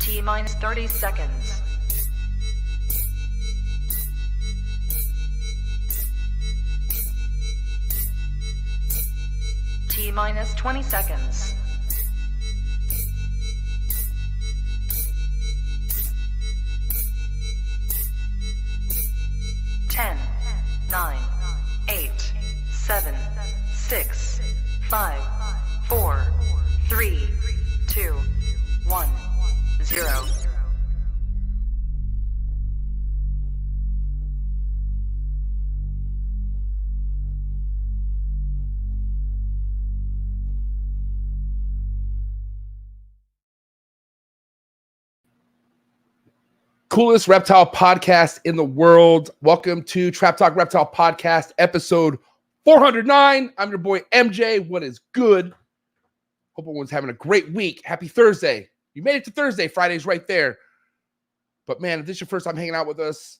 T-minus 30 seconds. T-minus 20 seconds. 10, 9, 8, 7, 6, 5, 4, 3, 2, 1, 0. Coolest reptile podcast in the world. Welcome to Trap Talk Reptile Podcast, episode 409. I'm your boy MJ. What is good? Hope everyone's having a great week. Happy Thursday. You made it to Thursday. Friday's right there. But man, if this is your first time hanging out with us,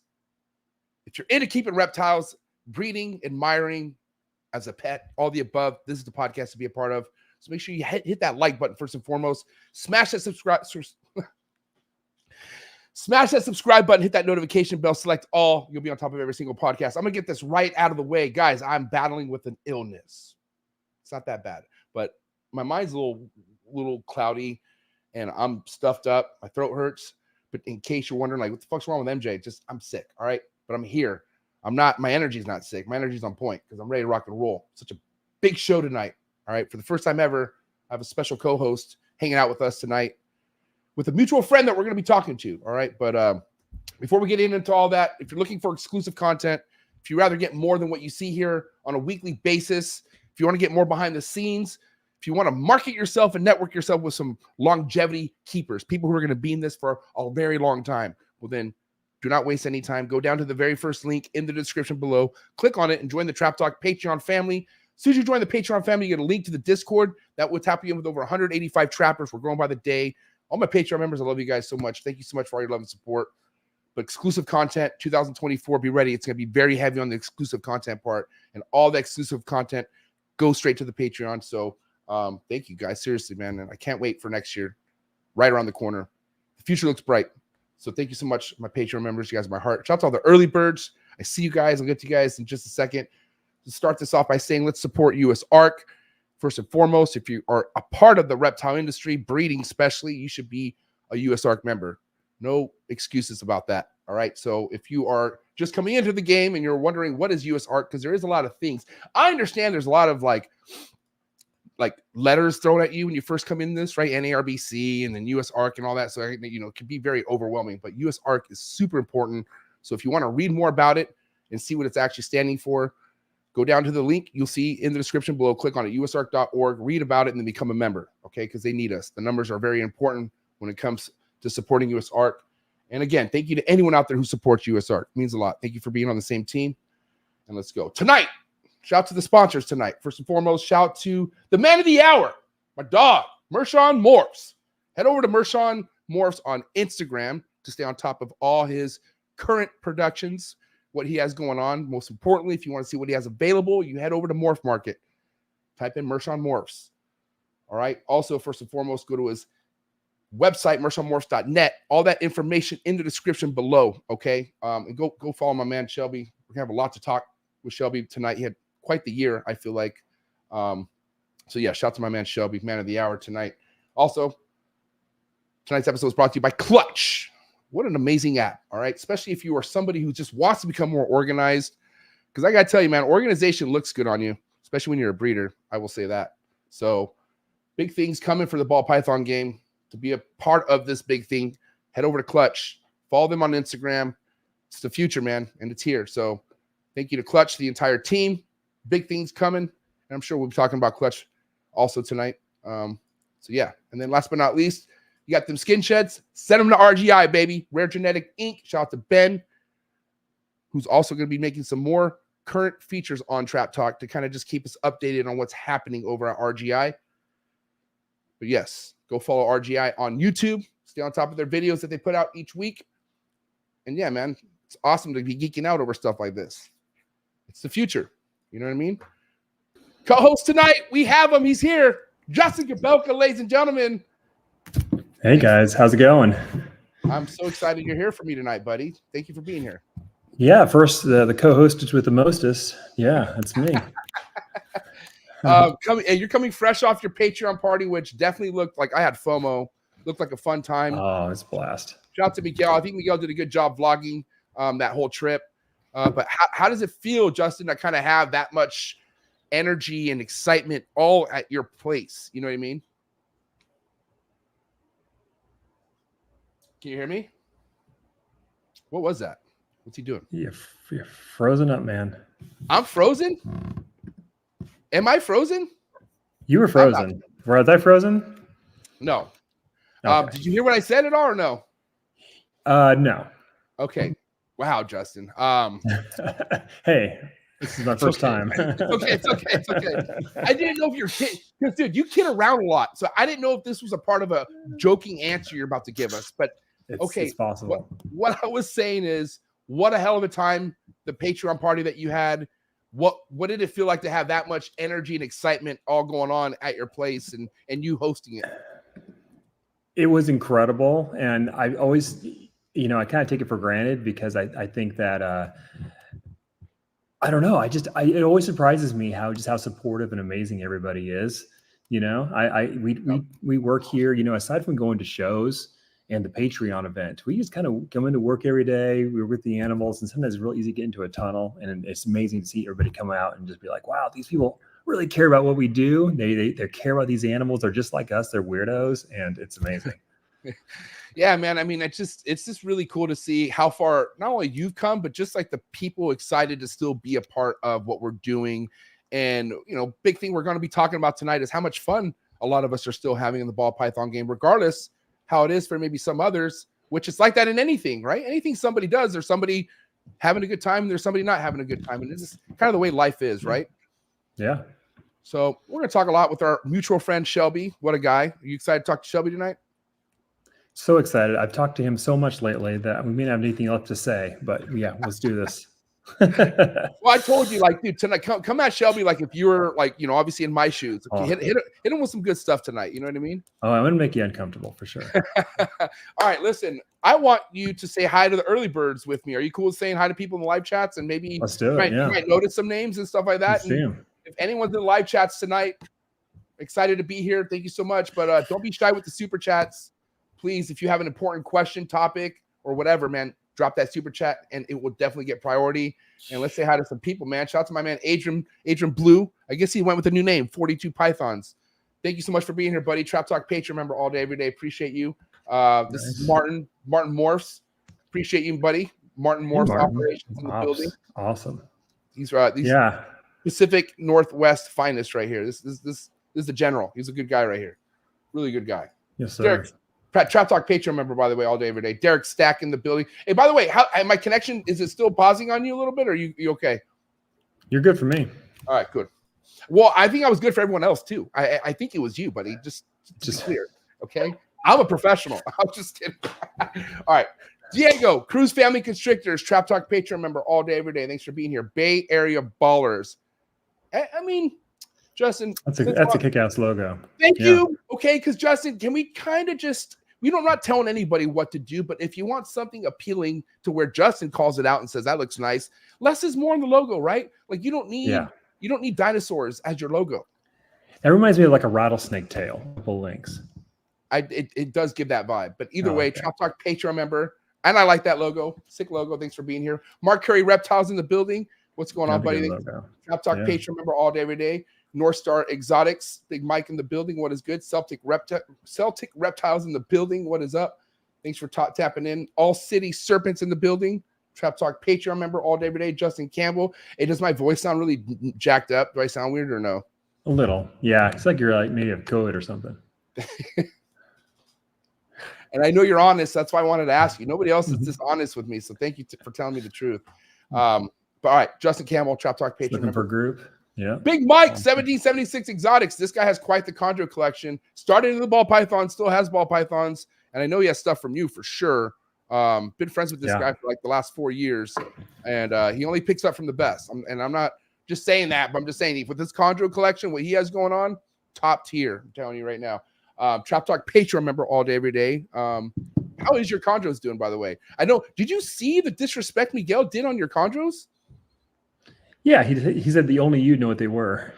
if you're into keeping reptiles, breeding, admiring as a pet, all the above, this is the podcast to be a part of. So make sure you hit that like button first and foremost. Smash that subscribe button, hit that notification bell, select all. You'll be on top of every single podcast. I'm going to get this right out of the way. Guys, I'm battling with an illness. It's not that bad, but my mind's a little cloudy and I'm stuffed up. My throat hurts. But in case you're wondering, like, what the fuck's wrong with MJ? I'm sick, all right? But I'm here. My energy's not sick. My energy's on point because I'm ready to rock and roll. Such a big show tonight, all right? For the first time ever, I have a special co-host hanging out with us tonight, with a mutual friend that we're going to be talking to, all right? But before we get into all that, if you're looking for exclusive content, if you rather get more than what you see here on a weekly basis, if you want to get more behind the scenes, if you want to market yourself and network yourself with some longevity keepers, people who are going to be in this for a very long time, well then, do not waste any time. Go down to the very first link in the description below, click on it, and join the Trap Talk Patreon family. As soon as you join the Patreon family, you get a link to the Discord. That will tap you in with over 185 trappers. We're growing by the day. All my Patreon members, I love you guys so much. Thank you so much for all your love and support. But exclusive content, 2024, be ready. It's going to be very heavy on the exclusive content part. And all the exclusive content goes straight to the Patreon. So thank you guys. Seriously, man. And I can't wait for next year. Right around the corner. The future looks bright. So thank you so much, my Patreon members. You guys are my heart. Shout out to all the early birds. I see you guys. I'll get to you guys in just a second. To start this off by saying, let's support US ARC. First and foremost, if you are a part of the reptile industry, breeding especially, you should be a US ARC member. No excuses about that, all right? So if you are just coming into the game and you're wondering what is US ARC, because there is a lot of things. I understand there's a lot of like letters thrown at you when you first come in this, right? NARBC and then US ARC and all that. So, you know, it can be very overwhelming, but US ARC is super important. So if you want to read more about it and see what it's actually standing for, go down to the link you'll see in the description below. Click on it, usarc.org, read about it, and then become a member, okay? Because they need us. The numbers are very important when it comes to supporting US ARC. And again, thank you to anyone out there who supports US ARC. It means a lot. Thank you for being on the same team. And let's go. Tonight, shout out to the sponsors tonight. First and foremost, shout out to the man of the hour, my dog, Mershon Morphs. Head over to Mershon Morphs on Instagram to stay on top of all his current productions, what he has going on. Most importantly, if you want to see what he has available, you head over to Morph Market. Type in Mershon Morphs. All right. Also, first and foremost, go to his website, mershonmorphs.net. All that information in the description below. Okay. And go follow my man Shelby. We're gonna have a lot to talk with Shelby tonight. He had quite the year, I feel like. So yeah, shout out to my man Shelby, man of the hour tonight. Also, tonight's episode is brought to you by Clutch. What an amazing app, all right? Especially if you are somebody who just wants to become more organized. Because I got to tell you, man, organization looks good on you, especially when you're a breeder. I will say that. So big things coming for the ball python game. To be a part of this big thing, head over to Clutch. Follow them on Instagram. It's the future, man, and it's here. So thank you to Clutch, the entire team. Big things coming. And I'm sure we'll be talking about Clutch also tonight. So yeah. And then last but not least, you got them skin sheds. Send them to RGI, baby. Rare Genetic Inc. Shout out to Ben, who's also going to be making some more current features on Trap Talk to kind of just keep us updated on what's happening over at RGI. But yes, go follow RGI on YouTube. Stay on top of their videos that they put out each week. And yeah, man, it's awesome to be geeking out over stuff like this. It's the future. You know what I mean? Co-host tonight, we have him. He's here. Justin Gabelka, ladies and gentlemen. Hey guys, how's it going? I'm so excited you're here for me tonight, buddy. Thank you for being here. Yeah, first the co-hostess with the mostest. Yeah, that's me. You're coming fresh off your Patreon party, which definitely looked like I had FOMO. Looked like a fun time. Oh, it's a blast. Shout out to Miguel. I think Miguel did a good job vlogging that whole trip. But how does it feel, Justin, to kind of have that much energy and excitement all at your place? You know what I mean? Can you hear me? What was that? What's he doing? You're frozen up, man. I'm frozen? Am I frozen? You were frozen. Was I frozen? No. Okay. Did you hear what I said at all or no? No. Okay. Wow, Justin. Hey, this is my first time. It's okay. I didn't know if you're kidding. Dude, you kid around a lot. So I didn't know if this was a part of a joking answer you're about to give us. But it's possible. What I was saying is, what a hell of a time, the Patreon party that you had. What did it feel like to have that much energy and excitement all going on at your place and you hosting it? It was incredible. And I always, I kind of take it for granted because I think that, I don't know. It always surprises me how supportive and amazing everybody is. We work here, aside from going to shows and the Patreon event, we just kind of come into work every day. We're with the animals, and sometimes it's real easy to get into a tunnel, and it's amazing to see everybody come out and just be like, wow, these people really care about what we do. They care about these animals. They're just like us. They're weirdos, and it's amazing. Yeah, man. I mean, it's just really cool to see how far not only you've come, but just like the people excited to still be a part of what we're doing. And, big thing we're going to be talking about tonight is how much fun a lot of us are still having in the ball python game, regardless how it is for maybe some others, which is like that in anything, right? Anything somebody does, there's somebody having a good time and there's somebody not having a good time. And this is kind of the way life is, right? Yeah. So we're going to talk a lot with our mutual friend, Shelby. What a guy. Are you excited to talk to Shelby tonight? So excited. I've talked to him so much lately that we may not have anything left to say, but yeah, let's do this. Well, I told you, like, dude, tonight, come at Shelby like if you were, like, obviously in my shoes. Hit him with some good stuff tonight. You know what I mean? Oh, I'm going to make you uncomfortable for sure. All right, listen, I want you to say hi to the early birds with me. Are you cool with saying hi to people in the live chats? And maybe let's do it. You might notice some names and stuff like that. And if anyone's in the live chats tonight, excited to be here. Thank you so much. But don't be shy with the super chats. Please, if you have an important question, topic, or whatever, man, drop that super chat and it will definitely get priority. And let's say hi to some people, man. Shout out to my man, Adrian Blue. I guess he went with a new name, 42 Pythons. Thank you so much for being here, buddy. Trap Talk Patreon member all day, every day. Appreciate you. This is Martin Morphs. Appreciate you, buddy. Martin Morphs operations in the building. Awesome. These Pacific Northwest finest right here. This is the general. He's a good guy right here. Really good guy. Yes, sir. Derek, Trap Talk Patreon member, by the way, all day, every day. Derek Stack in the building. Hey, by the way, how my connection, is it still pausing on you a little bit? Or are you okay? You're good for me. All right, good. Well, I think I was good for everyone else too. I think it was you, buddy. Just clear. Okay. I'm a professional. I'm just kidding. All right. Diego, Cruz Family Constrictors, Trap Talk Patreon member all day, every day. Thanks for being here. Bay Area Ballers. I mean, Justin, that's a kick-ass logo. Thank you. Okay, because Justin, can we kind of I'm not telling anybody what to do, but if you want something appealing to where Justin calls it out and says that looks nice, less is more in the logo, right? Like you don't need dinosaurs as your logo. That reminds me of like a rattlesnake tail. Couple links. It does give that vibe, but either way, okay. Trap Talk Patreon member, and I like that logo. Sick logo. Thanks for being here. Mark Curry Reptiles in the building. What's going on, buddy? Trap Talk Patreon member all day, every day. North Star Exotics, Big Mike in the building. What is good? Celtic Reptiles in the building. What is up? Thanks for tapping in. All City Serpents in the building. Trap Talk Patreon member all day, every day. Justin Campbell. Hey, does my voice sound really jacked up? Do I sound weird or no? A little. Yeah. It's like you're like maybe have COVID or something. And I know you're honest. That's why I wanted to ask you. Nobody else is this honest with me. So thank you for telling me the truth. But all right, Justin Campbell, Trap Talk Patreon member. For group. Yeah. Big Mike, 1776 Exotics. This guy has quite the chondro collection. Started in the ball python, still has ball pythons. And I know he has stuff from you for sure. Been friends with this guy for like the last 4 years. And he only picks up from the best. I'm not just saying that, but I'm just saying with this chondro collection, what he has going on, top tier. I'm telling you right now. Trap Talk Patreon member all day, every day. How is your chondros doing, by the way? I know. Did you see the disrespect Miguel did on your chondros? Yeah, he said the only you know what they were.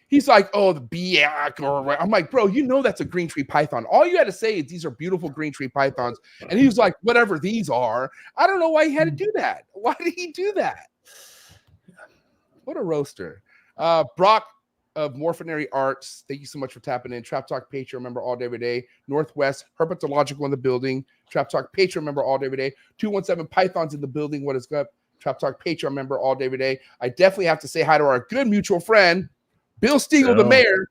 He's like, oh, the biak, or I'm like, bro, you know that's a green tree python. All you had to say is these are beautiful green tree pythons. And he was like, whatever these are. I don't know why he had to do that. Why did he do that? What a roaster. Brock of Morphinary Arts, thank you so much for tapping in. Trap Talk Patreon member all day, every day. Northwest, Herpetological in the building. Trap Talk Patreon member all day, every day. 217 Pythons in the building. What is up? Trap Talk Patreon member all day, every day. I definitely have to say hi to our good mutual friend, Bill Stiegel, the mayor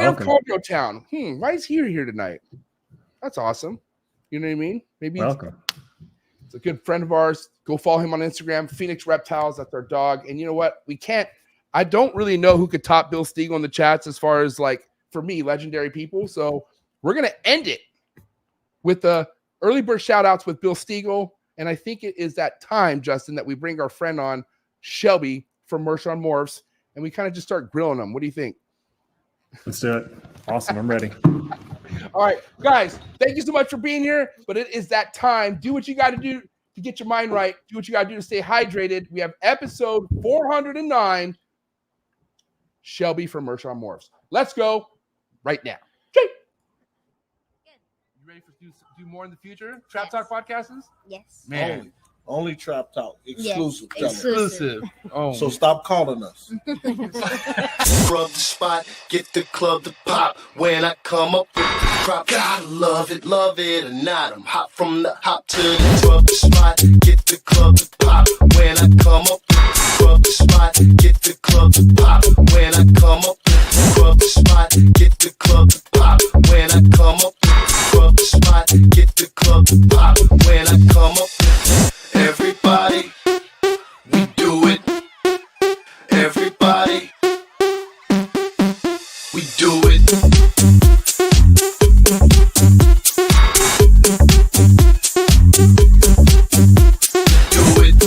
of Chondro Town. Why is he here tonight? That's awesome. You know what I mean? Maybe welcome. It's a good friend of ours. Go follow him on Instagram. Phoenix Reptiles, that's our dog. And you know what? I don't really know who could top Bill Stiegel in the chats as far as, like, for me, legendary people. So we're going to end it with the early bird shout outs with Bill Stiegel. And I think it is that time, Justin, that we bring our friend on, Shelby from Mershon Morphs, and we kind of just start grilling them. What do you think? Let's do it. Awesome. I'm ready. All right, guys, thank you so much for being here. But it is that time. Do what you got to do to get your mind right. Do what you got to do to stay hydrated. We have episode 409, Shelby from Mershon Morphs. Let's go right now. Okay. You ready for do more in the future? Trap Talk podcasts? Yes. Man. Only Trap Talk. Exclusive. Yes, Exclusive. Oh. So stop calling us. Rub the spot, get the club to pop. When I come up with the crop, gotta love it or not. I'm hot from the hop to the rub the spot, get the club to pop. When I come up with the rub the spot, get the club to pop. When I come up with the rub the spot, get the club to pop. When I come up with the rub the spot, get the club to pop. When I come up with everybody, we do it. Everybody, we do it. Do it. Do it.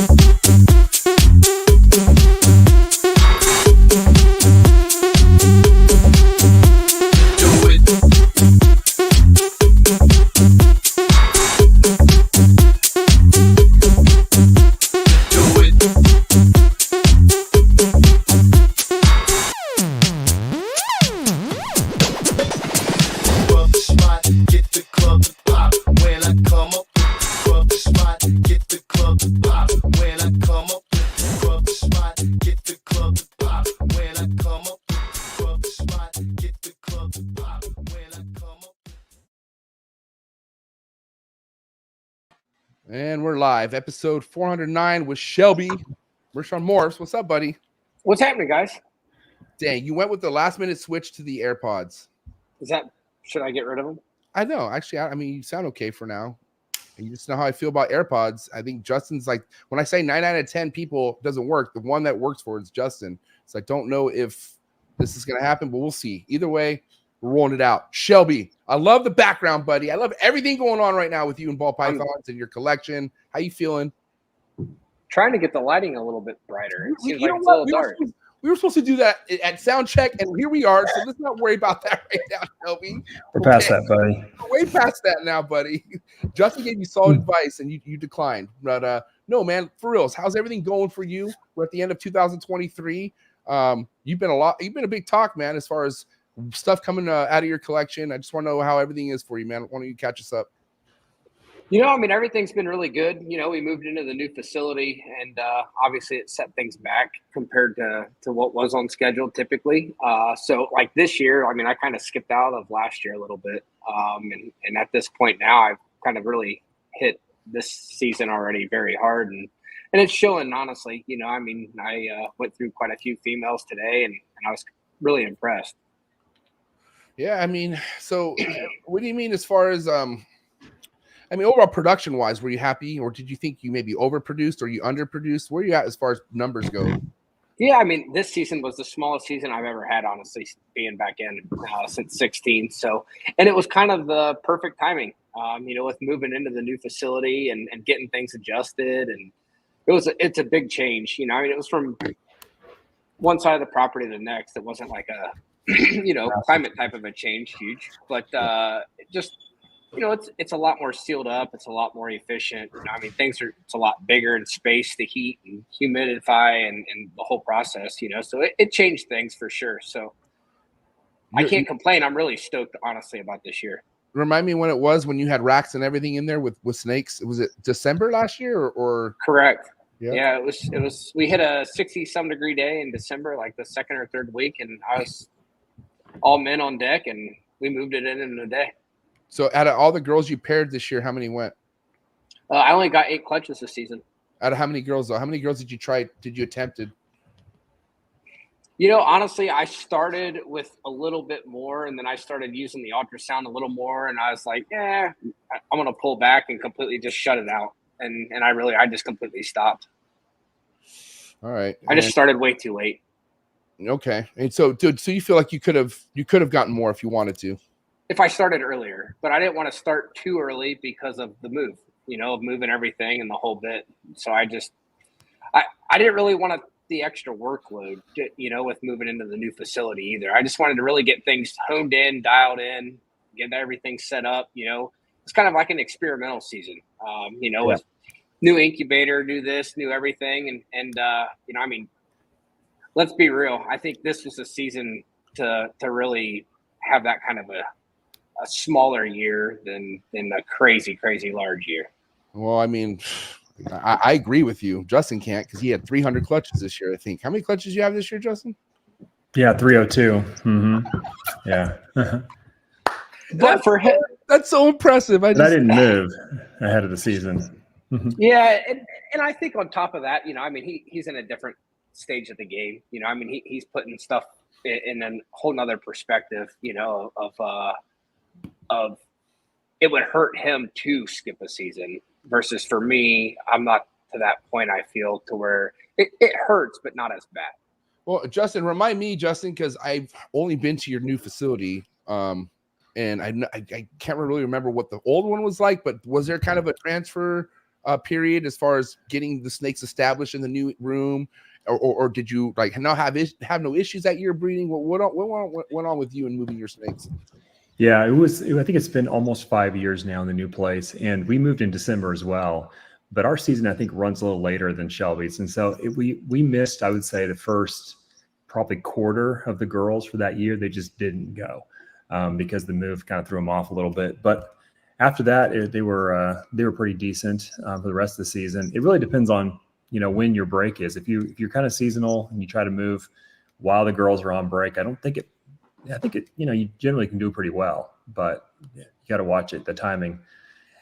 And we're live. Episode 409 with Shelby, Mershon Morphs. What's up, buddy? What's happening, guys? Dang, you went with the last minute switch to the AirPods. Should I get rid of them? I know. Actually, I mean, you sound okay for now. And you just know how I feel about AirPods. I think Justin's like, when I say 9 out of 10 people doesn't work, the one that works for it is Justin. So I don't know if this is going to happen, but we'll see. Either way, we're rolling it out. Shelby, I love the background, buddy. I love everything going on right now with you and ball pythons and your collection. How you feeling? Trying to get the lighting a little bit brighter. It seems You like know it's a what? little dark. We were supposed to do that at sound check, and here we are. So let's not worry about that right now, Shelby. We're past that, buddy. We're way past that now, buddy. Justin gave you solid advice, and you declined. But no, man, for reals, how's everything going for you? We're at the end of 2023. You've been a big talk, man, as far as stuff coming out of your collection. I just want to know how everything is for you, man. Why don't you catch us up? You know, I mean, everything's been really good. You know, we moved into the new facility, and obviously it set things back compared to what was on schedule typically. So like this year, I mean, I kind of skipped out of last year a little bit. And at this point now, I've kind of really hit this season already very hard. And it's showing, honestly. You know, I mean, I went through quite a few females today, and I was really impressed. Yeah, I mean, so what do you mean as far as I mean, overall production wise, were you happy, or did you think you maybe overproduced or you underproduced? Where are you at as far as numbers go? Yeah, I mean, this season was the smallest season I've ever had, honestly, being back in since 16. So, and it was kind of the perfect timing, you know, with moving into the new facility and getting things adjusted. And it's a big change, you know. I mean, it was from one side of the property to the next. It wasn't like climate type of a change, huge, but just, it's a lot more sealed up. It's a lot more efficient. It's a lot bigger in space to heat and humidify and the whole process, so it changed things for sure. So I can't complain. I'm really stoked, honestly, about this year. Remind me when it was when you had RHACS and everything in there with snakes. Was it December last year or? Correct. Yeah. Yeah, it was, we hit a 60-some degree day in December, like the second or third week. And I was all men on deck and we moved it in a day. So out of all the girls you paired this year, how many went? I only got 8 clutches this season. Out of how many girls though? How many girls did you attempted? Honestly, I started with a little bit more, and then I started using the ultrasound a little more, and I was like, I'm going to pull back and completely just shut it out. And I just completely stopped. All right. I just started way too late. Okay. And so, dude, so you feel like you could have gotten more if you wanted to? If I started earlier, but I didn't want to start too early because of the move, of moving everything and the whole bit. So I didn't really want the extra workload, with moving into the new facility either. I just wanted to really get things honed in, dialed in, get everything set up. It's kind of like an experimental season, with new incubator, new this, new everything. And let's be real. I think this was a season to really have that kind of a smaller year than a crazy, crazy large year. Well, I agree with you. Justin can't because he had 300 clutches this year, I think. How many clutches you have this year, Justin? Yeah, 302. Mm-hmm. Yeah. That's so impressive. I didn't move ahead of the season. Yeah, and I think on top of that, he's in a different stage of the game. He's putting stuff in a whole nother perspective, of it would hurt him to skip a season versus for me, I'm not to that point, I feel, to where it hurts, but not as bad. Well, Justin, remind me, because I've only been to your new facility. And I can't really remember what the old one was like, but was there kind of a transfer period as far as getting the snakes established in the new room, or did you now have no issues that year breeding? What went on with you and moving your snakes? Yeah, I think it's been almost 5 years now in the new place, and we moved in December as well. But our season, I think, runs a little later than Shelby's, and so we missed, I would say, the first probably quarter of the girls for that year. They just didn't go. Because the move kind of threw them off a little bit. But after that, they were pretty decent for the rest of the season. It really depends on, when your break is. If you're kind of seasonal and you try to move while the girls are on break, I think it, you generally can do pretty well, but you got to watch it, the timing.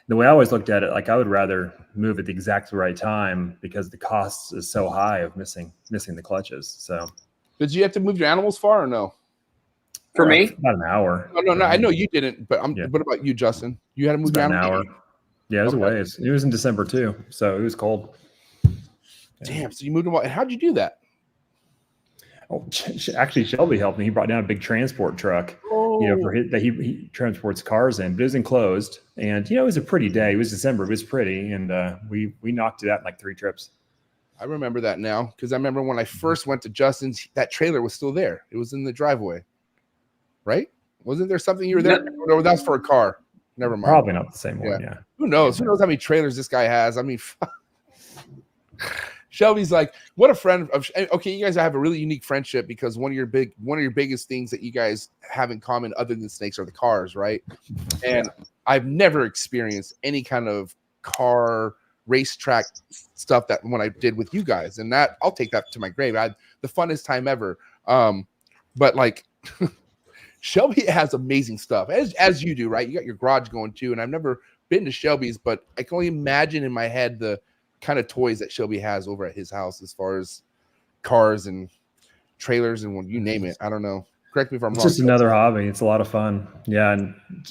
The way I always looked at it, I would rather move at the exact right time because the cost is so high of missing the clutches. So did you have to move your animals far or no? For me, about an hour. No. I know you didn't, but what about you, Justin? You had to move down an hour. Yeah, it was a ways. It was in December too, so it was cold. Damn. So you moved them. And how'd you do that? Oh, actually, Shelby helped me. He brought down a big transport truck, that he transports cars in. But it was enclosed, and it was a pretty day. It was December. It was pretty, and we knocked it out in like 3 trips. I remember that now because I remember when I first went to Justin's, that trailer was still there. it was in the driveway. Right? Wasn't there something you were there? No, that's for a car. Never mind. Probably not the same one. Yeah. Who knows? Who knows how many trailers this guy has? Shelby's like, what a friend of. Okay, you guys have a really unique friendship because one of your biggest things that you guys have in common, other than snakes, are the cars, right? And I've never experienced any kind of car racetrack stuff that when I did with you guys, and that I'll take that to my grave. I had the funnest time ever. But Shelby has amazing stuff, as you do, right? You got your garage going too, and I've never been to Shelby's, but I can only imagine in my head the kind of toys that Shelby has over at his house as far as cars and trailers and when you name it. I don't know. Correct me if I'm wrong. It's just another hobby. It's a lot of fun. Yeah,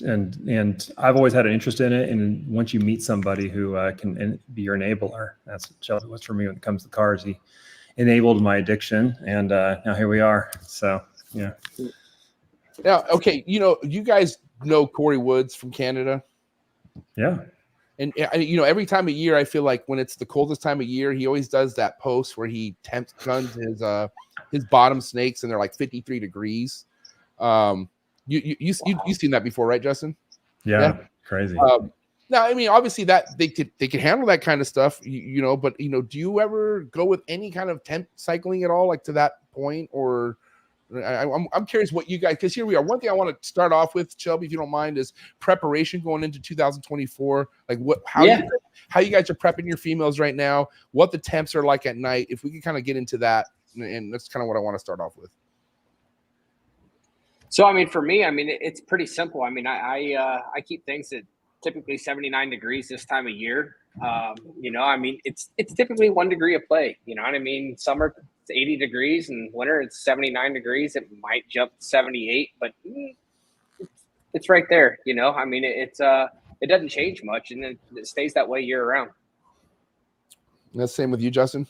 and I've always had an interest in it. And once you meet somebody who can be your enabler, that's what Shelby was for me when it comes to cars. He enabled my addiction, and now here we are. So yeah. Now, okay, you guys know Corey Woods from Canada. Yeah. And, every time of year, I feel like when it's the coldest time of year, he always does that post where he guns his bottom snakes and they're like 53 degrees. You've seen that before, right, Justin? Yeah. Crazy. Now, I mean, obviously that they could handle that kind of stuff, you know, but, you know, do you ever go with any kind of temp cycling at all, like to that point? Or I'm curious what you guys, because here we are. One thing I want to start off with, Shelby, if you don't mind, is preparation going into 2024. Like how you guys are prepping your females right now, what the temps are like at night. If we could kind of get into that, and that's kind of what I want to start off with. So, I mean, for me, I mean, it's pretty simple. I mean, I keep things at typically 79 degrees this time of year. You know, I mean, it's typically 1 degree of play. You know what I mean? Summer it's 80 degrees, and winter it's 79 degrees. It might jump to 78, but it's right there. You know, I mean, it doesn't change much, and it stays that way year round. That's the same with you, Justin.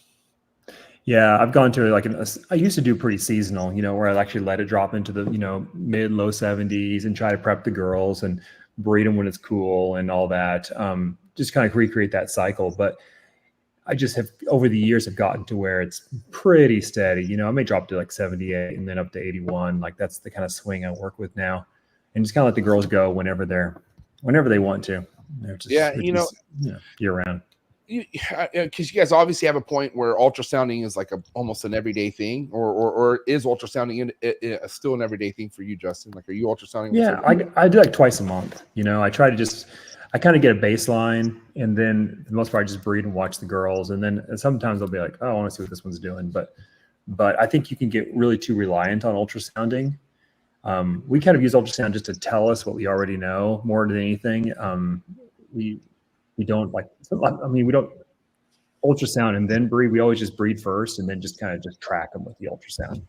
Yeah, I've gone to like I used to do pretty seasonal, you know, where I'd actually let it drop into the, you know, mid low 70s and try to prep the girls and breed them when it's cool and all that. Just kind of recreate that cycle. But I just have over the years have gotten to where it's pretty steady. You know, I may drop to like 78 and then up to 81. Like that's the kind of swing I work with now, and just kind of let the girls go whenever they want to. Just, year round. Because you guys obviously have a point where ultrasounding is like almost an everyday thing, or is ultrasounding still an everyday thing for you, Justin? Like, are you ultrasounding? Yeah, I do like twice a month. You know, I kind of get a baseline, and then for the most part, I just breed and watch the girls, and then sometimes I'll be like, oh, I want to see what this one's doing. But I think you can get really too reliant on ultrasounding. We kind of use ultrasound just to tell us what we already know more than anything. We don't like, I mean, we don't ultrasound and then breed. We always just breed first and then just kind of just track them with the ultrasound.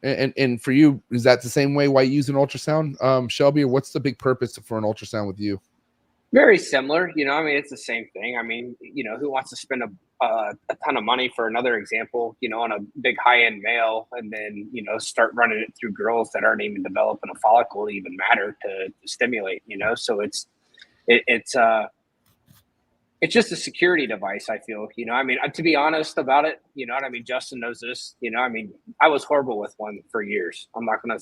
And for you, is that the same way why you use an ultrasound, Shelby, or what's the big purpose for an ultrasound with you? Very similar. You know, I mean, it's the same thing. I mean, you know, who wants to spend a ton of money, for another example, you know, on a big high-end male, and then, you know, start running it through girls that aren't even developing a follicle to even matter to stimulate, you know? So it's just a security device, I feel. You know, I mean, to be honest about it, you know what I mean? Justin knows this. You know, I mean, I was horrible with one for years. I'm not going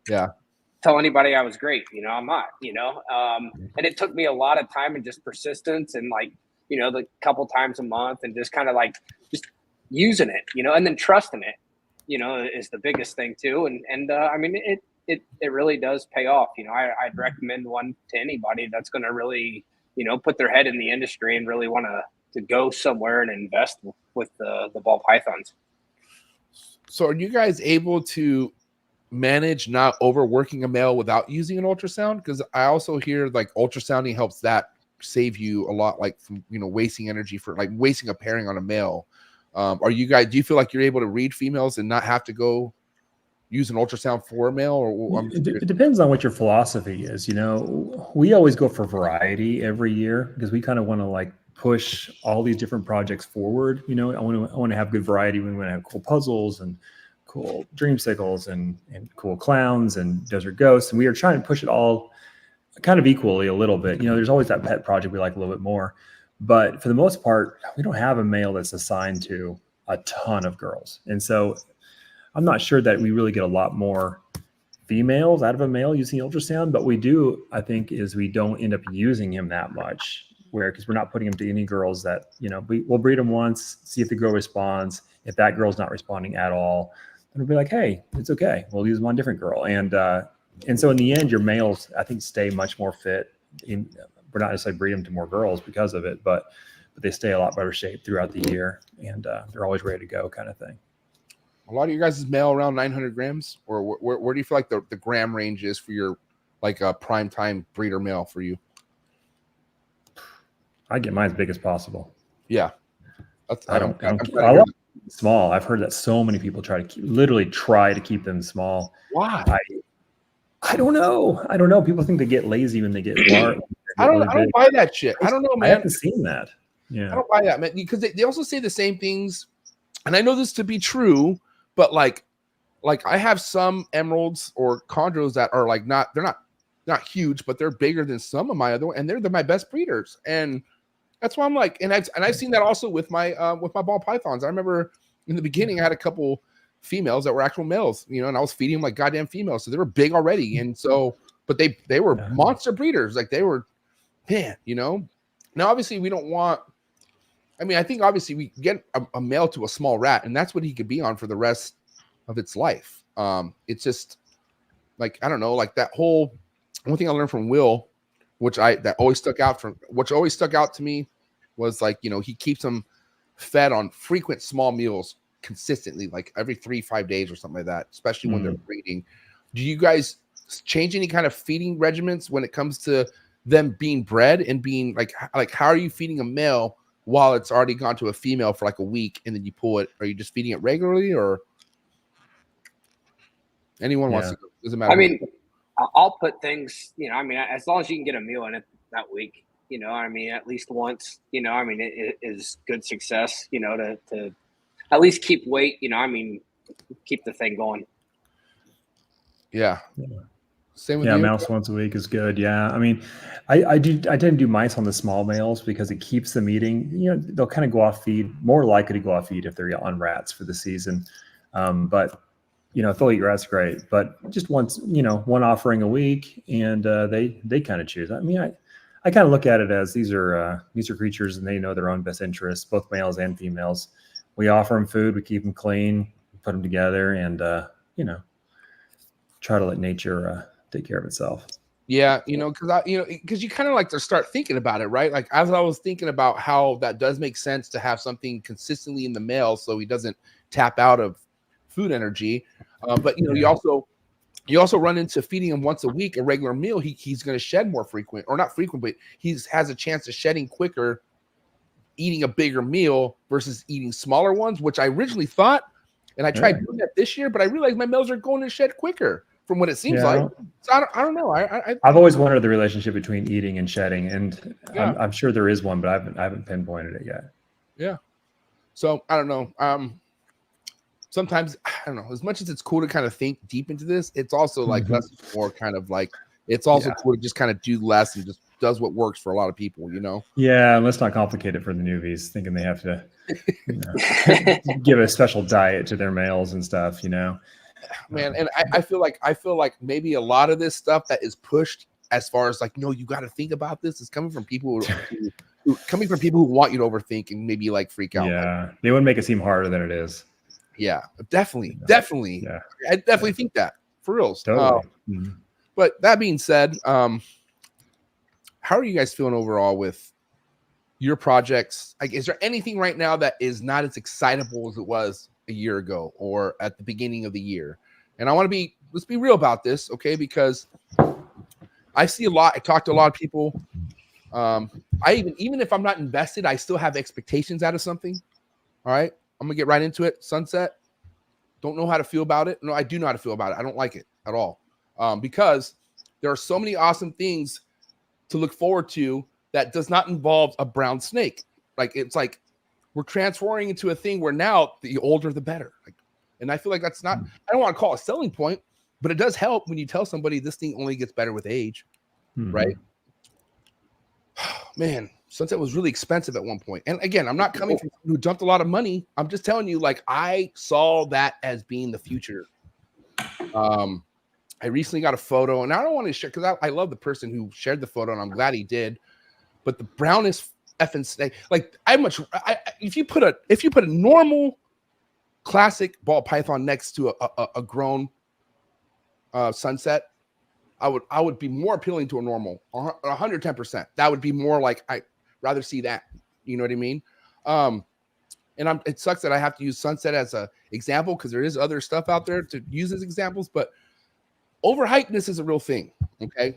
to tell anybody I was great. You know, I'm not, you know. And it took me a lot of time and just persistence and, like, you know, the couple times a month and just kind of like just using it, you know, and then trusting it, you know, is the biggest thing too. And I mean, it really does pay off. You know, I'd recommend one to anybody that's going to really, you know, put their head in the industry and really want to go somewhere and invest with the ball pythons. So are you guys able to manage not overworking a male without using an ultrasound? Because I also hear like ultrasounding helps that save you a lot, like from, you know, wasting energy for like wasting a pairing on a male. Do you feel like you're able to read females and not have to go use an ultrasound for a male? Or it depends on what your philosophy is. You know, we always go for variety every year because we kind of want to like push all these different projects forward. You know, I want to have good variety. We want to have cool puzzles and cool dreamsicles and cool clowns and desert ghosts, and we are trying to push it all kind of equally a little bit. You know, there's always that pet project we like a little bit more, but for the most part, we don't have a male that's assigned to a ton of girls, and so I'm not sure that we really get a lot more females out of a male using ultrasound, but we do, I think, is we don't end up using him that much, because we're not putting him to any girls that, you know, we'll breed him once, see if the girl responds. If that girl's not responding at all, then we'll be like, hey, it's okay, we'll use him on a different girl. And so in the end, your males, I think, stay much more fit. We're not necessarily breed them to more girls because of it, but they stay a lot better shape throughout the year, and they're always ready to go, kind of thing. A lot of you guys is male around 900 grams, or where do you feel like the gram range is for your like a prime time breeder male for you? I get mine as big as possible. Yeah, I love small. I've heard that so many people literally try to keep them small. Why? I don't know. I don't know. People think they get lazy when they get large. I don't buy that shit. I don't know, man. I haven't seen that. Yeah, I don't buy that, man, because they also say the same things, and I know this to be true. But like I have some emeralds or chondros that are like they're not huge, but they're bigger than some of my other ones, and they're my best breeders. And that's why I'm like, and I've seen that also with my ball pythons. I remember in the beginning I had a couple females that were actual males, you know, and I was feeding them like goddamn females. So they were big already. And so, but they were monster breeders. Like they were, man, you know. Now, obviously, we don't want, I mean, I think obviously we get a male to a small rat, and that's what he could be on for the rest of its life. It's just like, I don't know, like that whole, one thing I learned from Will, which always stuck out to me was like, you know, he keeps them fed on frequent small meals consistently, like every 3-5 days or something like that, especially when they're breeding. Do you guys change any kind of feeding regimens when it comes to them being bred and being like how are you feeding a male while it's already gone to a female for like a week and then you pull it? Are you just feeding it regularly, or anyone wants to go? Doesn't matter. I mean, I'll put things, you know, I mean, as long as you can get a meal in it that week, you know, I mean, at least once, you know, I mean, it is good success, you know, to at least keep weight, you know, I mean, keep the thing going. Yeah. Same with you? Mouse once a week is good. Yeah. I mean, I tend to do mice on the small males because it keeps them eating, you know, they'll kind of go off feed, more likely to go off feed if they're on rats for the season. But you know, if they'll eat rats, great. But just once, you know, one offering a week, and they kind of choose. I mean, I kind of look at it as these are creatures, and they know their own best interests, both males and females. We offer them food, we keep them clean, put them together, and you know, try to let nature take care of itself. Yeah, you know, because you kind of like to start thinking about it, right? Like as I was thinking about how that does make sense to have something consistently in the male, so he doesn't tap out of food energy. But you know, you also run into feeding him once a week a regular meal. He's going to shed more frequent, or not frequent, but has a chance of shedding quicker, eating a bigger meal versus eating smaller ones, which I originally thought, and I tried doing that this year, but I realized my males are going to shed quicker from what it seems like. So I don't know. I've always wondered the relationship between eating and shedding, and I'm sure there is one, but I haven't pinpointed it yet. Yeah. So I don't know. Sometimes, I don't know, as much as it's cool to kind of think deep into this, it's also like less more kind of like, it's also cool to just kind of do less and just does what works for a lot of people, you know? Yeah, let's not complicate it for the newbies, thinking they have to give a special diet to their males and stuff, you know? Man, and I feel like maybe a lot of this stuff that is pushed as far as like, no, you got to think about this, is coming from people who want you to overthink and maybe like freak out. Yeah, they wouldn't make it seem harder than it is. Yeah, definitely. Yeah. I definitely think that, for reals. Totally. But that being said, how are you guys feeling overall with your projects? Like, is there anything right now that is not as excitable as it was a year ago or at the beginning of the year? And let's be real about this, okay? Because I see a lot. I talk to a lot of people. Even if I'm not invested, I still have expectations out of something. All right. I'm gonna get right into it. Sunset. Don't know how to feel about it. No, I do know how to feel about it. I don't like it at all. Because there are so many awesome things to look forward to that does not involve a brown snake. Like, it's like we're transferring into a thing where now the older the better. Like, and I feel like that's not, I don't want to call it a selling point, but it does help when you tell somebody this thing only gets better with age. Right? Man, Sunset was really expensive at one point. And again, I'm not coming from someone who dumped a lot of money. I'm just telling you, like, I saw that as being the future. I recently got a photo, and I don't want to share because I love the person who shared the photo, and I'm glad he did. But the brownest effing snake, like if you put a normal classic ball python next to a grown Sunset, I would be more appealing to a normal 110%. That would be more like I rather see that. You know what I mean? And it sucks that I have to use Sunset as a example because there is other stuff out there to use as examples, but overhypeness is a real thing. Okay.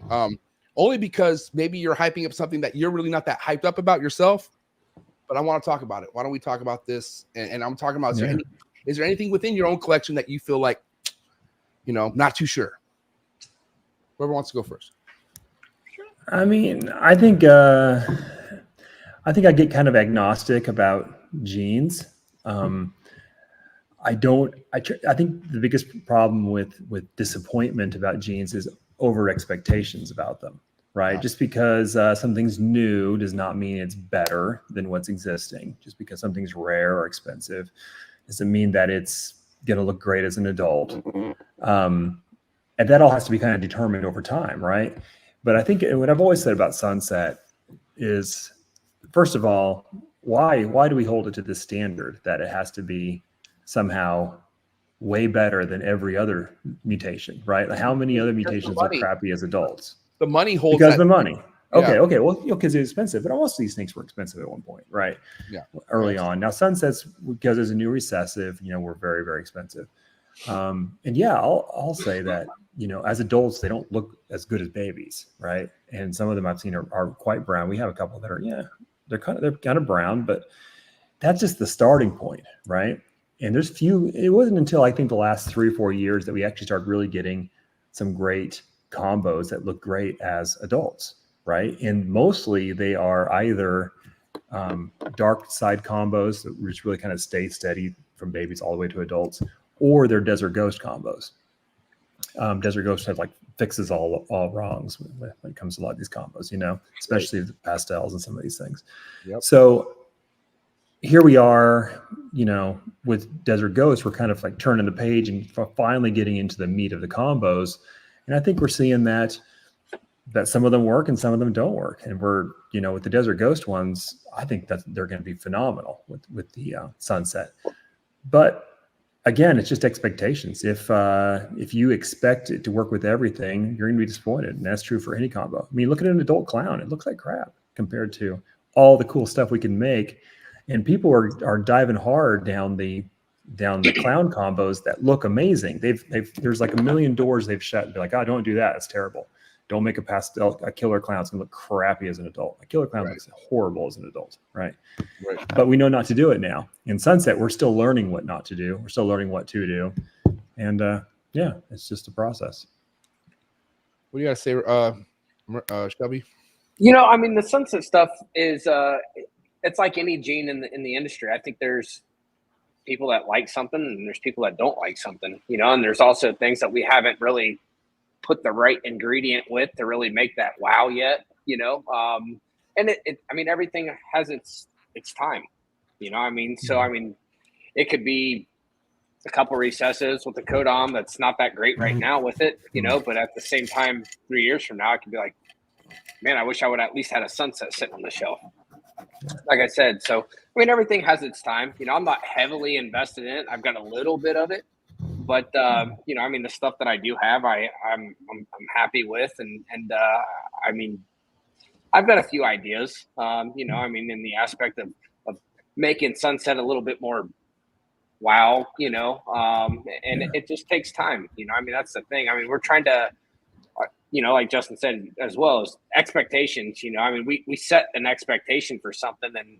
Only because maybe you're hyping up something that you're really not that hyped up about yourself, but I want to talk about it. Why don't we talk about this? And I'm talking about, is there anything within your own collection that you feel like, you know, not too sure? Whoever wants to go first. I mean, I think I get kind of agnostic about genes. I think the biggest problem with disappointment about genes is over expectations about them, right? Just because something's new does not mean it's better than what's existing. Just because something's rare or expensive doesn't mean that it's going to look great as an adult. And that all has to be kind of determined over time, right? But I think what I've always said about Sunset is, first of all, why do we hold it to this standard that it has to be somehow way better than every other mutation, right? Like how many other mutations look crappy as adults? The money holds because that. The money. Okay, Yeah. okay. Well, because it's expensive, but most of these snakes were expensive at one point, right? Yeah. Early on. Now Sunsets, because there's a new recessive, were very, very expensive. And yeah, I'll say that, as adults, they don't look as good as babies, right? And some of them I've seen are quite brown. We have a couple that are, they're kind of brown, but that's just the starting point, right? And it wasn't until I think the last 3 or 4 years that we actually started really getting some great combos that look great as adults, right? And mostly they are either dark side combos, which really kind of stay steady from babies all the way to adults, or they're Desert Ghost combos. Desert Ghost has fixes all wrongs when it comes to a lot of these combos, especially the pastels and some of these things. Yep. So here we are, with Desert Ghost, we're kind of turning the page and finally getting into the meat of the combos. And I think we're seeing that some of them work and some of them don't work. And we're, with the Desert Ghost ones, I think that they're going to be phenomenal with the Sunset. But again, it's just expectations. If you expect it to work with everything, you're going to be disappointed. And that's true for any combo. I mean, look at an adult clown. It looks like crap compared to all the cool stuff we can make. And people are diving hard down the clown combos that look amazing. There's a million doors they've shut and be like, oh, don't do that. It's terrible. Don't make a killer clown. It's going to look crappy as an adult. A killer clown looks horrible as an adult, right? But we know not to do it now. In Sunset, we're still learning what not to do. We're still learning what to do. And it's just a process. What do you got to say, Shelby? The Sunset stuff is it's like any gene in the industry. I think there's people that like something and there's people that don't like something, and there's also things that we haven't really put the right ingredient with to really make that wow yet, and everything has its time, so it could be a couple recessives with the codom that's not that great right now with it, but at the same time 3 years from now I could be like, man, I wish I would at least had a Sunset sitting on the shelf, like I said. So everything has its time. I'm not heavily invested in it. I've got a little bit of it, but the stuff that I do have, I'm happy with, and I've got a few ideas, in the aspect of making Sunset a little bit more wow, and it just takes time. That's the thing. We're trying to, like Justin said as well, as expectations. We set an expectation for something, and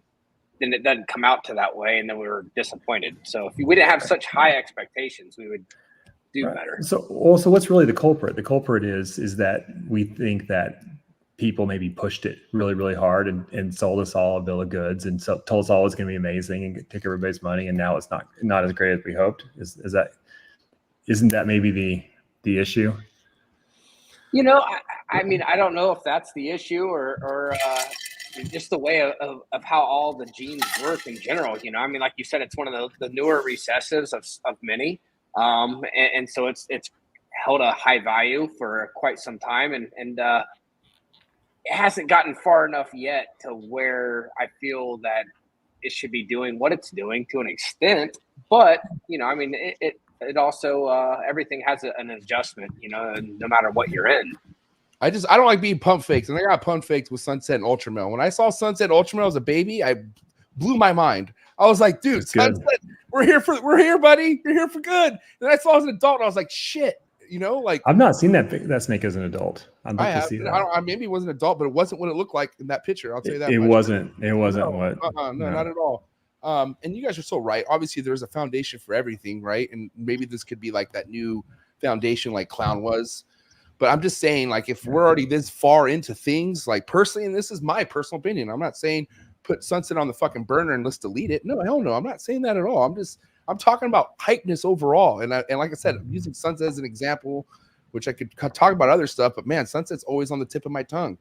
then it doesn't come out to that way, and then we were disappointed. So if we didn't have such high expectations, we would do better. So what's really the culprit? The culprit is that we think that people maybe pushed it really, really hard and sold us all a bill of goods and told us all it's going to be amazing and take everybody's money, and now it's not as great as we hoped. Isn't that maybe the issue? I don't know if that's the issue or just the way of how all the genes work in general. Like you said, it's one of the newer recessives of many. And so it's held a high value for quite some time. And it hasn't gotten far enough yet to where I feel that it should be doing what it's doing to an extent. But, it also, everything has an adjustment, no matter what you're in. I don't like being pump fakes, and I got pump faked with Sunset and Ultramel. When I saw Sunset Ultramel as a baby, I blew my mind. I was like, dude, Sunset, we're here, buddy. You're here for good. And then I saw it as an adult, and I was like, shit, I've not seen that snake as an adult. I'd like to see that. Maybe it was an adult, but it wasn't what it looked like in that picture. I'll tell you that. It much. wasn't No, not at all. And you guys are so right. Obviously, there's a foundation for everything, right? And maybe this could be like that new foundation like Clown was. But I'm just saying, if we're already this far into things, personally, and this is my personal opinion, I'm not saying put Sunset on the fucking burner and let's delete it. No, hell no. I'm not saying that at all. I'm talking about hypeness overall. And like I said, I'm using Sunset as an example, which I could talk about other stuff, but man, Sunset's always on the tip of my tongue.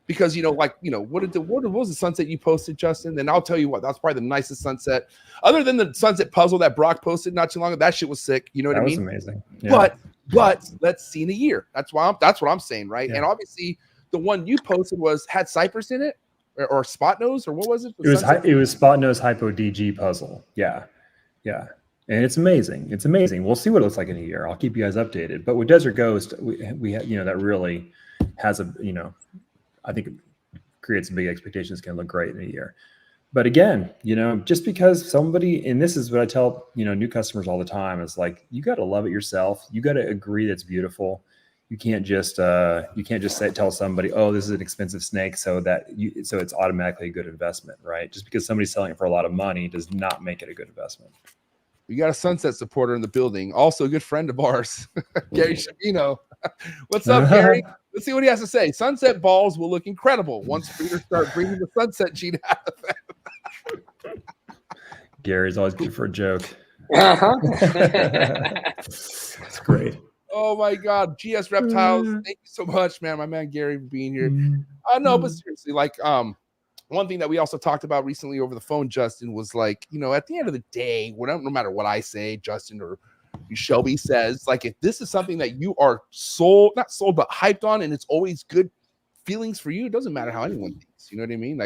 because what was the sunset you posted, Justin? And I'll tell you what, that's probably the nicest sunset, other than the sunset puzzle that Brock posted not too long ago. That shit was sick. You know what I mean? That was amazing. Yeah. But let's see in a year. That's what I'm saying, right? Yeah. And obviously, the one you posted had Cypress in it, or Spot Nose, or what was it? It was Spot Nose Hypo DG puzzle. Yeah. And it's amazing. It's amazing. We'll see what it looks like in a year. I'll keep you guys updated. But with Desert Ghost, we that really has I think it creates some big expectations. Can look great in a year. But again, just because somebody, and this is what I tell, new customers all the time, is like, you got to love it yourself. You got to agree that's beautiful. You can't just tell somebody, oh, this is an expensive snake, so it's automatically a good investment, right? Just because somebody's selling it for a lot of money does not make it a good investment. We got a Sunset supporter in the building, also a good friend of ours, Gary Shabino. What's up, Gary? Let's see what he has to say. Sunset balls will look incredible once breeders start bringing the Sunset gene out of them. Gary's always good for a joke. That's great. Oh my God, GS Reptiles, thank you so much, man. My man Gary for being here. I know, but seriously, one thing that we also talked about recently over the phone, Justin, was at the end of the day, no matter what I say, Justin or Shelby says, if this is something that you are not sold, but hyped on, and it's always good feelings for you, it doesn't matter how anyone thinks. You know what I mean?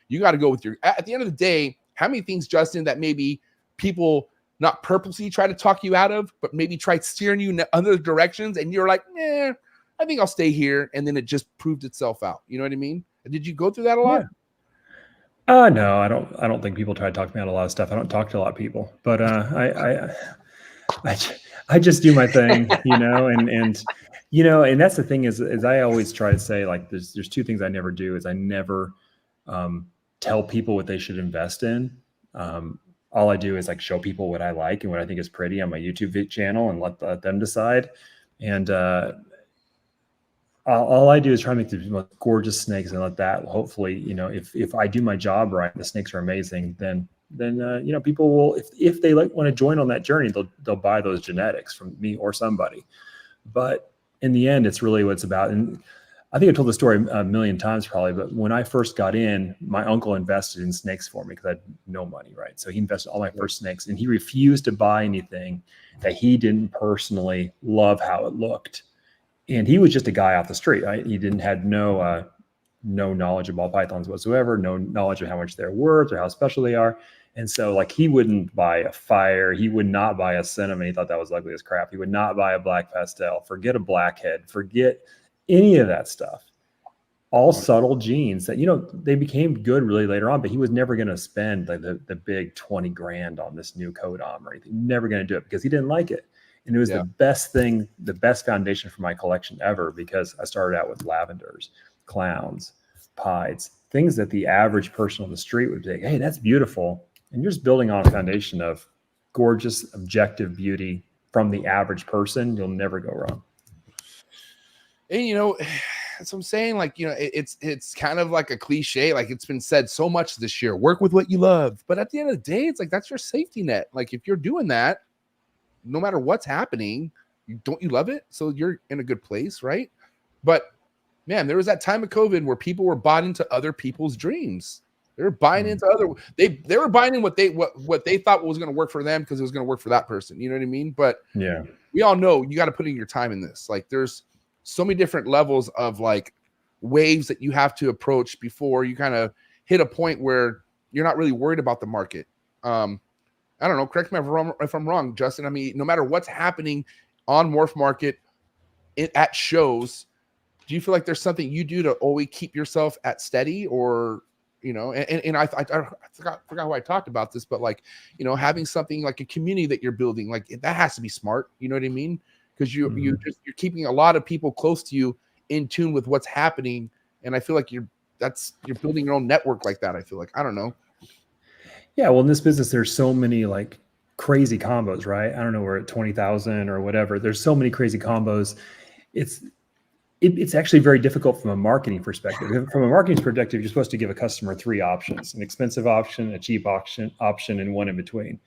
You got to go with at the end of the day, how many things, Justin, that maybe people not purposely try to talk you out of, but maybe try steering you in other directions, and you're like, I think I'll stay here, and then it just proved itself out. You know what I mean? Did you go through that a lot? No, I don't think people try to talk me out of a lot of stuff. I don't talk to a lot of people, but I just do my thing, and that's the thing is I always try to say, there's two things I never do. Is I never tell people what they should invest in. All I do is show people what I like and what I think is pretty on my YouTube channel and let them decide. And all I do is try to make the most gorgeous snakes and let that, hopefully, if I do my job right, the snakes are amazing, then people will, if they want to join on that journey, they'll buy those genetics from me or somebody. But in the end, it's really what it's about. And I think I told the story a million times probably, but when I first got in, my uncle invested in snakes for me because I had no money, right? So he invested all my first snakes, and he refused to buy anything that he didn't personally love how it looked. And he was just a guy off the street, right? He had no knowledge of ball pythons whatsoever, no knowledge of how much they're worth or how special they are. And so he wouldn't buy a fire. He would not buy a cinnamon. He thought that was ugly as crap. He would not buy a black pastel, forget a blackhead, forget any of that stuff. All subtle genes that, they became good really later on, but he was never going to spend the big 20 grand on this new codom or anything. Never going to do it because he didn't like it. And it was the best thing, the best foundation for my collection ever, because I started out with lavenders, clowns, pieds, things that the average person on the street would say, hey, that's beautiful. And you're just building on a foundation of gorgeous, objective beauty from the average person. You'll never go wrong. And that's what I'm saying. It's kind of like a cliche. It's been said so much this year. Work with what you love. But at the end of the day, it's that's your safety net. If you're doing that, no matter what's happening, don't you love it? So you're in a good place, right? But man, there was that time of COVID where people were bought into other people's dreams. They were buying into they were buying in what they thought was going to work for them because it was going to work for that person. You know what I mean? But yeah, we all know you got to put in your time in this. There's so many different levels of waves that you have to approach before you kind of hit a point where you're not really worried about the market. I don't know. Correct me if I'm wrong, Justin. I mean, no matter what's happening on Morph Market at shows, do you feel like there's something you do to always keep yourself at steady, or And I forgot who I talked about this, but having something like a community that you're building, that has to be smart. You know what I mean? Because you're keeping a lot of people close to you in tune with what's happening, and I feel like you're building your own network like that. I feel like I don't know. Yeah, well, in this business, there's so many crazy combos, right? I don't know, we're at 20,000 or whatever. There's so many crazy combos. It's actually very difficult from a marketing perspective. From a marketing perspective, you're supposed to give a customer 3 options: an expensive option, a cheap option, and one in between.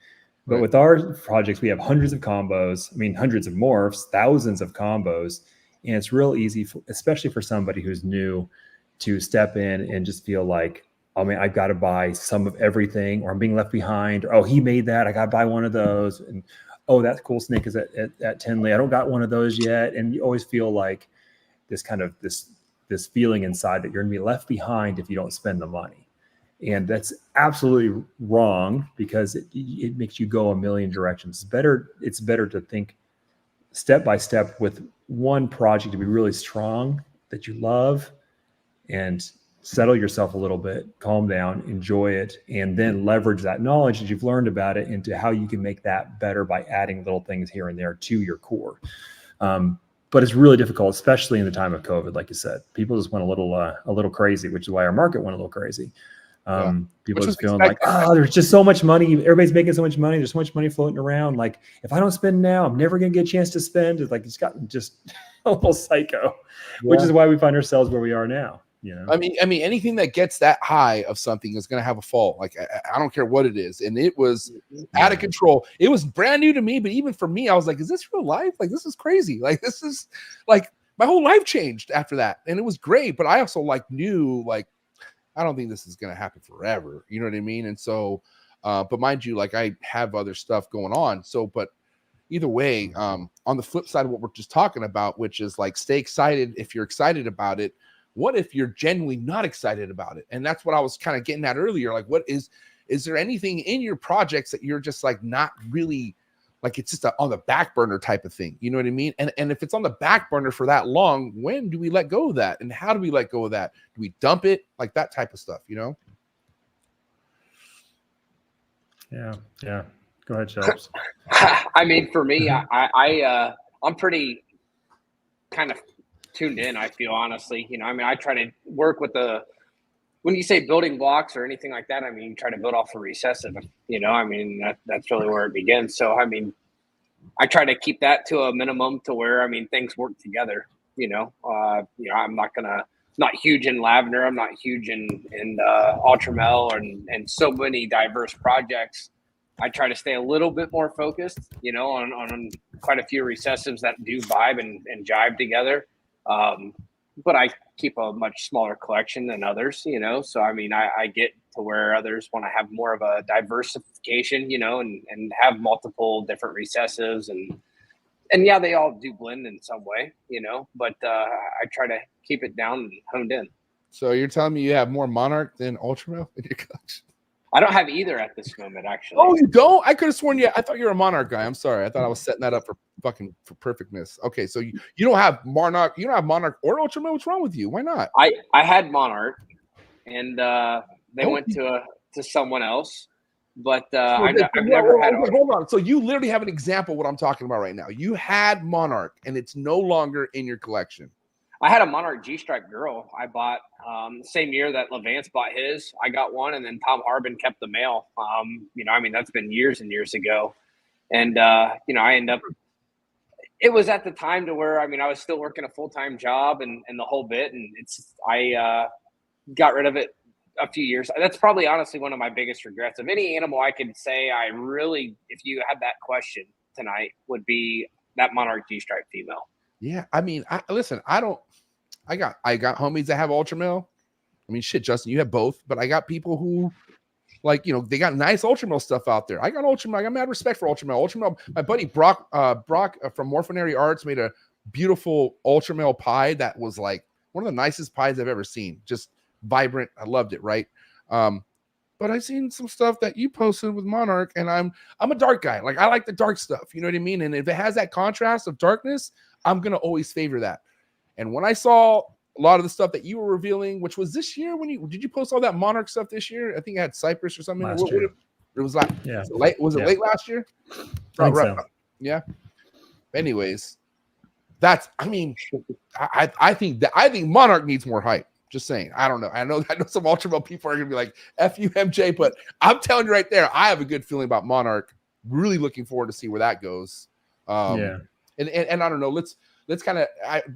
But with our projects, we have hundreds of combos. I mean, hundreds of morphs, thousands of combos, and it's real easy, especially for somebody who's new, to step in and just feel like, oh man, I've got to buy some of everything, or I'm being left behind, or, oh, he made that, I got to buy one of those. And, oh, that cool snake is at Tinley, I don't got one of those yet. And you always feel like this kind of this feeling inside that you're gonna be left behind if you don't spend the money. And that's absolutely wrong, because it makes you go a million directions. It's better to think step by step with one project to be really strong that you love, and settle yourself a little bit, calm down, enjoy it, and then leverage that knowledge that you've learned about it into how you can make that better by adding little things here and there to your core. But it's really difficult, especially in the time of COVID. Like you said, people just went a little crazy, which is why our market went a little crazy. People just feeling like, oh, there's just so much money. Everybody's making so much money. There's so much money floating around. Like, if I don't spend now, I'm never going to get a chance to spend. It's like, it's gotten just a little psycho, which is why we find ourselves where we are now. You know? I mean, anything that gets that high of something is going to have a fall. Like, I don't care what it is. And it was out of control. It was brand new to me, but even for me, I was like, is this real life? Like, this is crazy. Like, this is like, my whole life changed after that. And it was great. But I also knew I don't think this is going to happen forever. You know what I mean? And so, but mind you, I have other stuff going on. So, but either way, on the flip side of what we're just talking about, which is stay excited. If you're excited about it, what if you're genuinely not excited about it? And that's what I was kind of getting at earlier. What is there anything in your projects that you're just not really, it's just on the back burner type of thing? You know what I mean? And if it's on the back burner for that long, when do we let go of that? And how do we let go of that? Do we dump it? That type of stuff, you know? Yeah. Go ahead, Shelps. I mean, for me, I'm pretty kind of tuned in, I feel, honestly. I try to work with when you say building blocks or anything like that, try to build off the recessive, that's really where it begins. So, I try to keep that to a minimum to where, things work together, I'm not huge in lavender. I'm not huge in ultramel and so many diverse projects. I try to stay a little bit more focused, on quite a few recessives that do vibe and jive together. But I keep a much smaller collection than others, so I get to where others want to have more of a diversification, and have multiple different recessives, and yeah, they all do blend in some way, but I try to keep it down and honed in. So you're telling me you have more Monarch than Ultramel in your collection? I don't have either at this moment, actually. Oh, you don't? I could have sworn I thought you were a Monarch guy. I'm sorry. I thought I was setting that up for perfectness. Okay, so you don't have Monarch. You don't have Monarch or Ultramel. What's wrong with you? Why not? I had Monarch, and they went to someone else. But I've never had. Hold on. So you literally have an example of what I'm talking about right now. You had Monarch, and it's no longer in your collection. I had a Monarch G-Stripe Girl I bought same year that Levance bought his. I got one, and then Tom Harbin kept the male. That's been years and years ago. And, I end up – it was at the time to where, I was still working a full-time job and the whole bit. And I got rid of it a few years. That's probably honestly one of my biggest regrets. Of any animal I could say if you had that question tonight, would be that Monarch G-Stripe female. Yeah, listen, I got homies that have Ultramel. Shit, Justin, you have both, but I got people who they got nice Ultramel stuff out there. I got Ultramel. I got mad respect for Ultramel. Ultramel, my buddy Brock from Morphinary Arts made a beautiful Ultramel pie that was one of the nicest pies I've ever seen. Just vibrant. I loved it, right? But I've seen some stuff that you posted with Monarch, and I'm a dark guy. I like the dark stuff. You know what I mean? And if it has that contrast of darkness, I'm going to always favor that. And when I saw a lot of the stuff that you were revealing, which was this year, did you post all that Monarch stuff this year? I think I had Cypress or something. Last year. It was late. Was it late last year? Right. So. Yeah. Anyways, I think Monarch needs more hype. Just saying. I don't know. I know some Ultramel people are gonna be like, F you, MJ, but I'm telling you right there, I have a good feeling about Monarch. Really looking forward to see where that goes. And I don't know. Let's kind of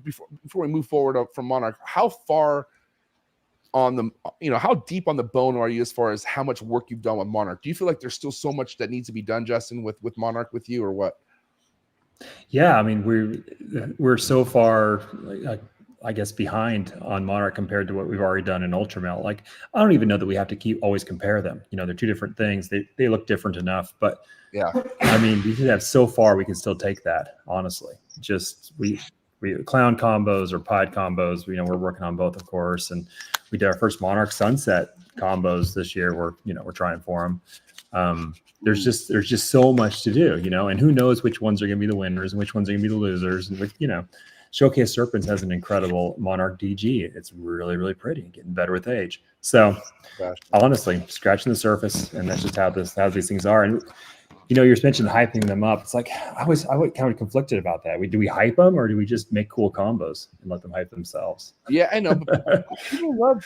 before we move forward from Monarch, how far on the how deep on the bone are you as far as how much work you've done with Monarch? Do you feel like there's still so much that needs to be done, Justin, with Monarch with you, or what? Yeah, we're so far I guess, behind on Monarch compared to what we've already done in Ultramel. Like, I don't even know that we have to always compare them. You know, they're two different things. They look different enough, but Yeah. I mean, we could have so far, we can still take that, honestly. Just we clown combos or pied combos, you know, we're working on both, of course. And we did our first Monarch Sunset combos this year. We're trying for them. There's just so much to do, you know, and who knows which ones are going to be the winners and which ones are going to be the losers. And, you know, Showcase Serpents has an incredible Monarch DG. It's really, really pretty, getting better with age. So honestly, scratching the surface, and that's just how these things are. And, you know, you're mentioning hyping them up. It's like, I was kind of conflicted about that. Do we hype them, or do we just make cool combos and let them hype themselves? Yeah, I know. But people love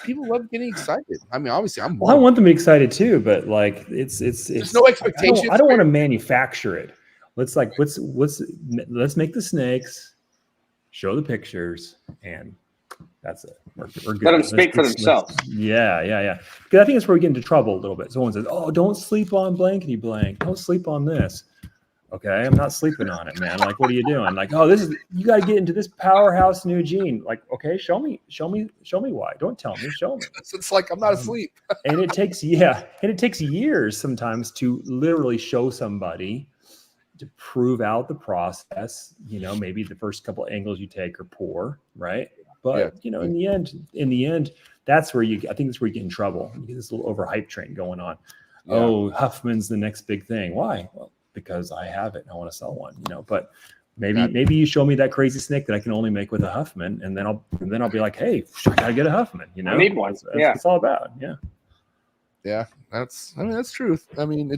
getting excited. I mean, obviously, I want them to be excited too, but like, it's there's no expectations. I don't want to manufacture it. Let's make the snakes, show the pictures, and that's it. We're good. Let them speak for themselves. Yeah. Because I think that's where we get into trouble a little bit. Someone says, "Oh, don't sleep on blankety blank. Don't sleep on this." Okay, I'm not sleeping on it, man. Like, what are you doing? Like, oh, you got to get into this powerhouse new gene. Like, okay, show me why. Don't tell me, show me. It's like I'm not asleep. And it takes years sometimes to literally show somebody, to prove out the process. You know, maybe the first couple of angles you take are poor, right? But you know, in the end, that's where I think that's where you get in trouble. You get this little overhype train going on. Yeah. Oh, Huffman's the next big thing. Why? Well, because I have it and I want to sell one. You know, but maybe you show me that crazy snake that I can only make with a Huffman, and then I'll be like, hey, I gotta get a Huffman. You know, I need one. That's what it's all about. Yeah. Yeah, that's truth. I mean,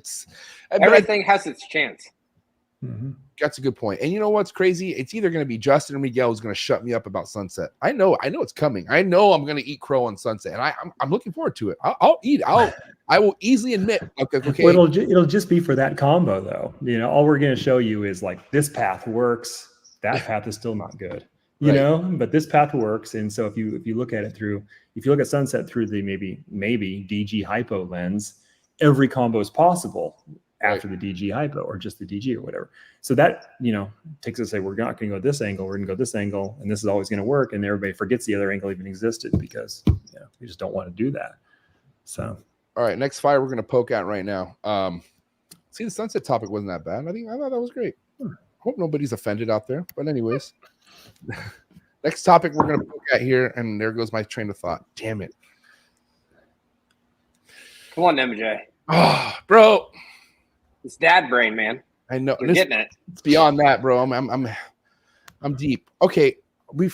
everything has its chance. Mm-hmm. That's a good point. And you know what's crazy? It's either going to be Justin or Miguel who's going to shut me up about Sunset. I know it's coming. I know I'm going to eat crow on Sunset, and I'm looking forward to it. I'll eat. I will easily admit. Okay. Well, it'll just be for that combo, though. You know, all we're going to show you is like, this path works. That path is still not good. You know, but this path works. And so if you look at Sunset through the maybe DG hypo lens, every combo is possible after the DG hypo or just the DG or whatever. So that, you know, takes us to say, we're not going to go this angle, we're going to go this angle, and this is always going to work. And everybody forgets the other angle even existed because, you know, we just don't want to do that. So, all right, next fire we're going to poke at right now. See, the Sunset topic wasn't that bad. I thought that was great. Hope nobody's offended out there. But anyways, next topic we're going to poke at here, and there goes my train of thought. Damn it. Come on, MJ. Oh, bro. It's dad brain, man. I know. You're getting it. It's beyond that, bro. I'm deep. Okay, hope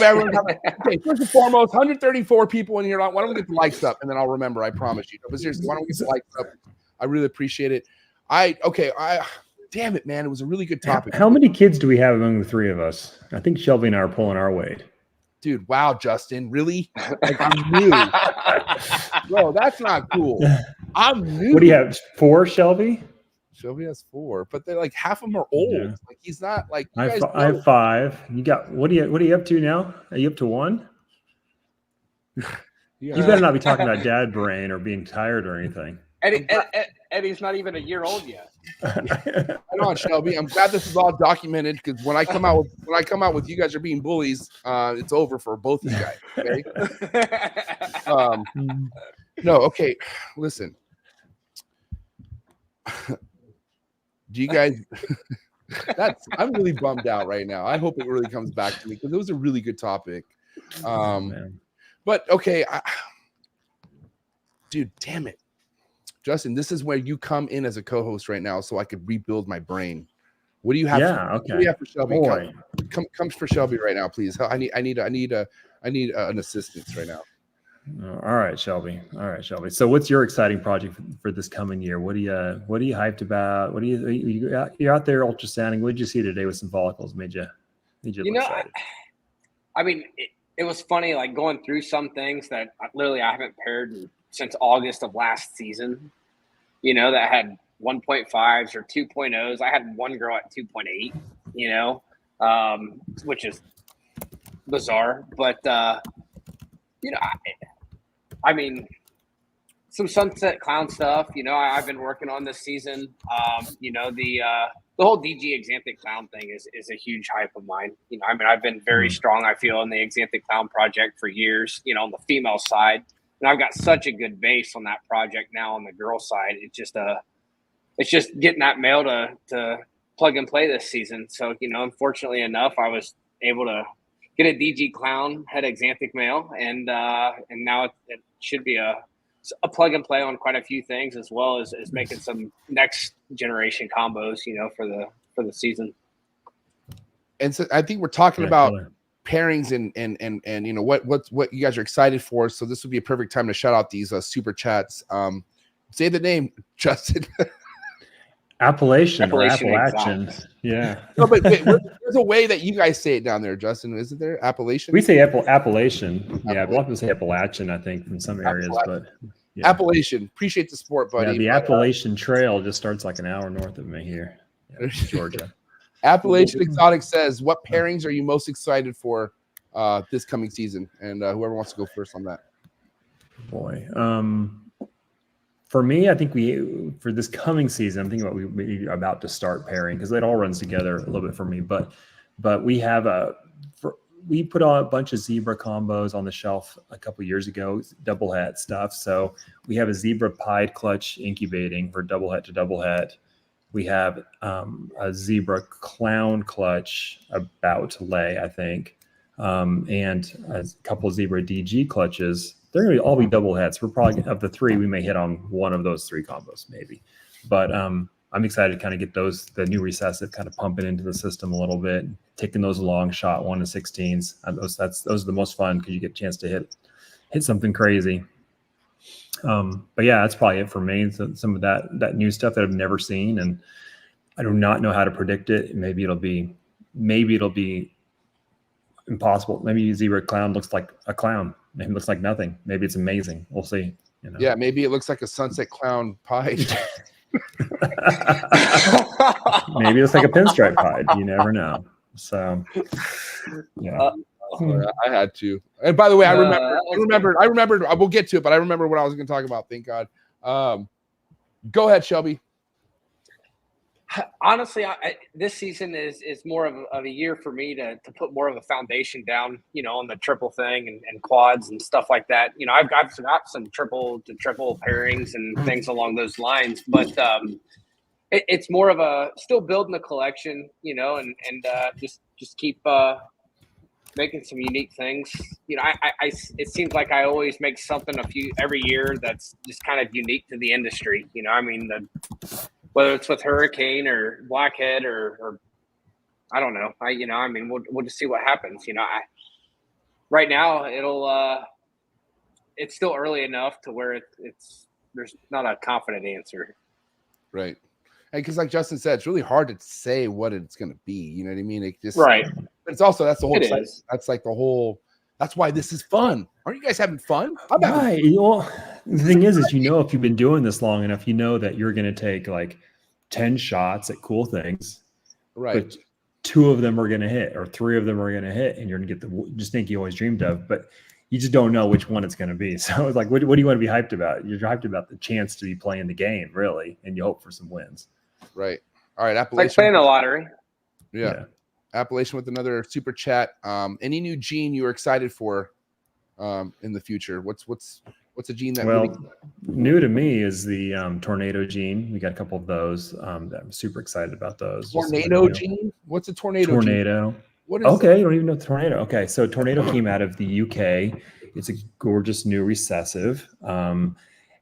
everyone's okay. First and foremost, 134 people in here. Why don't we get the likes up, and then I'll remember. I promise you. But seriously, why don't we get the likes up? I really appreciate it. Damn it, man. It was a really good topic. How many kids do we have among the three of us? I think Shelby and I are pulling our weight. Dude, wow, Justin, really? Like, I'm new. Bro, that's not cool. I'm new. What do you have? 4, Shelby? Shelby has 4, but they're like half of them are old. Yeah. Like, he's not like I have 5. You got what are you up to now? Are you up to 1? You better not be talking about dad brain or being tired or anything. Eddie's not even a year old yet. Right on, Shelby. I'm glad this is all documented, because when I come out with you guys are being bullies, it's over for both of you guys. Okay. No, okay. Listen. Do you guys? I'm really bummed out right now. I hope it really comes back to me, because it was a really good topic. But okay, dude, damn it. Justin, this is where you come in as a co-host right now, so I could rebuild my brain. What do you have? What do you have for Shelby? Come for Shelby right now, please. I need an assistance right now. All right, Shelby. So, what's your exciting project for this coming year? What are you hyped about? What you're out there ultrasounding? What did you see today with some follicles? Made you look excited? I mean, it was funny, like going through some things that literally I haven't paired since August of last season, you know, that had 1.5s or 2.0s. I had one girl at 2.8, you know, which is bizarre. But, you know, I mean, some Sunset Clown stuff, you know, I've been working on this season. You know, the the whole DG Axanthic Clown thing is a huge hype of mine. You know, I mean, I've been very strong, I feel, in the Axanthic Clown project for years, you know, on the female side. And I've got such a good base on that project now on the girl side. It's just getting that male to plug and play this season. So, you know, unfortunately enough, I was able to get a DG Clown head Axanthic male, and now it should be a plug and play on quite a few things, as well as making some next generation combos, you know, for the season. And so I think we're talking about pairings and you know what you guys are excited for. So this would be a perfect time to shout out these super chats. Say the name, Justin. Appalachian. Yeah. No, but there's a way that you guys say it down there, Justin. Isn't there? Appalachian? We say Appalachian. Yeah, a lot of people say Appalachian, I think, in some areas, but yeah. Appalachian. Appreciate the support, buddy. Yeah, the Appalachian Trail just starts like an hour north of me here. Yeah, Georgia. Appalachian Exotic says, what pairings are you most excited for this coming season? And whoever wants to go first on that. Boy. For me, I think for this coming season, I'm thinking about we about to start pairing, because it all runs together a little bit for me. But we have we put on a bunch of zebra combos on the shelf a couple years ago, double het stuff. So we have a zebra pied clutch incubating for double het to double het. We have a zebra clown clutch about to lay, I think, and a couple of zebra DG clutches. They're going to all be double hets. We're probably, of the three, we may hit on one of those three combos, maybe. But I'm excited to kind of get the new recessive kind of pumping into the system a little bit, taking those long shot 1-16s. Those are the most fun, because you get a chance to hit something crazy. But yeah, that's probably it for me. So some of that new stuff that I've never seen, and I do not know how to predict it. Maybe it'll be impossible. Maybe zebra clown looks like a clown. Maybe it looks like nothing. Maybe it's amazing. We'll see. You know? Yeah, maybe it looks like a sunset clown pied. Maybe it's like a pinstripe pied. You never know. So, yeah. I had to. And by the way, I remembered. I will get to it, but I remember what I was going to talk about. Thank God. Go ahead, Shelby. Honestly, this season is more of a year for me to put more of a foundation down, you know, on the triple thing and quads and stuff like that. You know, I've got some triple to triple pairings and things along those lines, but it's more of a still building the collection, you know, and just keep making some unique things. You know, it seems like I always make something every year that's just kind of unique to the industry. You know, I mean, whether it's with Hurricane or Blackhead or I don't know. We'll just see what happens. You know, right now it's still early enough to where there's not a confident answer. Right. Because like Justin said, it's really hard to say what it's going to be. You know what I mean? It just, right. But it's also, that's the whole, that's like the whole, that's why this is fun. Aren't you guys having fun? Right. Well, the thing is, if you've been doing this long enough, you know that you're going to take like 10 shots at cool things. Right. But 2 of them are going to hit, or 3 of them are going to hit, and you're going to get just think you always dreamed of, but you just don't know which one it's going to be. So it's like, what do you want to be hyped about? You're hyped about the chance to be playing the game, really, and you hope for some wins. Right. All right. Appalachian. Like playing the lottery. Yeah. Appalachian with another super chat. Any new gene you are excited for in the future? What's a gene that really new to me is the tornado gene. We got a couple of those that I'm super excited about those. Tornado gene? What's a tornado? Tornado. Gene? What is okay, you don't even know tornado. Okay, so tornado came out of the UK. It's a gorgeous new recessive. And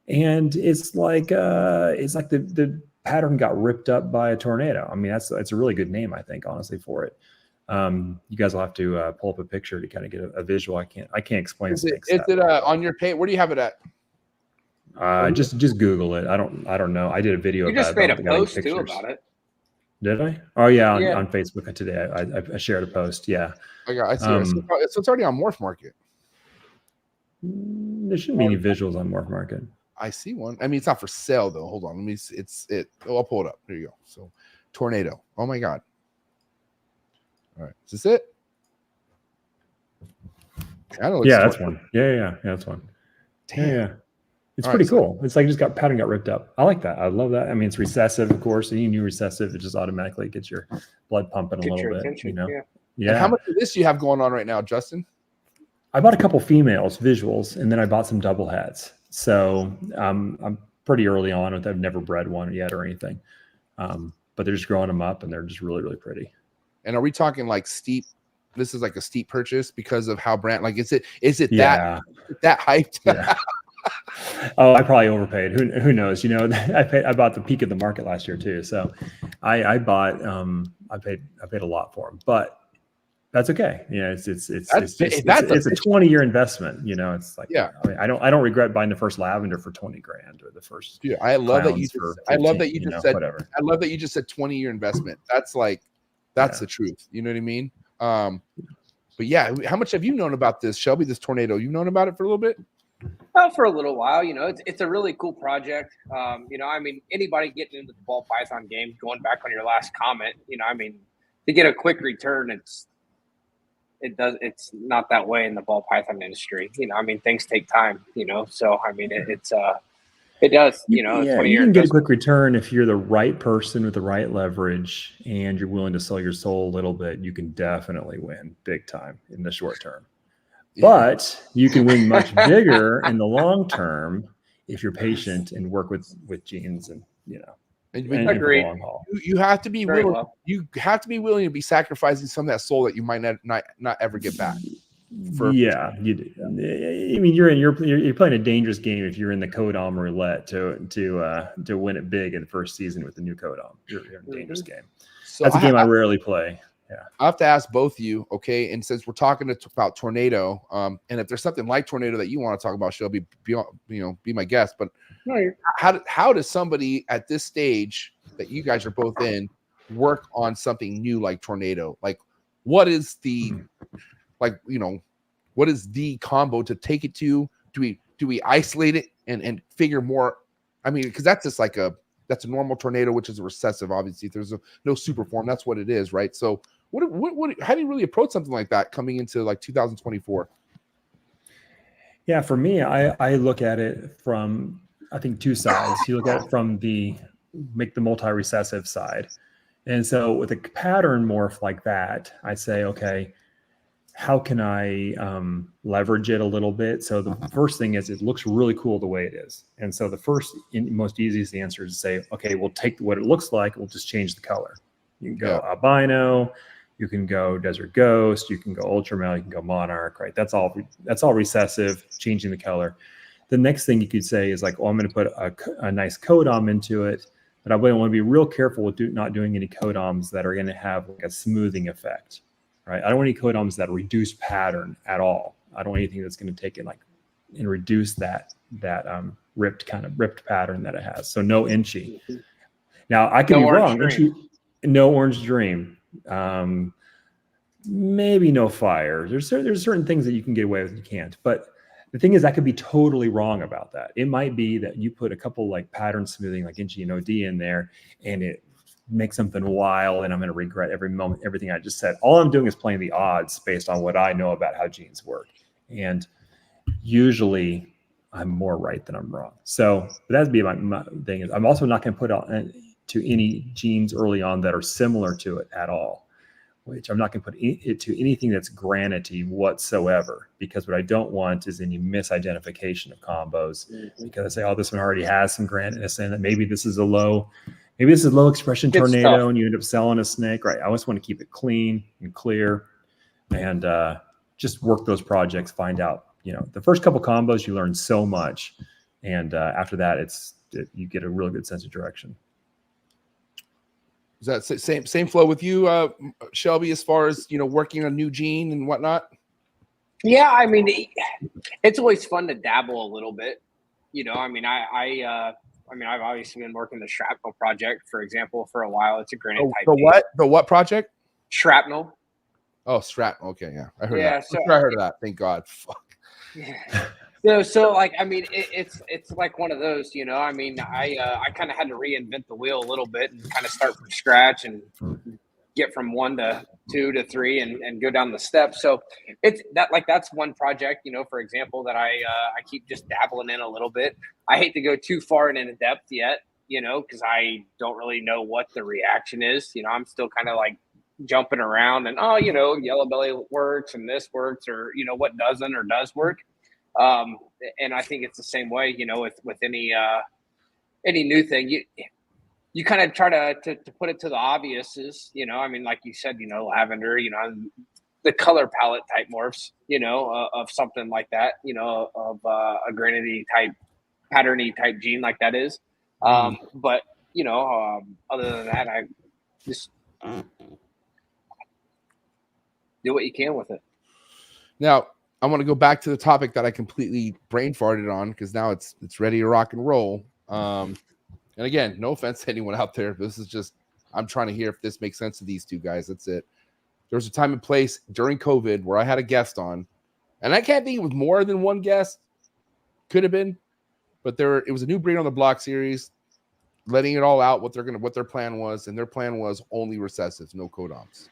it's like the pattern got ripped up by a tornado. I mean, that's a really good name, I think, honestly, for it. You guys will have to pull up a picture to kind of get a visual. I can't explain. Is it on your page? Where do you have it at? Just Google it. I don't know. I did a video. You just made a post too about it. Did I? Oh yeah, on Facebook today. I shared a post. Yeah. I see it. So it's already on Morph Market. There shouldn't be any visuals on Morph Market. I see one. I mean, it's not for sale though. Hold on. Let me. I'll pull it up. There you go. So, tornado. Oh my God. All right. Is this it? Yeah, that's one. Yeah, that's one. Damn. It's All pretty right, so- cool. It's like just pattern got ripped up. I like that. I love that. I mean, it's recessive, of course. Any new recessive, it just automatically gets your blood pumping a Get little your bit. attention, You know? yeah. Yeah. And how much of this do you have going on right now, Justin? I bought a couple females visuals, and then I bought some double heads. So I'm pretty early on with. I've never bred one yet or anything, but they're just growing them up, and they're just really, really pretty. And are we talking like steep? This is like a steep purchase because of how brand. Like, is it Yeah. that hyped? Yeah. Oh, I probably overpaid. Who knows? You know, I bought the peak of the market last year too. So I paid a lot for them, but that's okay. Yeah, it's a 20-year investment. You know, it's like, Yeah. I mean, I don't regret buying the first lavender for 20 grand or the first. Dude, I love that you clowns for just, I love 15, that you just said whatever. I love that you just said 20-year investment. That's like that's Yeah. the truth. You know what I mean? But yeah, how much have you known about this, Shelby? This tornado? You've known about it for a little bit? Well, for a little while, you know, it's a really cool project. You know, I mean, anybody getting into the ball python game, going back on your last comment, you know, I mean, to get a quick return, it's not that way in the ball python industry. You know, I mean, things take time, you know, so I mean, it does, you know, Yeah, you can get a quick return if you're the right person with the right leverage and you're willing to sell your soul a little bit. You can definitely win big time in the short term. But you can win much bigger in the long term if you're patient and work with genes and, you know, And and for the long haul. you have to be Very willing. well. You have to be willing to be sacrificing some of that soul that you might not ever get back. Yeah, you do. I mean, you're playing a dangerous game if you're in the codom roulette to win it big in the first season with the new codom. You're in a dangerous game. So That's a game I rarely play. Yeah, I have to ask both of you, okay? And since we're talking about tornado, and if there's something like tornado that you want to talk about, Shelby, be my guest. But how does somebody at this stage that you guys are both in work on something new like tornado? Like, what is the what is the combo to take it to? Do we isolate it and figure more? I mean, because that's just like that's a normal tornado, which is a recessive. Obviously, if there's no super form, that's what it is, right? So how do you really approach something like that coming into like 2024? Yeah, for me, I look at it from, I think, two sides. You look at it from make the multi-recessive side. And so with a pattern morph like that, I say, okay, how can I leverage it a little bit? So the first thing is it looks really cool the way it is. And so the first and most easiest answer is to say, okay, we'll take what it looks like, we'll just change the color. You can go albino, you can go desert ghost, you can go ultramel, you can go monarch, right? That's all recessive, changing the color. The next thing you could say is like, oh, I'm going to put a nice codom into it, but I want to be real careful with not doing any codoms that are going to have like a smoothing effect, right? I don't want any codoms that reduce pattern at all. I don't want anything that's going to take it and reduce that ripped pattern that it has. So no inchy. Now I could be wrong. No orange dream. Maybe no fire. There's certain things that you can get away with, you can't. But the thing is, I could be totally wrong about that. It might be that you put a couple like pattern smoothing, like inchy and OD in there, and it makes something wild, and I'm going to regret every moment, everything I just said. All I'm doing is playing the odds based on what I know about how genes work. And usually I'm more right than I'm wrong. So that'd be my thing. Is I'm also not going to put on to any genes early on that are similar to it at all, which I'm not going to put it to anything that's granity whatsoever, because what I don't want is any misidentification of combos, because I say, oh, this one already has some graniteness in it. Maybe this is a low expression tornado and you end up selling a snake, right? I just want to keep it clean and clear and just work those projects, find out, the first couple combos, you learn so much. And after that, you get a really good sense of direction. Is that same flow with you, Shelby, as far as, working on new gene and whatnot? Yeah, I mean, it's always fun to dabble a little bit. I've obviously been working the Shrapnel project, for example, for a while. It's a granite type. The what project? Shrapnel. Oh, Shrapnel. Okay, yeah, I heard that. So, I heard of that. Thank God. Fuck. Yeah. So like, I mean, it's like one of those, I kind of had to reinvent the wheel a little bit and kind of start from scratch. And get from 1 to 2 to 3 and go down the steps. So it's that, like, that's one project, you know, for example, that I keep just dabbling in a little bit. I hate to go too far and in depth yet, you know, because I don't really know what the reaction is. You know, I'm still kind of like jumping around and, oh, you know, yellow belly works and this works, or, you know, what doesn't or does work. And I think it's the same way, you know, with any new thing. You kind of try to put it to the obviouses, you know. I mean, like you said, you know, lavender, you know, the color palette type morphs, you know, of something like that, you know, of a granity type, patterny type gene like that is. But, you know, other than that, I just do what you can with it. Now, I want to go back to the topic that I completely brain farted on, because now it's ready to rock and roll. And again, no offense to anyone out there. This is just, I'm trying to hear if this makes sense to these two guys. That's it. There was a time and place during COVID where I had a guest on, and I can't think it was more than one guest. Could have been, but it was a new breed on the block series, letting it all out what their plan was, and their plan was only recessives, no codoms.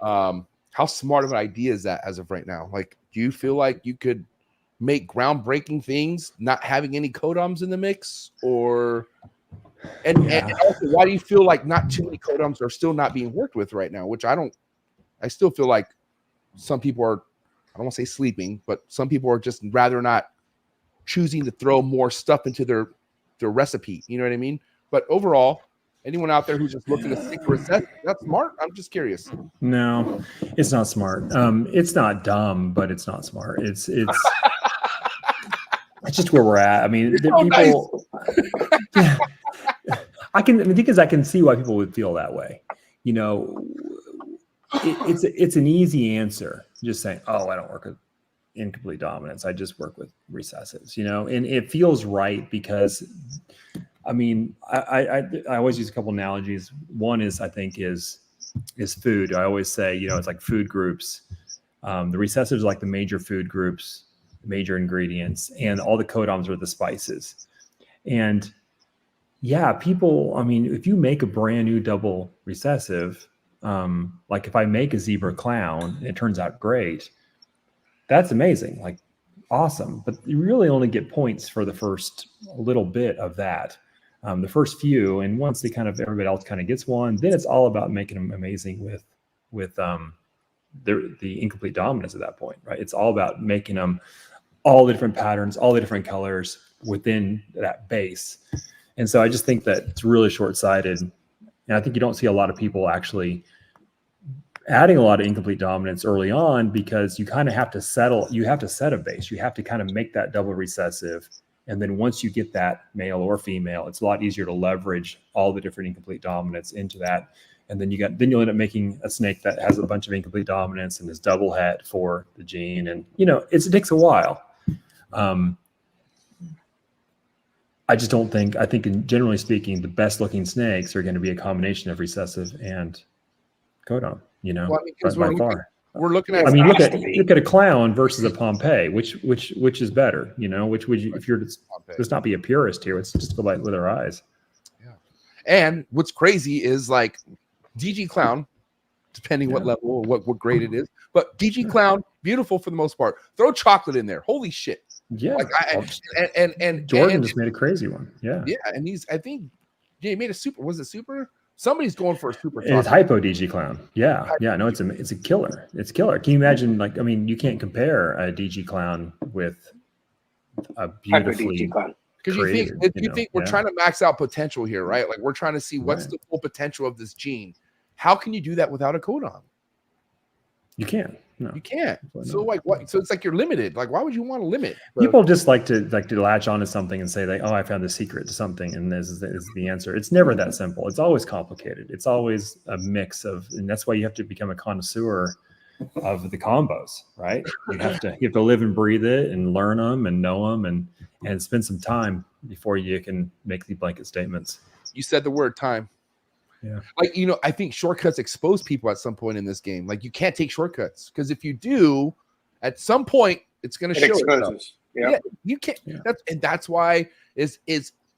How smart of an idea is that as of right now? Like, do you feel like you could make groundbreaking things not having any codoms in the mix, or and also, why do you feel like not too many codoms are still not being worked with right now? Which I still feel like some people are, I don't want to say sleeping, but some people are just rather not choosing to throw more stuff into their recipe. You know what I mean? But overall, anyone out there who's just looking to stick with that, that's smart. I'm just curious. No, it's not smart. It's not dumb, but it's not smart. It's it's just where we're at. I mean, people. Nice. I can see why people would feel that way. You know, it's an easy answer. Just saying, oh, I don't work with incomplete dominance. I just work with recessives. You know, and it feels right because, I mean, I always use a couple analogies. One is, I think, is food. I always say, you know, it's like food groups. The recessives are like the major food groups, major ingredients, and all the codoms are the spices. And yeah, people, I mean, if you make a brand new double recessive, like if I make a zebra clown and it turns out great, that's amazing, like awesome. But you really only get points for the first little bit of that, the first few. And once everybody else kind of gets one, then it's all about making them amazing with the incomplete dominance at that point, right? It's all about making them all the different patterns, all the different colors within that base. And so I just think that it's really short-sighted. And I think you don't see a lot of people actually adding a lot of incomplete dominance early on, because you kind of have to set a base. You have to kind of make that double recessive. And then once you get that male or female, it's a lot easier to leverage all the different incomplete dominance into that. And then you'll end up making a snake that has a bunch of incomplete dominance and is double het for the gene. And, you know, it takes a while. I just don't think, I think generally speaking, the best looking snakes are going to be a combination of recessive and codom, you know, well, I mean, by far. We're looking at, I mean, look at a clown versus a Pompeii, which is better, you know, which would you, if you're let's not be a purist here, let's just go by with our eyes. Yeah. And what's crazy is, like, DG clown, depending what level or what grade it is, but DG clown, beautiful for the most part. Throw chocolate in there. Holy shit. Yeah. Like and Jordan just made a crazy one. Yeah. Yeah. And he made a super, was it super? Somebody's going for a super. It's hypo DG clown. Yeah. Yeah. No, it's a killer. It's killer. Can you imagine, like, I mean, you can't compare a DG clown with a beautifully because you think we're trying to max out potential here, right? Like, we're trying to see what's the full potential of this gene. How can you do that without a codon? You can't. No, you can't. So like what? So it's like you're limited. Like, why would you want to limit? People just like to latch onto something and say, like, oh, I found the secret to something, and this is the answer. It's never that simple. It's always complicated. It's always a mix of, and that's why you have to become a connoisseur of the combos, right? You have to live and breathe it and learn them and know them and spend some time before you can make the blanket statements. You said the word time. Yeah. Like, you know, I think shortcuts expose people at some point in this game. Like, you can't take shortcuts, because if you do, at some point it's going to show itself. Yeah, you can't. Yeah. That's why is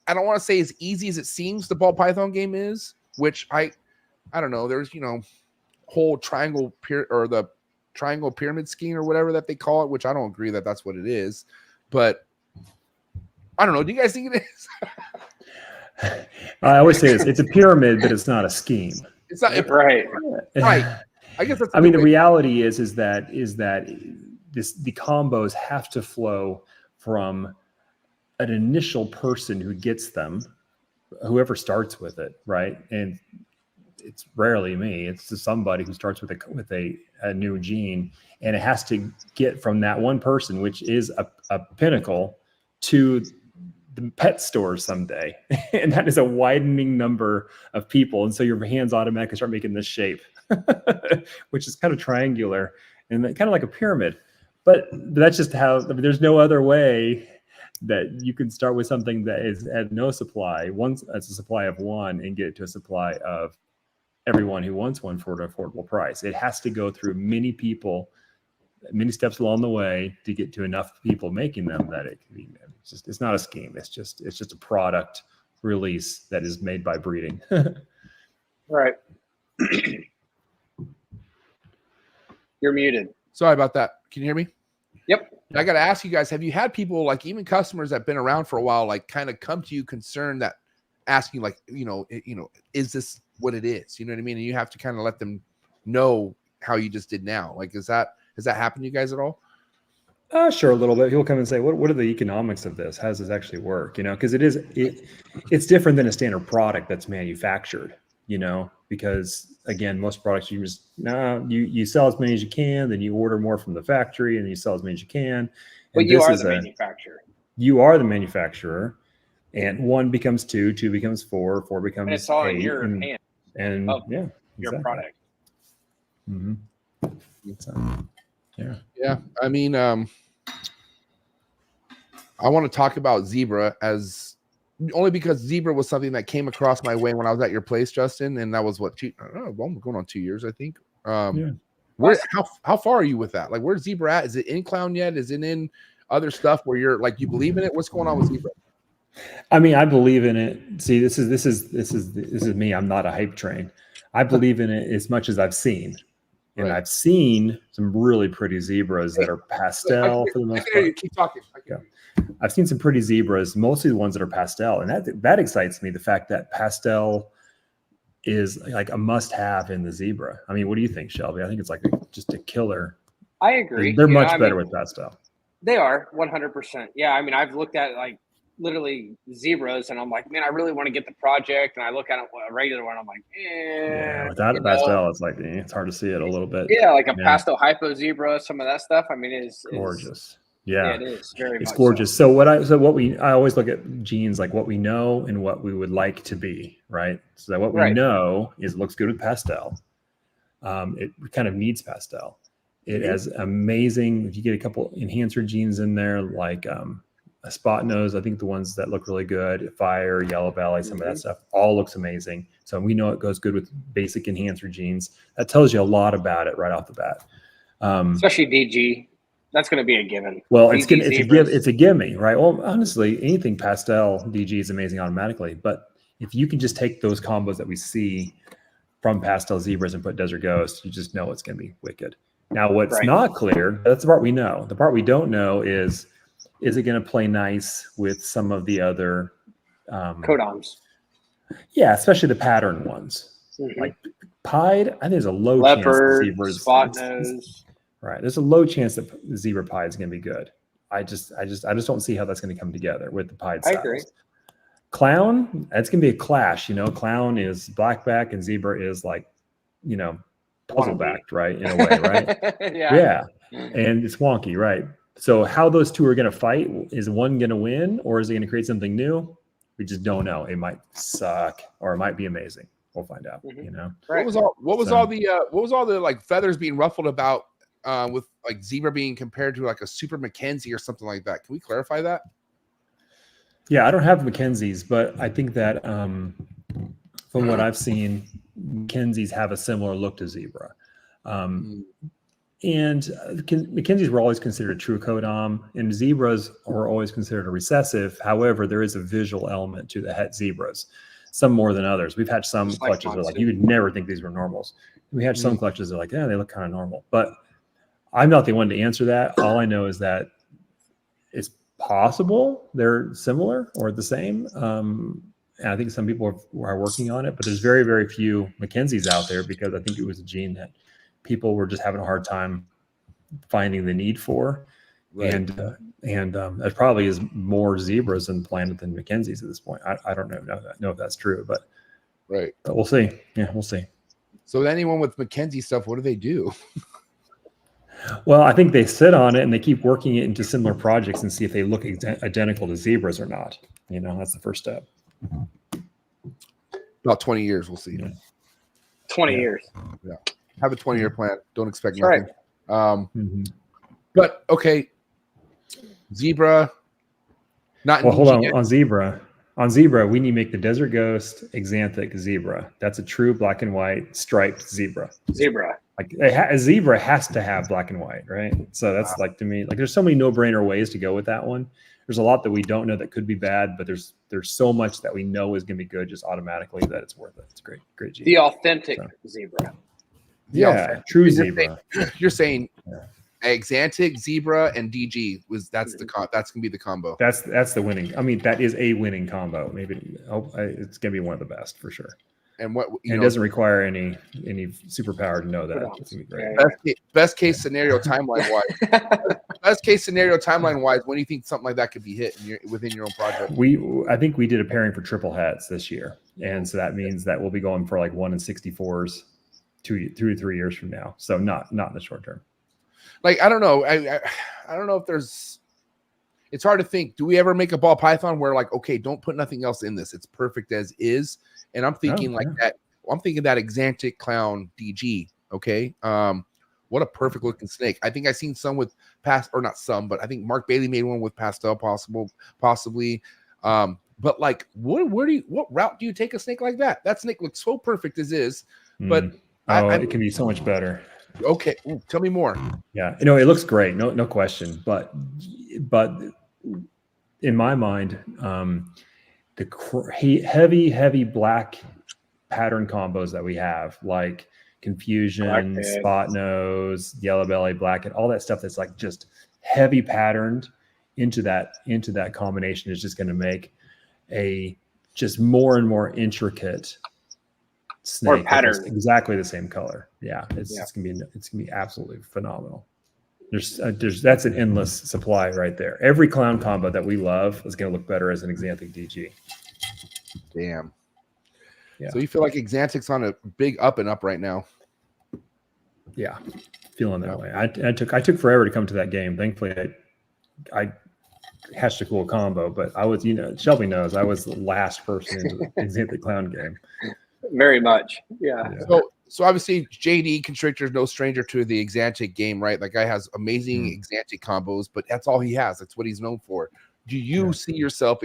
I don't want to say as easy as it seems the ball python game is, which I I don't know, there's, you know, whole triangle or the triangle pyramid scheme or whatever that they call it, which I don't agree that that's what it is, but I don't know. Do you guys think it is? I always say this, it's a pyramid, but it's not a scheme. It's not Right. right. I guess that's. I mean, the reality is that the combos have to flow from an initial person who gets them, whoever starts with it, right? And it's rarely me. It's just somebody who starts with a new gene, and it has to get from that one person, which is a pinnacle, to the pet store someday. And that is a widening number of people. And so your hands automatically start making this shape, which is kind of triangular and kind of like a pyramid. But that's just how, I mean, there's no other way that you can start with something that is at no supply, once that's a supply of one, and get it to a supply of everyone who wants one for an affordable price. It has to go through many people, many steps along the way to get to enough people making them that it can be. It's not a scheme. It's just a product release that is made by breeding. Right. You're muted. Sorry about that. Can you hear me? Yep. I got to ask you guys, have you had people, like even customers that have been around for a while, like kind of come to you concerned, that asking like, is this what it is? You know what I mean? And you have to kind of let them know how you just did now. Like, has that happened to you guys at all? Sure, a little bit. He'll come and say, what are the economics of this? How does this actually work? Because it's different than a standard product that's manufactured, because again, most products you sell as many as you can, then you order more from the factory, and you sell as many as you can. But you are the manufacturer. You are the manufacturer, and 1 becomes 2, 2 becomes 4, 4 becomes 8. And it's all in your hand. And yeah, your exactly. product. Mm-hmm. Yeah. I mean, I want to talk about zebra only because zebra was something that came across my way when I was at your place, Justin, and that was what, going on 2 years, I think. How far are you with that? Like, where's zebra at? Is it in clown yet? Is it in other stuff where you're like, you believe in it? What's going on with zebra? I mean, I believe in it. See, this is me. I'm not a hype train. I believe in it as much as I've seen. And I've seen some really pretty zebras that are pastel for the most part. Keep talking. I've seen some pretty zebras, mostly the ones that are pastel. And that excites me, the fact that pastel is like a must-have in the zebra. I mean, what do you think, Shelby? I think it's like just a killer. I agree. They're much better with pastel. They are 100%. Yeah, I mean, I've looked at like literally zebras, and I'm like, man, I really want to get the project. And I look at a regular one, I'm like, yeah, without a pastel, it's like it's hard to see it a little bit. Yeah, like a pastel hypo zebra, some of that stuff. I mean, it's gorgeous. Yeah, it is very. It's gorgeous. So I always look at genes like what we know and what we would like to be, right? So what we know is it looks good with pastel. It kind of needs pastel. It has amazing. If you get a couple enhancer genes in there, like a spot nose, I think the ones that look really good, fire, yellow belly, some of that stuff, all looks amazing. So we know it goes good with basic enhancer genes. That tells you a lot about it right off the bat. Especially DG. That's going to be a given. Well, it's a gimme, right? Well, honestly, anything pastel DG is amazing automatically. But if you can just take those combos that we see from pastel zebras and put desert ghosts, you just know it's going to be wicked. Now, what's not clear, that's the part we know. The part we don't know is it going to play nice with some of the other codons? Yeah, especially the pattern ones. Like pied, I think there's a low leopard, chance zebras, spot nose. Right. There's a low chance that the zebra pied is going to be good. I just don't see how that's going to come together with the pied styles. I agree. Clown, that's going to be a clash. Clown is blackback and zebra is like, puzzle backed, right? In a way, right? Yeah. And it's wonky, right? So how those two are going to fight, is one going to win or is it going to create something new? We just don't know. It might suck or it might be amazing. We'll find out, Right. What was all the like feathers being ruffled about with like zebra being compared to like a super Mackenzie or something like that? Can we clarify that? Yeah, I don't have Mackenzies, but I think that from what I've seen, Mackenzies have a similar look to zebra. And Mackenzies were always considered a true codom, and zebras were always considered a recessive. However, there is a visual element to the het zebras. some more than others. We've had some Just like clutches that are like, monsoon. you would never think these were normals. We had some clutches that are like, yeah, they look kind of normal. But I'm not the one to answer that. All I know is that it's possible they're similar or the same. And I think some people are working on it, but there's very, very few Mackenzies out there because I think it was a gene that people were just having a hard time finding the need for. Right. And there probably is more zebras in the planet than Mackenzies at this point. I don't know if that's true, but Right. we'll see. Yeah, we'll see. So anyone with Mackenzie stuff, what do they do? Well, I think they sit on it and they keep working it into similar projects and see if they look identical to zebras or not. You know, that's the first step. About 20 years, we'll see. Yeah. 20 years. Have a 20-year plan. Don't expect That's nothing. But okay, zebra. Not Well, hold on. yet. On zebra, we need to make the Desert Ghost Axanthic zebra. That's a true black and white striped zebra. Zebra. Like a zebra has to have black and white, right? So that's like, to me, like there's so many no-brainer ways to go with that one. There's a lot that we don't know that could be bad, but there's so much that we know is going to be good just automatically that it's worth it. It's great gene. The authentic zebra. Yeah, true zebra. You're saying Axanthic, zebra, and DG that's gonna be the combo. That's the winning. I mean, that is a winning combo. Maybe it's gonna be one of the best for sure. And what it doesn't require any superpower to know that. It's gonna be great. Best case scenario timeline wise. When do you think something like that could be hit within your own project? I think we did a pairing for triple hets this year, and so that means that we'll be going for like 1 in 64s 2 to 3 years from now. So not in the short term. Like, I don't know. I don't know if there's. It's hard to think. Do we ever make a ball python where like, okay, don't put nothing else in this. It's perfect as is. And I'm thinking that. I'm thinking that Axanthic clown DG. Okay. What a perfect looking snake. I think I've seen some with not some, but I think Mark Bailey made one with pastel possibly. But like, what route do you take a snake like that? That snake looks so perfect as is, but it can be so much better. Okay, tell me more. Yeah, it looks great, no question. But in my mind, the heavy black pattern combos that we have, like Confusion, Spot Nose, Yellow Belly, Black, and all that stuff that's like just heavy patterned into that combination is just going to make a just more and more intricate snake, pattern exactly the same color. It's gonna be absolutely phenomenal. That's an endless supply right there. Every clown combo that we love is gonna look better as an Axanthic DG. Damn. Yeah. So you feel like Axanthic's on a big up and up right now? Yeah, feeling that way. I took forever to come to that game. Thankfully, I hatched a cool combo, but I was, Shelby knows I was the last person into the Axanthic clown game. Very much. Yeah. So obviously JD Constrictor is no stranger to the Axanthic game, right? That guy has amazing Axanthic combos, but that's all he has. That's what he's known for. Do you see yourself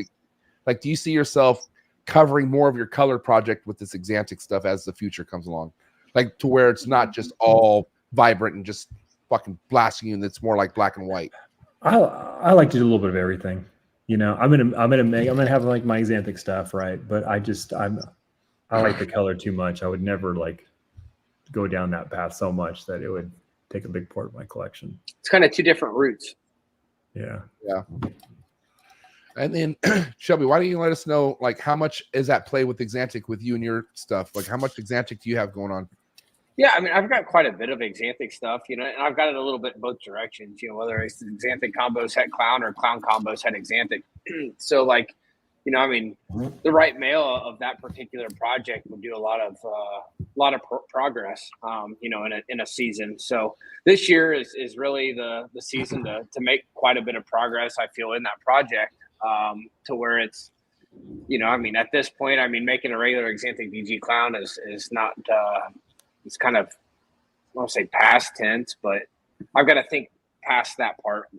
covering more of your color project with this Axanthic stuff as the future comes along? Like to where it's not just all vibrant and just fucking blasting you, and it's more like black and white. I like to do a little bit of everything. I'm gonna have like my Axanthic stuff, right? But I like the color too much. I would never like go down that path so much that it would take a big part of my collection. It's kind of two different routes. Yeah. And then Shelby, why don't you let us know like how much is at play with Axanthic with you and your stuff? Like how much Axanthic do you have going on? Yeah, I mean, I've got quite a bit of Axanthic stuff, and I've got it a little bit in both directions, whether it's Axanthic combos had clown or clown combos had Axanthic. So like, the right male of that particular project would do a lot of progress, in a season. So this year is really the season to make quite a bit of progress, I feel, in that project, to where it's, at this point, making a regular Axanthic DG clown is not, it's kind of, I won't say past tense, but I've got to think past that part,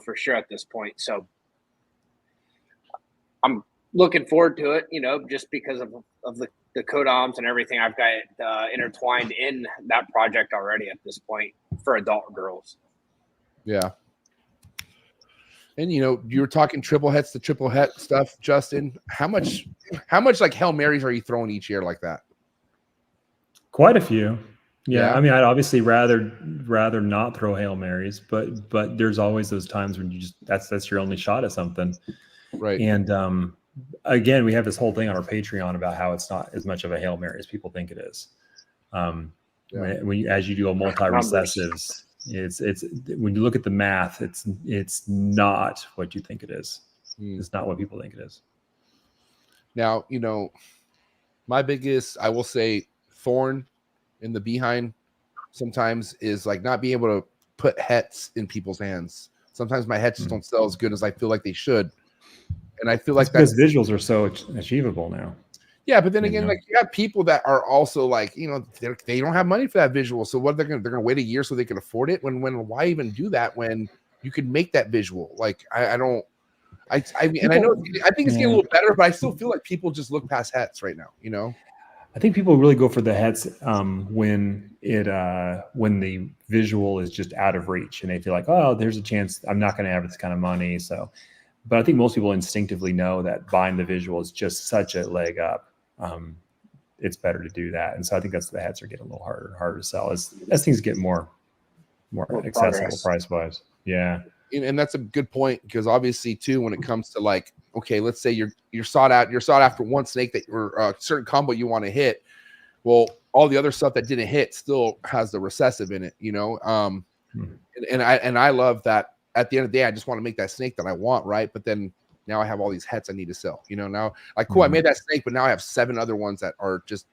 for sure at this point. So I'm looking forward to it, just because of the codoms and everything I've got intertwined in that project already at this point for adult girls. Yeah. And you were talking triple hets to triple het stuff, Justin. How much like Hail Marys are you throwing each year like that? Quite a few. Yeah. Yeah. I mean, I'd obviously rather not throw Hail Marys, but there's always those times when you just that's your only shot at something. Right. And again, we have this whole thing on our Patreon about how it's not as much of a Hail Mary as people think it is. As you do a multi-recessives, it's when you look at the math, it's not what you think it is. It's not what people think it is. Now, my biggest, I will say, thorn in the behind sometimes is like not being able to put hets in people's hands. Sometimes my hets just don't sell as good as I feel like they should. And I feel like because visuals are so achievable now. Yeah, but then again, like you got people that are also like, they don't have money for that visual. So what they're gonna wait a year so they can afford it? When why even do that when you could make that visual? Like I mean, and I know I think it's getting a little better, but I still feel like people just look past hats right now. I think people really go for the hets when the visual is just out of reach and they feel like, oh, there's a chance I'm not going to have this kind of money. So, but I think most people instinctively know that buying the visual is just such a leg up. It's better to do that. And so I think that's the hets are getting a little harder to sell as things get more accessible price wise. Yeah. And that's a good point because obviously too, when it comes to like, okay, let's say you're sought after one snake that or a certain combo you want to hit. Well, all the other stuff that didn't hit still has the recessive in it, and I love that at the end of the day, I just want to make that snake that I want. Right. But then now I have all these hets I need to sell, now like, cool. I made that snake, but now I have 7 other ones that are just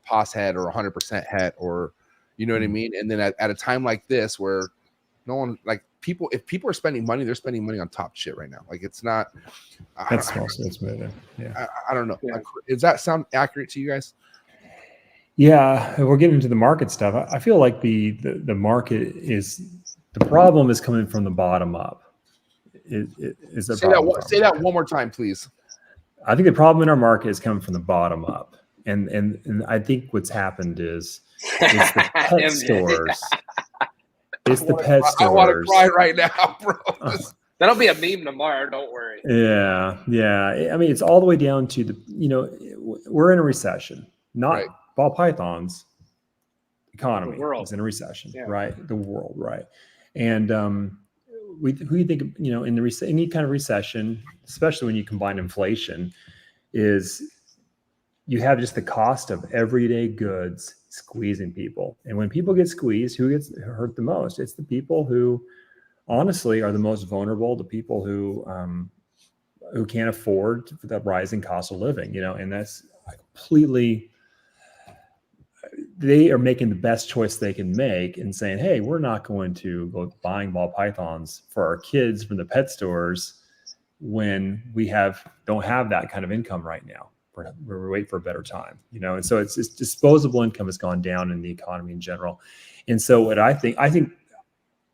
pos head or 100% het or, you know what I mean? And then at a time like this where no one like if people are spending money, they're spending money on top shit right now. Like it's not. That's mostly it's moving. Yeah. I don't know. Yeah. Does that sound accurate to you guys? Yeah, we're getting into the market stuff. I feel like the market the problem is coming from the bottom up. Say that one more time, please. I think the problem in our market is coming from the bottom up, and I think what's happened is it's the pet stores. It's the pet stores. I want to cry right now, bro. That'll be a meme tomorrow. Don't worry. Yeah. I mean, it's all the way down to we're in a recession. Not ball pythons. Economy is in a recession, right? The world, right? And who you think in any kind of recession, especially when you combine inflation, is you have just the cost of everyday goods squeezing people. And when people get squeezed, who gets hurt the most? It's the people who honestly are the most vulnerable, the people who can't afford the rising cost of living, and that's completely, they are making the best choice they can make and saying, hey, we're not going to go buying ball pythons for our kids from the pet stores when we don't have that kind of income right now. We're waiting for a better time, and so it's disposable income has gone down in the economy in general. And so what I think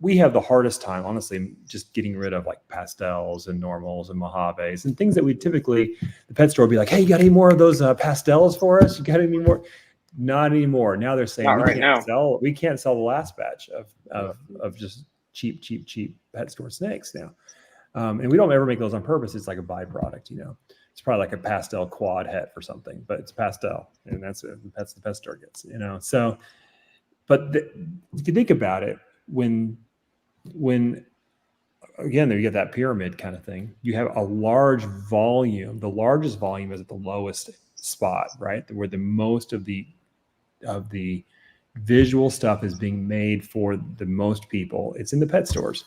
we have the hardest time, honestly, just getting rid of like pastels and normals and Mojaves and things that we typically, the pet store would be like, hey, you got any more of those pastels for us? You got any more? Not anymore. Now they're saying we can't sell the last batch of just cheap pet store snakes now. And we don't ever make those on purpose. It's like a byproduct, It's probably like a pastel quad het or something, but it's pastel, and that's it. That's the pet store gets, So, but if you think about it, when again, you get that pyramid kind of thing. You have a large volume. The largest volume is at the lowest spot, right? Where the most of the visual stuff is being made for the most people. It's in the pet stores,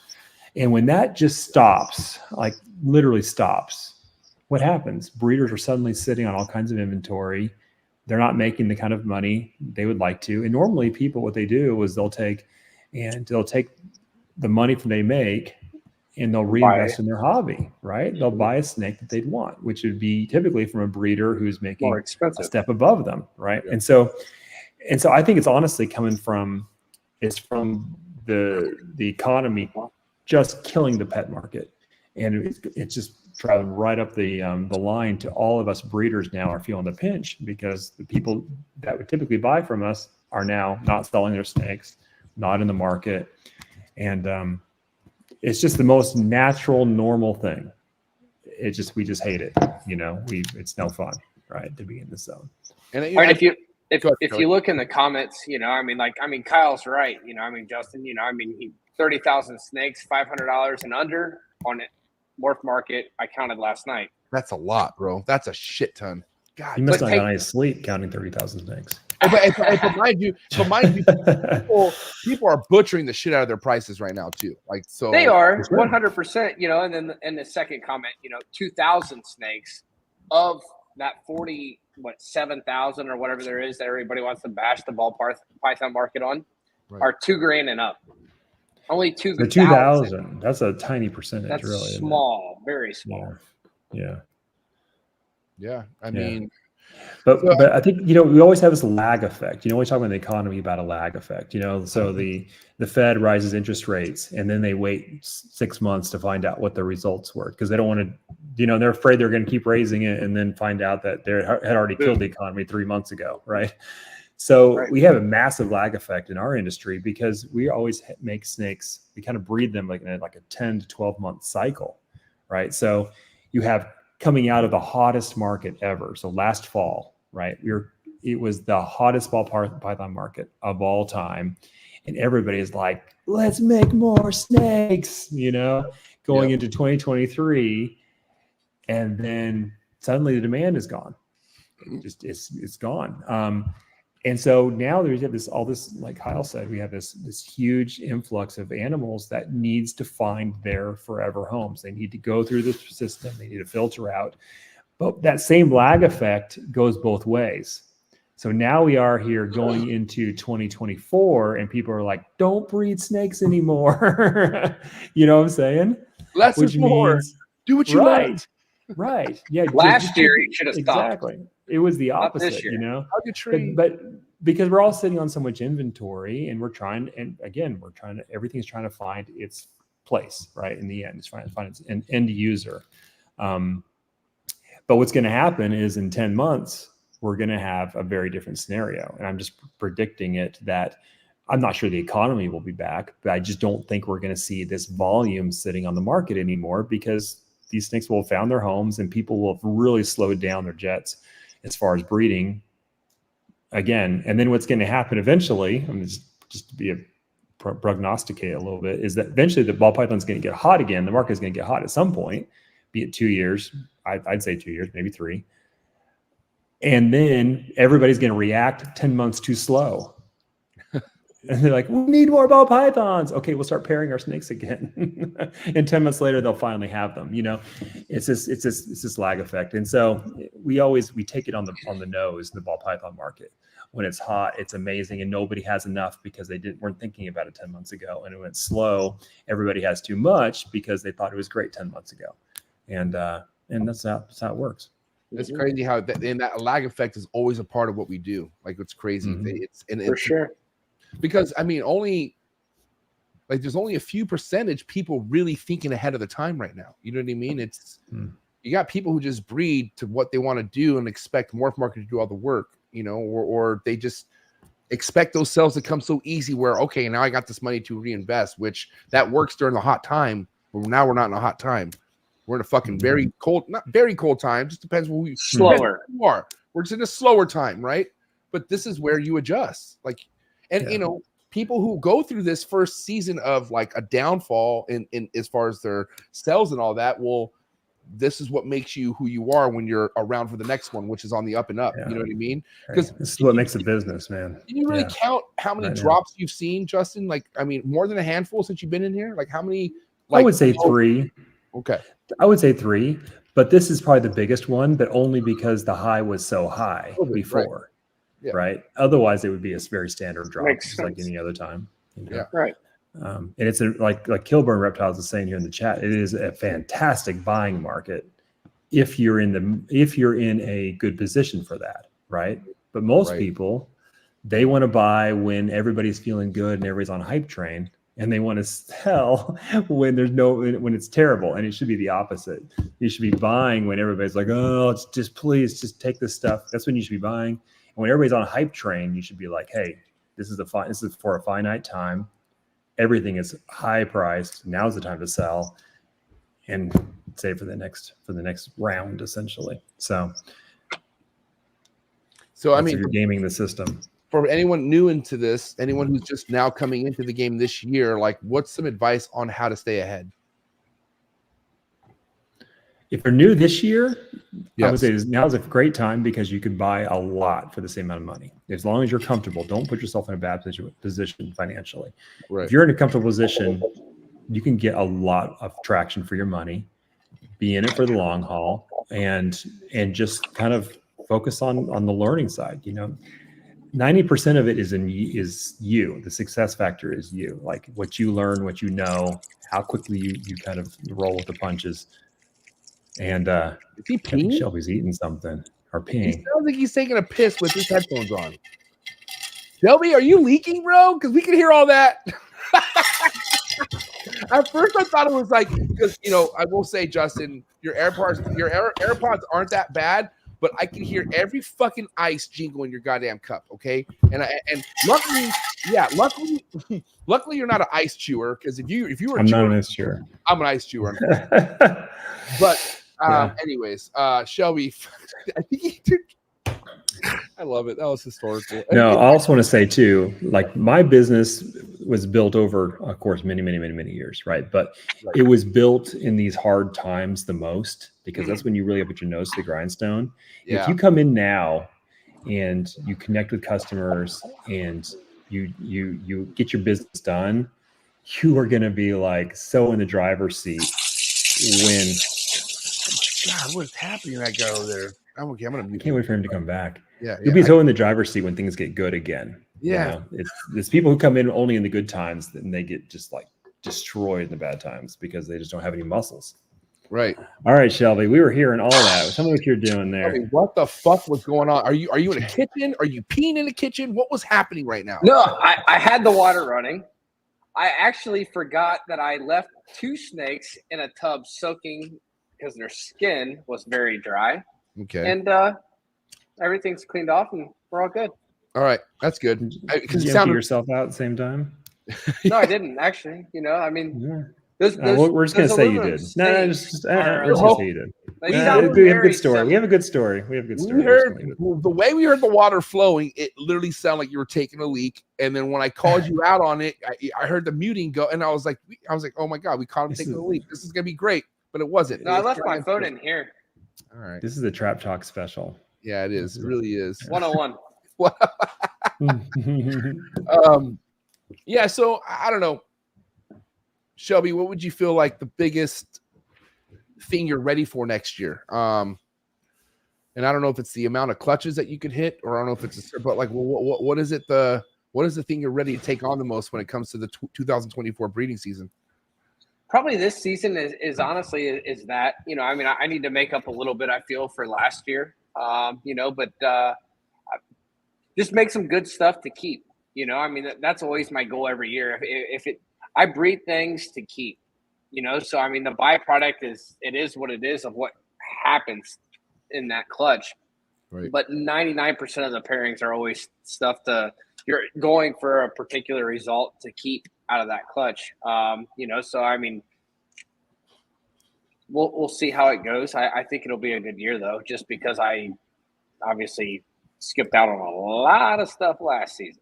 and when that just stops, like literally stops. What happens? Breeders are suddenly sitting on all kinds of inventory. They're not making the kind of money they would like to. And normally people, what they do is they'll take the money they make and they'll reinvest in their hobby, right? They'll buy a snake that they'd want, which would be typically from a breeder who's making a step above them, right? Yeah. And so I think it's honestly coming from the economy just killing the pet market. And it's just traveling right up the line to all of us breeders now are feeling the pinch because the people that would typically buy from us are now not selling their snakes, not in the market. And it's just the most natural, normal thing. We just hate it. It's no fun, right, to be in the zone. And if you look in the comments, Kyle's right. Justin, 30,000 snakes, $500 and under on it. Morph market, I counted last night. That's a lot, bro. That's a shit ton. God, you must not have any sleep counting 30,000 snakes. But mind you, people are butchering the shit out of their prices right now too. So they are 100%. And then in the second comment, 2,000 snakes of that 7,000 or whatever there is that everybody wants to bash the ball python market on, are $2,000 and up. Only 2,000. 2,000. That's a tiny percentage. That's really small, very small. Yeah. I mean, but I think we always have this lag effect. We talk about the economy about a lag effect. So the Fed rises interest rates and then they wait 6 months to find out what the results were because they don't want to. They're afraid they're going to keep raising it and then find out that they had already killed the economy 3 months ago, right? So we have a massive lag effect in our industry because we always make snakes. We kind of breed them like a 10 to 12 month cycle, right? So you have coming out of the hottest market ever. So last fall, right? It was the hottest ball python market of all time. And everybody is like, let's make more snakes, going into 2023. And then suddenly the demand is gone. It's gone. And so now we have all this, like Kyle said, we have this huge influx of animals that needs to find their forever homes. They need to go through this system. They need to filter out. But that same lag effect goes both ways. So now we are here going into 2024 and people are like, don't breed snakes anymore. You know what I'm saying? Less is more. Do what you want. Right. Yeah. Last year you should have stopped. Exactly. It was the opposite, but because we're all sitting on so much inventory and everything's trying to find its place, right? In the end, it's trying to find its end user. But what's going to happen is in 10 months, we're going to have a very different scenario. And I'm just predicting it that I'm not sure the economy will be back, but I just don't think we're going to see this volume sitting on the market anymore because these snakes will have found their homes and people will have really slowed down their jets as far as breeding again. And then what's going to happen eventually, just to be a prognosticate a little bit, is that eventually the ball python is going to get hot again. The market is going to get hot at some point, be it 2 years. I'd say 2 years, maybe 3. And then everybody's going to react 10 months too slow. And they're like, we need more ball pythons. Okay, we'll start pairing our snakes again. And 10 months later, they'll finally have them. It's this lag effect. And so we take it on the nose, the ball python market. When it's hot, it's amazing, and nobody has enough because they weren't thinking about it 10 months ago. And when it's slow, everybody has too much because they thought it was great 10 months ago. And that's how it works. It's crazy how that lag effect is always a part of what we do. It's crazy. Mm-hmm. For sure. Because there's only a few percentage people really thinking ahead of the time right now. You know what I mean? You got people who just breed to what they want to do and expect Morph market to do all the work, or they just expect those sales to come so easy where, okay, now I got this money to reinvest, which that works during the hot time, but now we're not in a hot time. We're in a fucking very cold, not very cold time, just depends who you slower are. We're just in a slower time, right? But this is where you adjust. People who go through this first season of a downfall in as far as their sales and all that, this is what makes you who you are when you're around for the next one, which is on the up and up. You know what I mean? Because this is what makes a business, man. Can you really count how many drops you've seen, Justin? More than a handful since you've been in here? How many? I would say 3. Okay. I would say 3, but this is probably the biggest one, but only because the high was so high before. Right. Yeah. Right. Otherwise, it would be a very standard drop, just like any other time. Yeah. Right. And it's like Kilburn Reptiles is saying here in the chat, it is a fantastic buying market if you're in a good position for that, right? But most people, they want to buy when everybody's feeling good and everybody's on a hype train, and they want to sell when when it's terrible. And it should be the opposite. You should be buying when everybody's like, oh, please just take this stuff. That's when you should be buying. And when everybody's on a hype train, you should be like, hey, this is for a finite time. everything is high priced. Now's the time to sell and save for the next round, essentially. So I mean, if you're gaming the system. For anyone new into this, anyone who's just now coming into the game this year, like, what's some advice on how to stay ahead? If you're new this year, Yes. I would say now's a great time because you can buy a lot for the same amount of money. As long as you're comfortable, don't put yourself in a bad position financially. Right. If you're in a comfortable position, you can get a lot of traction for your money, be in it for the long haul, and just kind of focus on the learning side. 90% of it is you. The success factor is you, like what you learn, what you know, how quickly you kind of roll with the punches. And Is he peeing? Shelby's eating something or He peeing. sounds like he's taking a piss with his headphones on. Shelby, are you leaking, bro? Because we can hear all that. At first, I thought it was like, because I will say, Justin, your AirPods aren't that bad, but I can hear every fucking ice jingle in your goddamn cup. Okay, and luckily, luckily you're not an ice chewer, because if you were, I'm not an ice chewer. I'm an ice chewer. But anyways, Shelby, I think he did. I love it. That was historical. No, I also want to say too, like my business was built over, of course, many years, right? But it was built in these hard times the most, because that's when you really put your nose to the grindstone. Yeah. If you come in now and you connect with customers and you get your business done, you are going to be like so in the driver's seat when. God, what's happening? That guy over there. I'm okay. I'm gonna. I can't wait for him to come back. Yeah, You'll be so in the driver's seat when things get good again. Yeah. It's people who come in only in the good times, and they get just like destroyed in the bad times because they just don't have any muscles. Right. All right, Shelby, we were hearing all that. Tell me what you're doing there. Shelby, what the fuck was going on? Are you in a kitchen? Are you peeing in the kitchen? What was happening right now? No, I had the water running. I actually forgot that I left 2 snakes in a tub soaking because their skin was very dry. Okay. And everything's cleaned off and we're all good. All right. That's good. Did you empty yourself out at the same time? No, I didn't actually. I mean, Yeah. those, We're just gonna say you did. No, just we're just gonna say you did. Like, We you have know, a good very story. We have a good story. We heard the way we heard the water flowing. It literally sounded like you were taking a leak. And then when I called you out on it, I heard the muting go, and I was like, oh my god, we caught him taking a leak. This is gonna be great, but it wasn't. No, I left my phone in here. All right. This is a Trap Talk special. Yeah, it is. It really is. 101. Yeah. So I don't know, Shelby. What would you feel like the biggest thing you're ready for next year? And I don't know if it's the amount of clutches that you could hit, or I don't know if it's but like, what is it? What is the thing you're ready to take on the most when it comes to the 2024 breeding season? Probably this season is honestly is that, I mean, I need to make up a little bit, I feel, for last year, but just make some good stuff to keep, I mean, that's always my goal every year. I breed things to keep, so, I mean, the byproduct is what it is of what happens in that clutch. Right. But 99% of the pairings are always stuff you're going for a particular result to keep out of that clutch. So I mean, we'll see how it goes. I think it'll be a good year though, just because I obviously skipped out on a lot of stuff last season.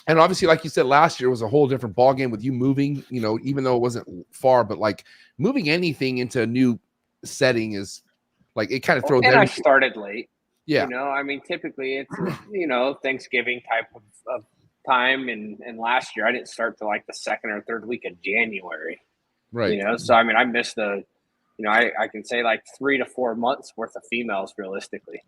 And obviously, like you said, last year was a whole different ballgame with you moving, even though it wasn't far, but like moving anything into a new setting is like, it kind of throws everything. And I started late. Yeah. I mean, typically it's, Thanksgiving type of time. And last year I didn't start till like the 2nd or 3rd week of January. Right. So, I mean, I missed I can say like 3 to 4 months worth of females realistically.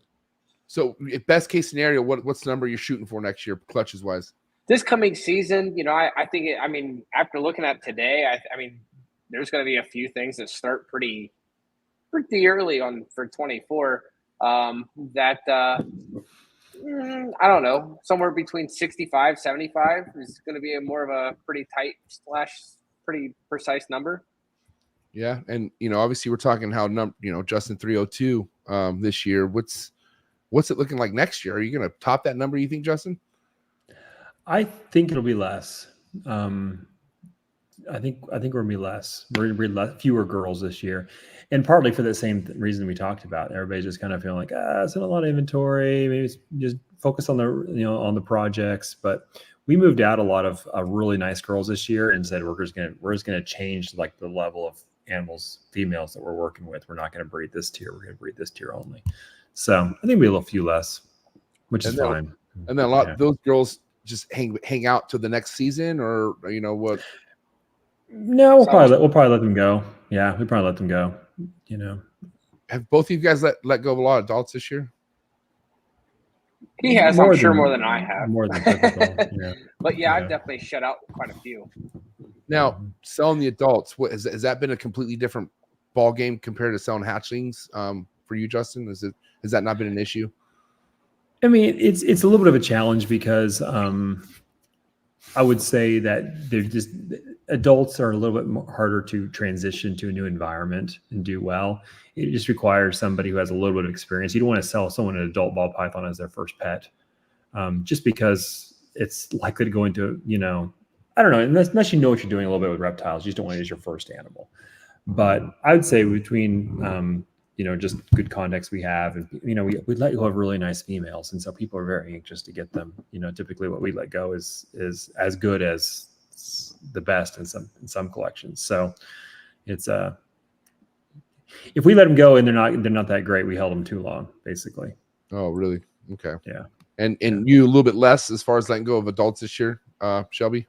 So best case scenario, what's the number you're shooting for next year, clutches wise? This coming season, I think, after looking at today, I mean, there's going to be a few things that start pretty early on for 24. I don't know, somewhere between 65, 75 is going to be more of a pretty tight / pretty precise number. Yeah. And, obviously we're talking how, Justin 302 this year. What's it looking like next year? Are you going to top that number, you think, Justin? I think it'll be less. I think we're gonna be less. We're gonna be fewer girls this year, and partly for the same reason we talked about. Everybody's just kind of feeling like, it's not a lot of inventory. Maybe it's just focus on the on the projects. But we moved out a lot of really nice girls this year and said we're just gonna change like the level of animals, females that we're working with. We're not gonna breed this tier. We're gonna breed this tier only. So I think we have a few less, which is fine. And then a lot of those girls just hang out till the next season, or what? No, we'll probably let them go. Yeah, we probably let them go. Have both of you guys let go of a lot of adults this year? He has, I'm sure, more than I have. More than typical. But yeah, I've definitely shut out quite a few. Now, selling the adults, has that been a completely different ball game compared to selling hatchlings for you, Justin? Has that not been an issue? I mean, it's a little bit of a challenge because I would say that they're just adults are a little bit harder to transition to a new environment and do well. It just requires somebody who has a little bit of experience. You don't want to sell someone an adult ball python as their first pet, just because it's likely to go into, I don't know, unless you know what you're doing a little bit with reptiles, you just don't want it as your first animal. But I would say between, just good context we have, and we let go of really nice females, and so people are very anxious to get them. Typically what we let go is as good as the best in some collections. So it's if we let them go and they're not that great, we held them too long, basically. Oh, really? Okay. Yeah. And you a little bit less as far as letting go of adults this year, Shelby?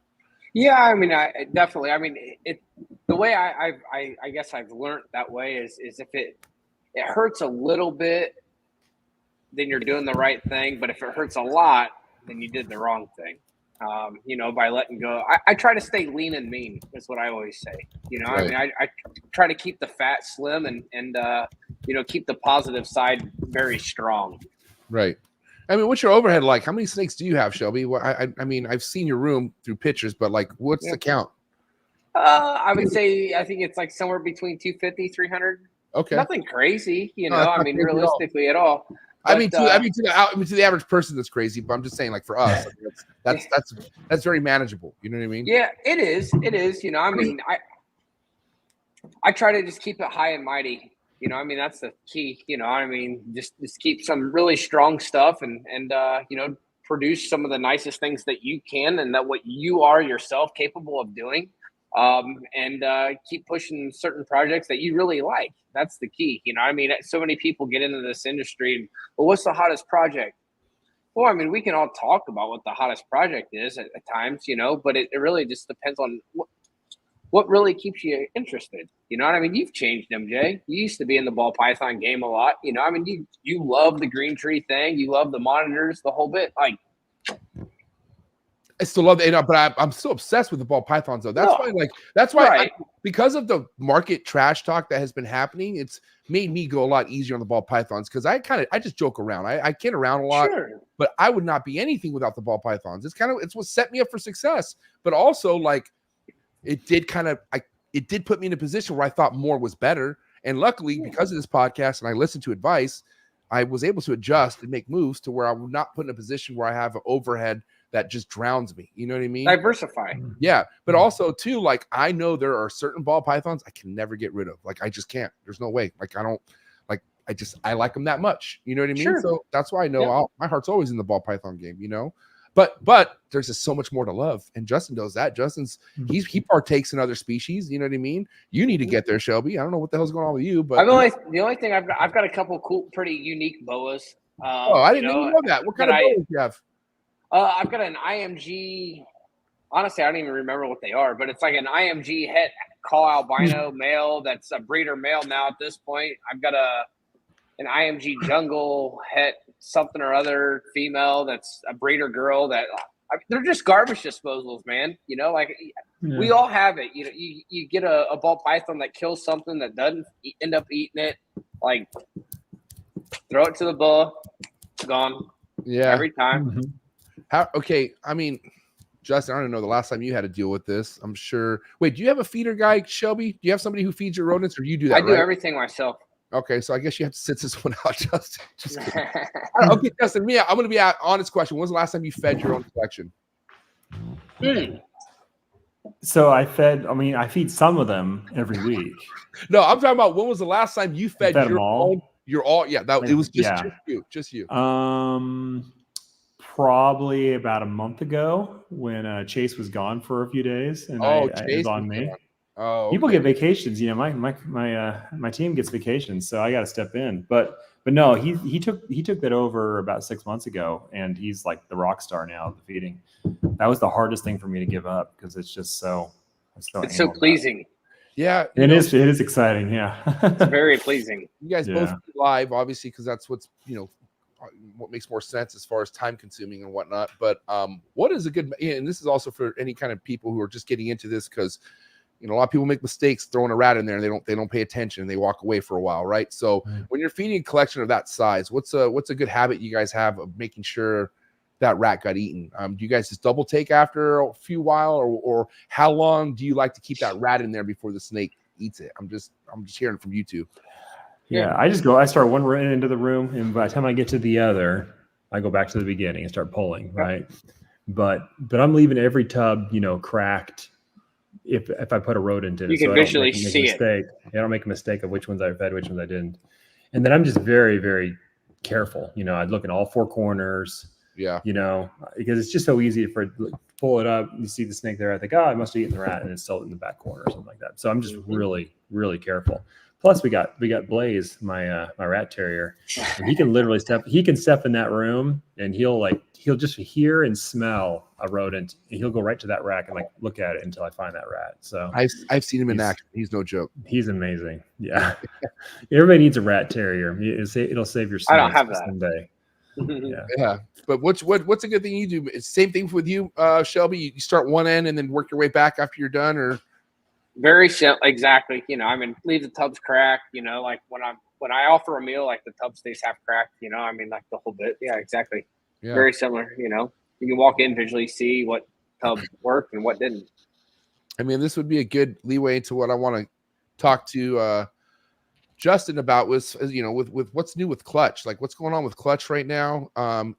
Yeah, I mean, I definitely. I mean, the way I guess I've learned that way is if it hurts a little bit, then you're doing the right thing. But if it hurts a lot, then you did the wrong thing. By letting go. I try to stay lean and mean is what I always say. Right. I mean, I try to keep the fat slim and keep the positive side very strong. Right. I mean, what's your overhead like? How many snakes do you have, Shelby? Well, I mean, I've seen your room through pictures, but like, what's the count? I would say, I think it's like somewhere between 250, 300. Okay. Nothing crazy, I mean, realistically at all. But, I mean, to the average person, that's crazy. But I'm just saying, like for us, that's very manageable. You know what I mean? Yeah, it is. It is. I mean, I try to just keep it high and mighty. I mean, that's the key. I mean, just keep some really strong stuff and produce some of the nicest things that you can and that what you are yourself capable of doing. And keep pushing certain projects that you really like. That's the key. I mean, so many people get into this industry and, well, what's the hottest project? Well, I mean, we can all talk about what the hottest project is at times, but it really just depends on what really keeps you interested. You know what I mean? You've changed, MJ. You used to be in the ball python game a lot. I mean, you love the green tree thing. You love the monitors, the whole bit. Like, I still love it, but I'm still obsessed with the ball pythons, though. That's why, right. Because of the market trash talk that has been happening, it's made me go a lot easier on the ball pythons because I just joke around. I kid around a lot, sure. But I would not be anything without the ball pythons. It's what set me up for success. But also, like, it did put me in a position where I thought more was better. And luckily, because of this podcast and I listened to advice, I was able to adjust and make moves to where I would not put in a position where I have an overhead that just drowns me. You know what I mean? Diversify. Yeah. But also too, like, I know there are certain ball pythons I can never get rid of. Like, I just can't. There's no way. Like, I like them that much. You know what I mean? Sure. So that's why I know my heart's always in the ball python game, But there's just so much more to love. And Justin knows that. He partakes in other species. You know what I mean? You need to get there, Shelby. I don't know what the hell's going on with you, but the only thing I've got a couple cool, pretty unique boas. I didn't even know that. What kind of boas do you have? I've got an IMG. Honestly, I don't even remember what they are, but it's like an IMG het call albino male that's a breeder male now at this point. I've got an IMG jungle het something or other female that's a breeder girl that they're just garbage disposals, man. We all have it. You get a ball python that kills something that doesn't end up eating it. Like, throw it to the bull, gone. Yeah, every time. Mm-hmm. Okay, I mean, Justin, I don't know the last time you had to deal with this. I'm sure. Wait, do you have a feeder guy, Shelby? Do you have somebody who feeds your rodents, or you do that? I do everything myself. Okay, so I guess you have to sit this one out, Justin. Just kidding. Okay, Justin, I'm going to be honest question. When was the last time you fed your own collection? So I feed some of them every week. No, I'm talking about when was the last time you fed Fed 'em your all? own? Your all? Yeah, it was just Yeah. just you. Probably about a month ago when Chase was gone for a few days, and it was Chase on me. gone. Oh, People okay. get vacations, my team gets vacations, so I got to step in. But no, he took that over about 6 months ago, and he's like the rock star now of the feeding. That was the hardest thing for me to give up because it's just so it's so pleasing. Yeah, it is exciting. Yeah, it's very pleasing. You guys both live, obviously, because that's what's what makes more sense as far as time consuming and whatnot. But what is a good, and this is also for any kind of people who are just getting into this, because a lot of people make mistakes throwing a rat in there and they don't pay attention and they walk away for a while, right? So when you're feeding a collection of that size, what's a good habit you guys have of making sure that rat got eaten? Do you guys just double take after a few while, or how long do you like to keep that rat in there before the snake eats it? I'm just hearing from you two. Yeah, I start one end of the room, and by the time I get to the other, I go back to the beginning and start pulling, right? But I'm leaving every tub, cracked if I put a rodent in it. You can visually see it. I don't make a mistake of which ones I fed, which ones I didn't. And then I'm just very, very careful. I'd look in all four corners. Yeah. Because it's just so easy for pull it up. You see the snake there. I think, I must have eaten the rat, and it's still in the back corner or something like that. So I'm just really, really careful. Plus, we got Blaze, my rat terrier, and he can literally step in that room, and he'll just hear and smell a rodent, and he'll go right to that rack and look at it until I find that rat. So I've seen him in action. He's no joke. He's amazing. Yeah, everybody needs a rat terrier. It'll save your snakes. I don't have that someday. Yeah. But what's a good thing you do? It's the same thing with you, Shelby. You start one end and then work your way back after you're done, or very exactly. Leave the tubs cracked. Like when I offer a meal, like the tub stays half cracked. Like the whole bit. Yeah, exactly. Yeah. Very similar. You can walk in, visually see what tub worked and what didn't. This would be a good leeway into what I want to talk to Justin about with what's new with Clutch, like what's going on with Clutch right now. And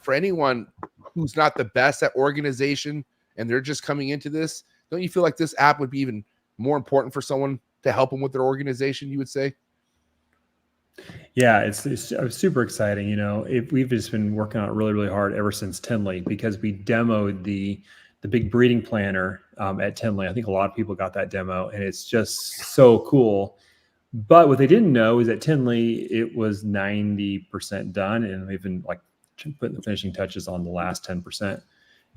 for anyone who's not the best at organization and they're just coming into this, don't you feel like this app would be even more important for someone to help them with their organization, you would say? Yeah, it's super exciting. We've just been working on it really, really hard ever since Tinley, because we demoed the big breeding planner at Tinley. I think a lot of people got that demo, and it's just so cool. But what they didn't know is at Tinley, it was 90% done, and we've been putting the finishing touches on the last 10%.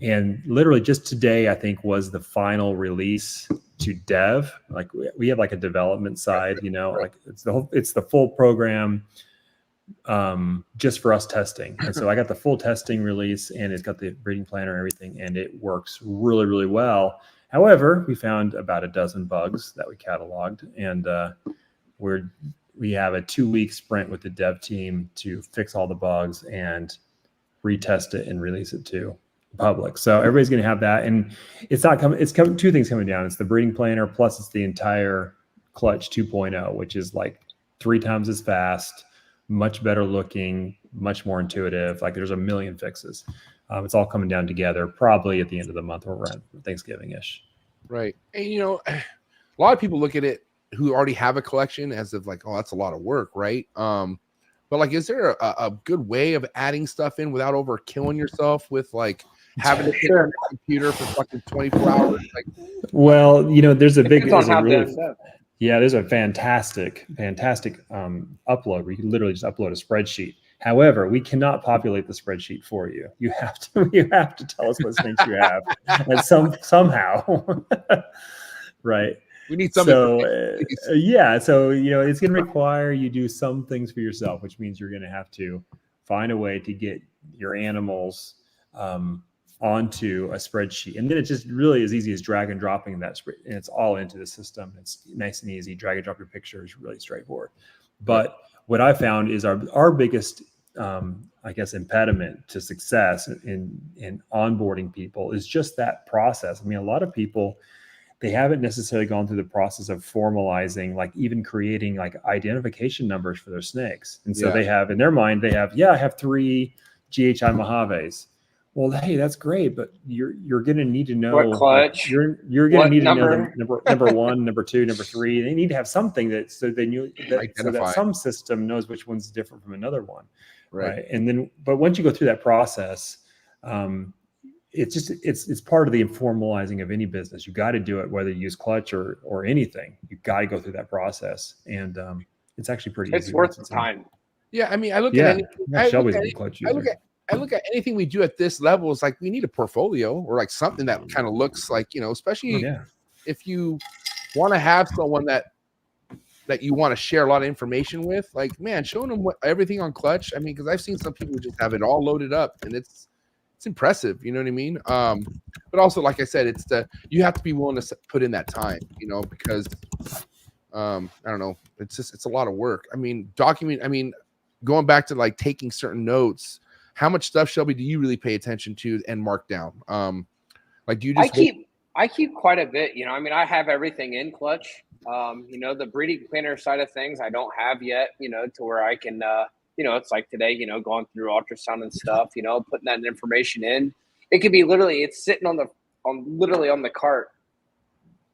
And literally just today, I think, was the final release to dev. We have a development side, it's the full program just for us testing. And so I got the full testing release, and it's got the breeding planner and everything, and it works really, really well. However, we found about a dozen bugs that we cataloged, and we have a 2-week sprint with the dev team to fix all the bugs and retest it and release it to public. So everybody's going to have that, and it's not coming. It's coming. Two things coming down. It's the breeding planner, plus it's the entire Clutch 2.0, which is 3 times as fast, much better looking, much more intuitive. There's a million fixes. It's all coming down together probably at the end of the month, or around Thanksgiving-ish. Right. And a lot of people look at it who already have a collection as if oh, that's a lot of work, right? But is there a good way of adding stuff in without over killing yourself with having to sit on the computer for fucking 24 hours? Well, there's a fantastic upload where you can literally just upload a spreadsheet. However, we cannot populate the spreadsheet for you. You have to tell us what snakes you have, and somehow, right? We need something. So it's going to require you do some things for yourself, which means you're going to have to find a way to get your animals onto a spreadsheet, and then it just really as easy as drag and dropping that spread, and it's all into the system. It's nice and easy. Drag and drop your pictures, really straightforward. But what I found is our biggest impediment to success in onboarding people is just that process. A lot of people, they haven't necessarily gone through the process of formalizing, even creating identification numbers for their snakes. And so they have in their mind, I have 3 GHI Mojaves. Well, hey, that's great, but you're going to need to know what clutch. You're going to need to know number? the number 1, number 2, number 3. They need to have something that so that some system knows which one's different from another one, right? And then, but once you go through that process, it's part of the informalizing of any business. You got to do it, whether you use clutch or anything. You got to go through that process, and it's actually pretty. It's easy worth the time. Yeah, I mean, I look at clutch. I look at anything we do at this level. It's like we need a portfolio or like something that kind of looks like, especially if you want to have someone that you want to share a lot of information with. Like, man, showing them everything on clutch. I mean, because I've seen some people just have it all loaded up, and it's impressive. You know what I mean? But also, like I said, you have to be willing to put in that time. Because I don't know, it's a lot of work. I mean, going back to like taking certain notes. How much stuff, Shelby, do you really pay attention to and mark down? Like, do you just I keep quite a bit. I have everything in clutch. The breeding planner side of things I don't have yet. To where I can, it's like today. Going through ultrasound and stuff. Putting that information in. It could be literally it's sitting on the cart.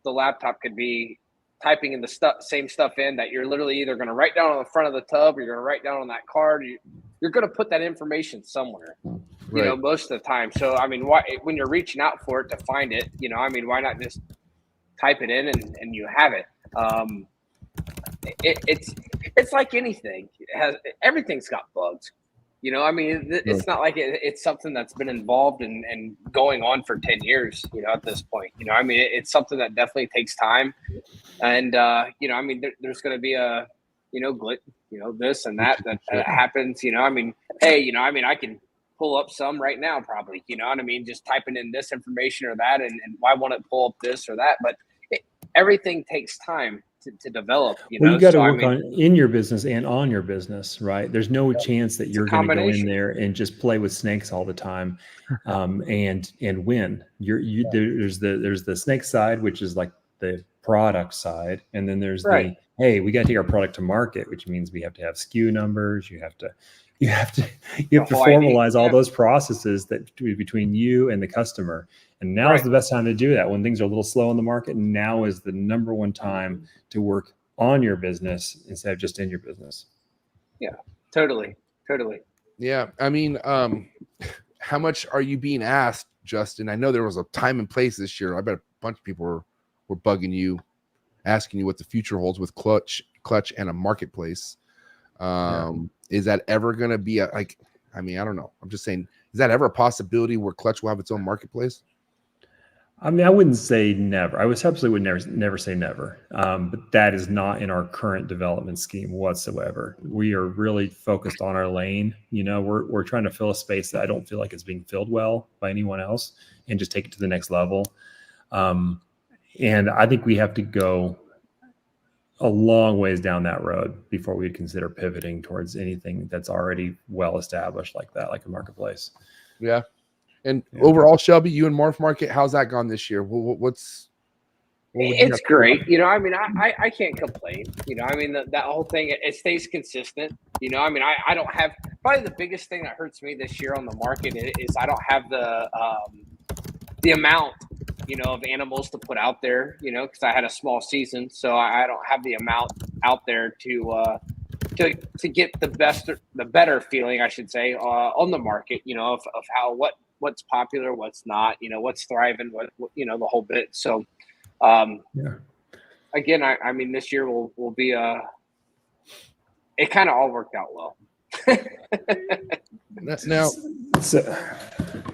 The laptop could be typing in the same stuff in that you're literally either going to write down on the front of the tub or you're going to write down on that card. You're going to put that information somewhere, most of the time. So, I mean, when you're reaching out for it to find it, why not just type it in and you have it? It's like anything. Everything's got bugs. It's not like it's something that's been involved and going on for 10 years, at this point. It's something that definitely takes time. And, there's going to be a, glitch, this and that happens, I can pull up some right now, probably, just typing in this information or that, and why won't it pull up this or that? But everything takes time to develop, Well, you got to work on in your business and on your business, right? There's no chance that you're going to go in there and just play with snakes all the time, and win. There's the snake side, which is like the product side, and then there's the hey, we got to take our product to market, which means we have to have SKU numbers. You have to formalize all those processes that between you and the customer. And now is the best time to do that when things are a little slow in the market. And now is the number one time to work on your business instead of just in your business. Yeah, totally. Yeah. I mean, how much are you being asked, Justin? I know there was a time and place this year. I bet a bunch of people were bugging you, asking you what the future holds with clutch and a marketplace. Is that ever going to be I don't know. I'm just saying, is that ever a possibility where clutch will have its own marketplace? I mean, I wouldn't say never. I would never say never. But that is not in our current development scheme whatsoever. We are really focused on our lane. We're trying to fill a space that I don't feel like is being filled well by anyone else, and just take it to the next level. And I think we have to go a long ways down that road before we'd consider pivoting towards anything that's already well established like that, like a marketplace. Yeah. And overall, Shelby, you and Morph Market, how's that gone this year? It's great. I can't complain. That whole thing, it stays consistent. I don't have, probably the biggest thing that hurts me this year on the market is I don't have the amount, of animals to put out there, because I had a small season. So I don't have the amount out there to get the better feeling, I should say, on the market, of how, what's popular, what's not, what's thriving, what the whole bit. So, again, I mean, this year will be it kind of all worked out well. Now, so,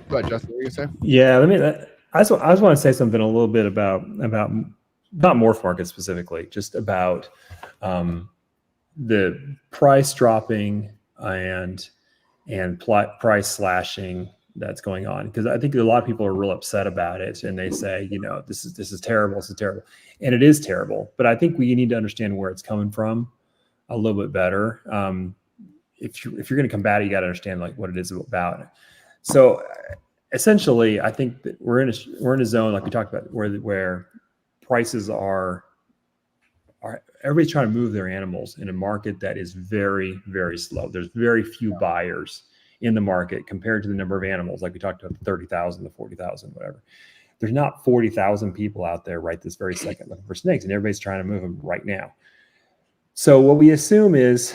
go ahead, Justin, what were you saying? Yeah, I just want to say something a little bit about not Morph Market specifically, just about the price dropping and price slashing that's going on, because I think a lot of people are real upset about it, and they say, this is terrible, and it is terrible. But I think we need to understand where it's coming from a little bit better. If you're going to combat it, you got to understand like what it is about. So essentially, I think that we're in a zone like we talked about where prices are everybody's trying to move their animals in a market that is very, very slow. There's very few buyers, in the market compared to the number of animals, like we talked about, the 30,000, the 40,000, whatever. There's not 40,000 people out there right this very second looking for snakes, and everybody's trying to move them right now. So what we assume is,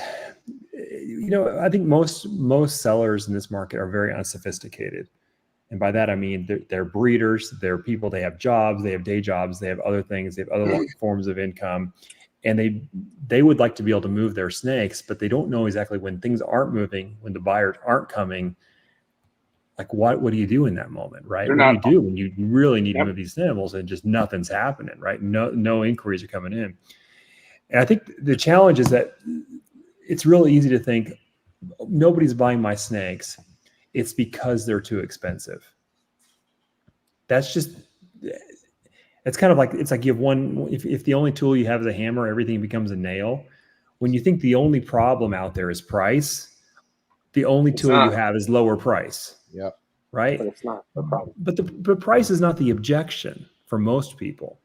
I think most sellers in this market are very unsophisticated. And by that, I mean, they're breeders, they're people, they have jobs, they have day jobs, they have other things, they have other forms of income. And they would like to be able to move their snakes, but they don't know exactly when things aren't moving, when the buyers aren't coming. Like, what do you do in that moment, right? What do you do when you really need to move these animals and just nothing's happening, right? No inquiries are coming in. And I think the challenge is that it's really easy to think nobody's buying my snakes. It's because they're too expensive. It's kind of like, it's like you have one, if the only tool you have is a hammer, everything becomes a nail. When you think the only problem out there is price, the only tool you have is lower price. Yep. Right. But it's not a problem. But price is not the objection for most people.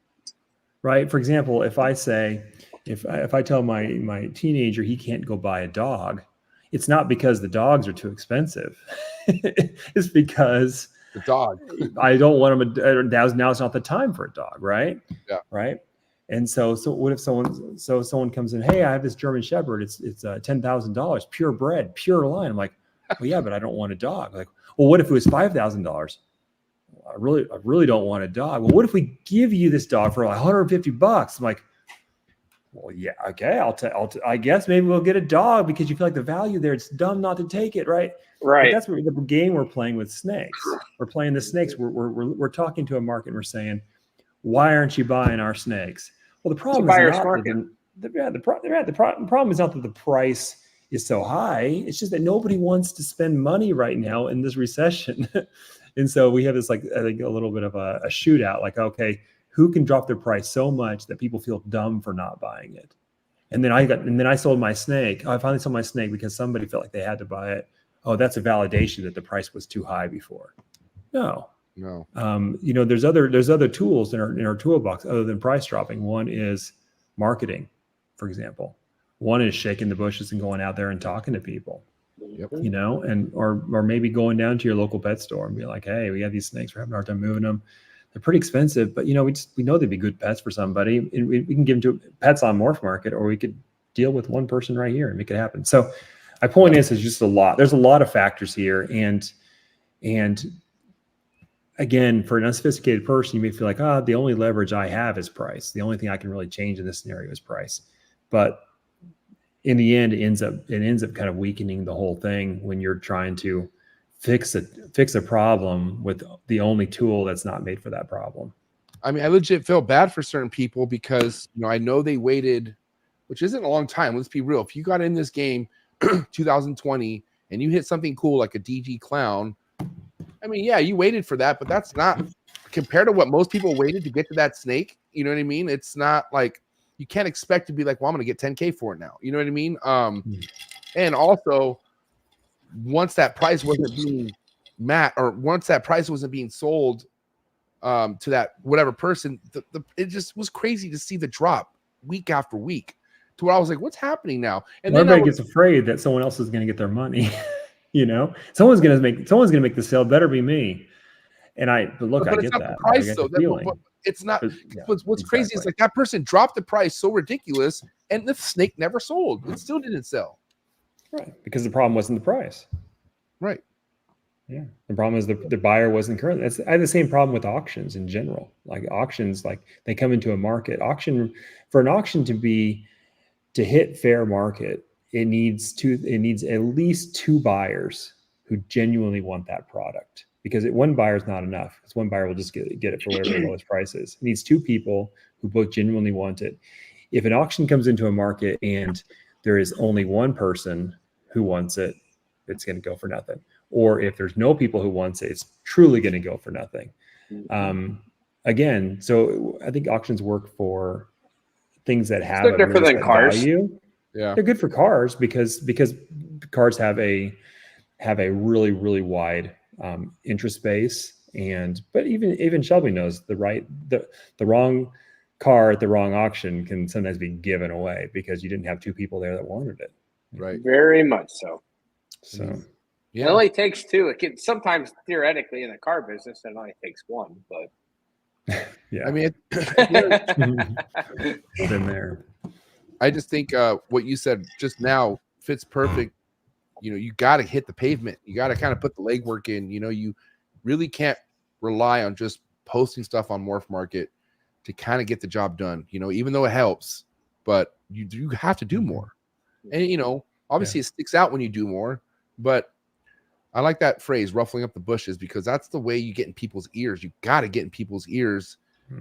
Right. For example, if I say, if I tell my teenager he can't go buy a dog, it's not because the dogs are too expensive. It's because the dog. I don't want him. Now's not the time for a dog, right? Yeah. Right. And so what if someone comes in? Hey, I have this German Shepherd. It's $10,000, purebred, pure line. I'm like, well, yeah, but I don't want a dog. Like, well, what if it was $5,000? I really don't want a dog. Well, what if we give you this dog for like $150? I'm like, well, yeah, okay, I guess maybe we'll get a dog because you feel like the value there. It's dumb not to take it, right? Right. But that's what the game we're playing with snakes. We're playing the snakes. We're talking to a market and we're saying, why aren't you buying our snakes? Well, the problem is not the problem is not that the price is so high. It's just that nobody wants to spend money right now in this recession. And so we have this, like, I think a little bit of a shootout, like, okay, who can drop their price so much that people feel dumb for not buying it? And then I sold my snake. I finally sold my snake because somebody felt like they had to buy it. Oh, that's a validation that the price was too high before. No. There's other tools in our toolbox other than price dropping. One is marketing, for example. One is shaking the bushes and going out there and talking to people. Yep. Or maybe going down to your local pet store and be like, hey, we have these snakes, we're having a hard time moving them. They're pretty expensive, but we know they'd be good pets for somebody. And we can give them to pets on Morph Market, or we could deal with one person right here and make it happen. So my point is just a lot. There's a lot of factors here, and again, for an unsophisticated person, you may feel like, the only leverage I have is price. The only thing I can really change in this scenario is price. But in the end, it ends up kind of weakening the whole thing when you're trying to fix a problem with the only tool that's not made for that problem. I mean, I legit feel bad for certain people because, I know they waited, which isn't a long time. Let's be real. If you got in this game 2020 and you hit something cool like a DG clown, I mean, yeah, you waited for that, but that's not compared to what most people waited to get to that snake. You know what I mean? It's not like you can't expect to be like, well, I'm going to get 10K for it now. You know what I mean? And also, once that price wasn't being once that price wasn't being sold to that whatever person, it just was crazy to see the drop week after week to where I was like, what's happening now? And then everybody gets afraid that someone else is going to get their money. Someone's going to make the sale. Better be me. But I get that. Price, though. But it's not. What's crazy is like that person dropped the price so ridiculous, and the snake never sold. It still didn't sell. Right, because the problem wasn't the price. Right. Yeah, the problem is the buyer wasn't current. I have the same problem with auctions in general. Like auctions, like they come into a market auction. For an auction to hit fair market, it needs at least two buyers who genuinely want that product. Because one buyer is not enough. Because one buyer will just get it for whatever the lowest price is. It needs two people who both genuinely want it. If an auction comes into a market and there is only one person who wants it, it's going to go for nothing. Or if there's no people who wants it, it's truly going to go for nothing. Again, so I think auctions work for things that have a different than cars. Value. Yeah, they're good for cars because cars have a really, really wide interest base. But even Shelby knows the wrong car at the wrong auction can sometimes be given away because you didn't have two people there that wanted it. Right. Very much so. So It only takes two. It can sometimes theoretically in the car business, it only takes one, but Yeah. I mean, Been there. I just think what you said just now fits perfect. You know, you got to hit the pavement. You got to kind of put the legwork in. You know, you really can't rely on just posting stuff on Morph Market to kind of get the job done. You know, even though it helps, but you have to do more. And, you know, obviously it sticks out when you do more, but I like that phrase, ruffling up the bushes, because that's the way you get in people's ears. You got to get in people's ears.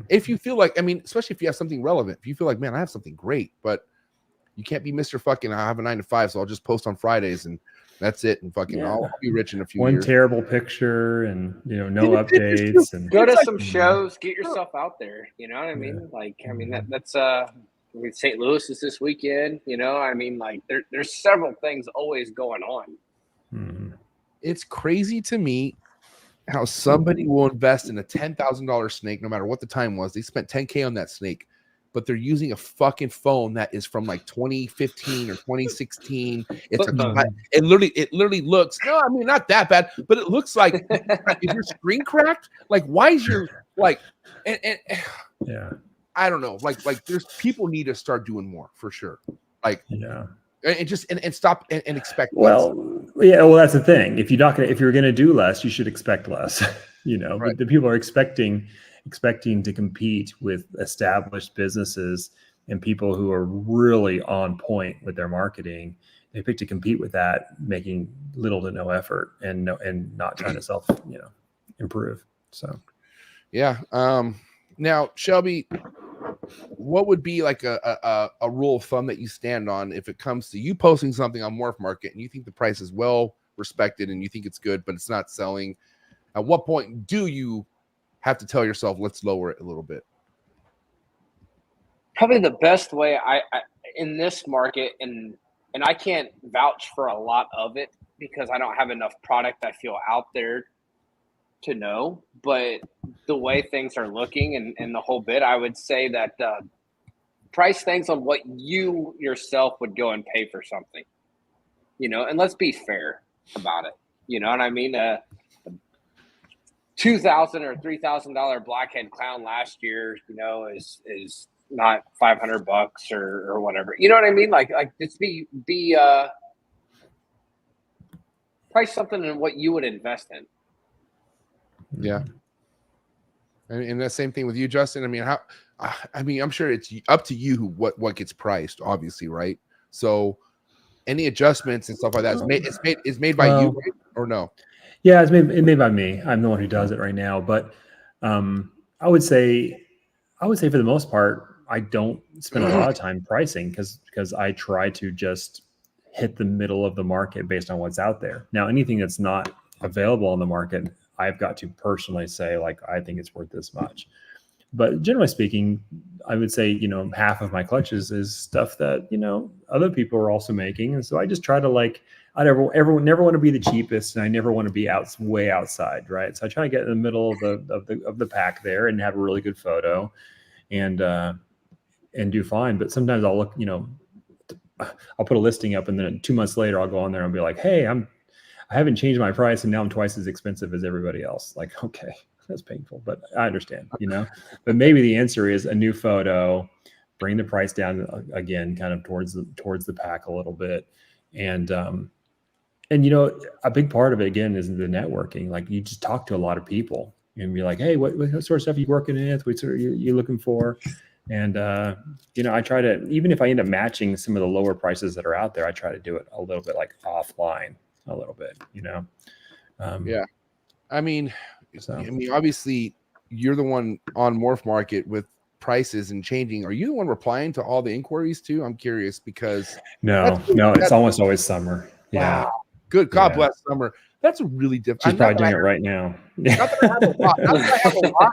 If you feel like, I mean, especially if you have something relevant, if you feel like, man, I have something great, but you can't be Mr. Fucking, I have a 9 to 5, so I'll just post on Fridays and that's it. And fucking, I'll be rich in a few years. One terrible picture and, you know, no updates. And go to some shows, get yourself out there. You know what I mean? Like, I mean, that's St. Louis is this weekend, you know, I mean, like there's several things always going on. It's crazy to me how somebody will invest in a $10,000 snake, no matter what the time was. They spent $10K on that snake, but they're using a fucking phone that is from like 2015 or 2016. It literally looks, no, I mean, not that bad, but it looks like, is your screen cracked? Like, why is your, like, and I don't know, like there's people need to start doing more for sure. Like, and just and stop and expect less. Well, that's the thing. If you're gonna do less, you should expect less. You know, right. But the people are expecting to compete with established businesses and people who are really on point with their marketing. They pick to compete with that, making little to no effort and not trying to improve. So, yeah. Now, Shelby, what would be like a rule of thumb that you stand on if it comes to you posting something on Morph Market and you think the price is well respected and you think it's good, but it's not selling? At what point do you have to tell yourself, let's lower it a little bit? Probably the best way I in this market, and I can't vouch for a lot of it because I don't have enough product I feel out there to know, but the way things are looking and the whole bit, I would say that price things on what you yourself would go and pay for something, you know, and let's be fair about it. You know what I mean? $2,000 or $3,000 blackhead clown last year, you know, is not $500 or whatever. You know what I mean? Like just be price something in what you would invest in. Yeah. And the same thing with you, Justin. I mean, I'm sure it's up to you what gets priced, obviously, right? So any adjustments and stuff like that is made by you, right? Or no? Yeah, it's made by me. I'm the one who does it right now. But I would say for the most part, I don't spend a lot of time pricing because I try to just hit the middle of the market based on what's out there. Now, anything that's not available on the market, I've got to personally say, like, I think it's worth this much. But generally speaking, I would say, you know, half of my clutches is stuff that, you know, other people are also making. And so I just try to, like, I never want to be the cheapest, and I never want to be way outside, right? So I try to get in the middle of the pack there and have a really good photo and do fine. But sometimes I'll look, you know, I'll put a listing up and then 2 months later I'll go on there and be like, hey, I haven't changed my price and now I'm twice as expensive as everybody else. Like, okay, that's painful, but I understand, you know. But maybe the answer is a new photo, bring the price down again, kind of towards the pack a little bit, and you know, a big part of it again is the networking. Like, you just talk to a lot of people and be like, hey, what sort of stuff are you working with? What sort of you looking for? And you know, I try to, even if I end up matching some of the lower prices that are out there, I try to do it a little bit like offline, a little bit, you know. Yeah, I mean, obviously, you're the one on Morph Market with prices and changing. Are you the one replying to all the inquiries too? I'm curious because no, it's almost always Summer. Yeah. Wow. Good. God bless Summer. That's a really different. She's probably doing it right now. Not that I have a lot.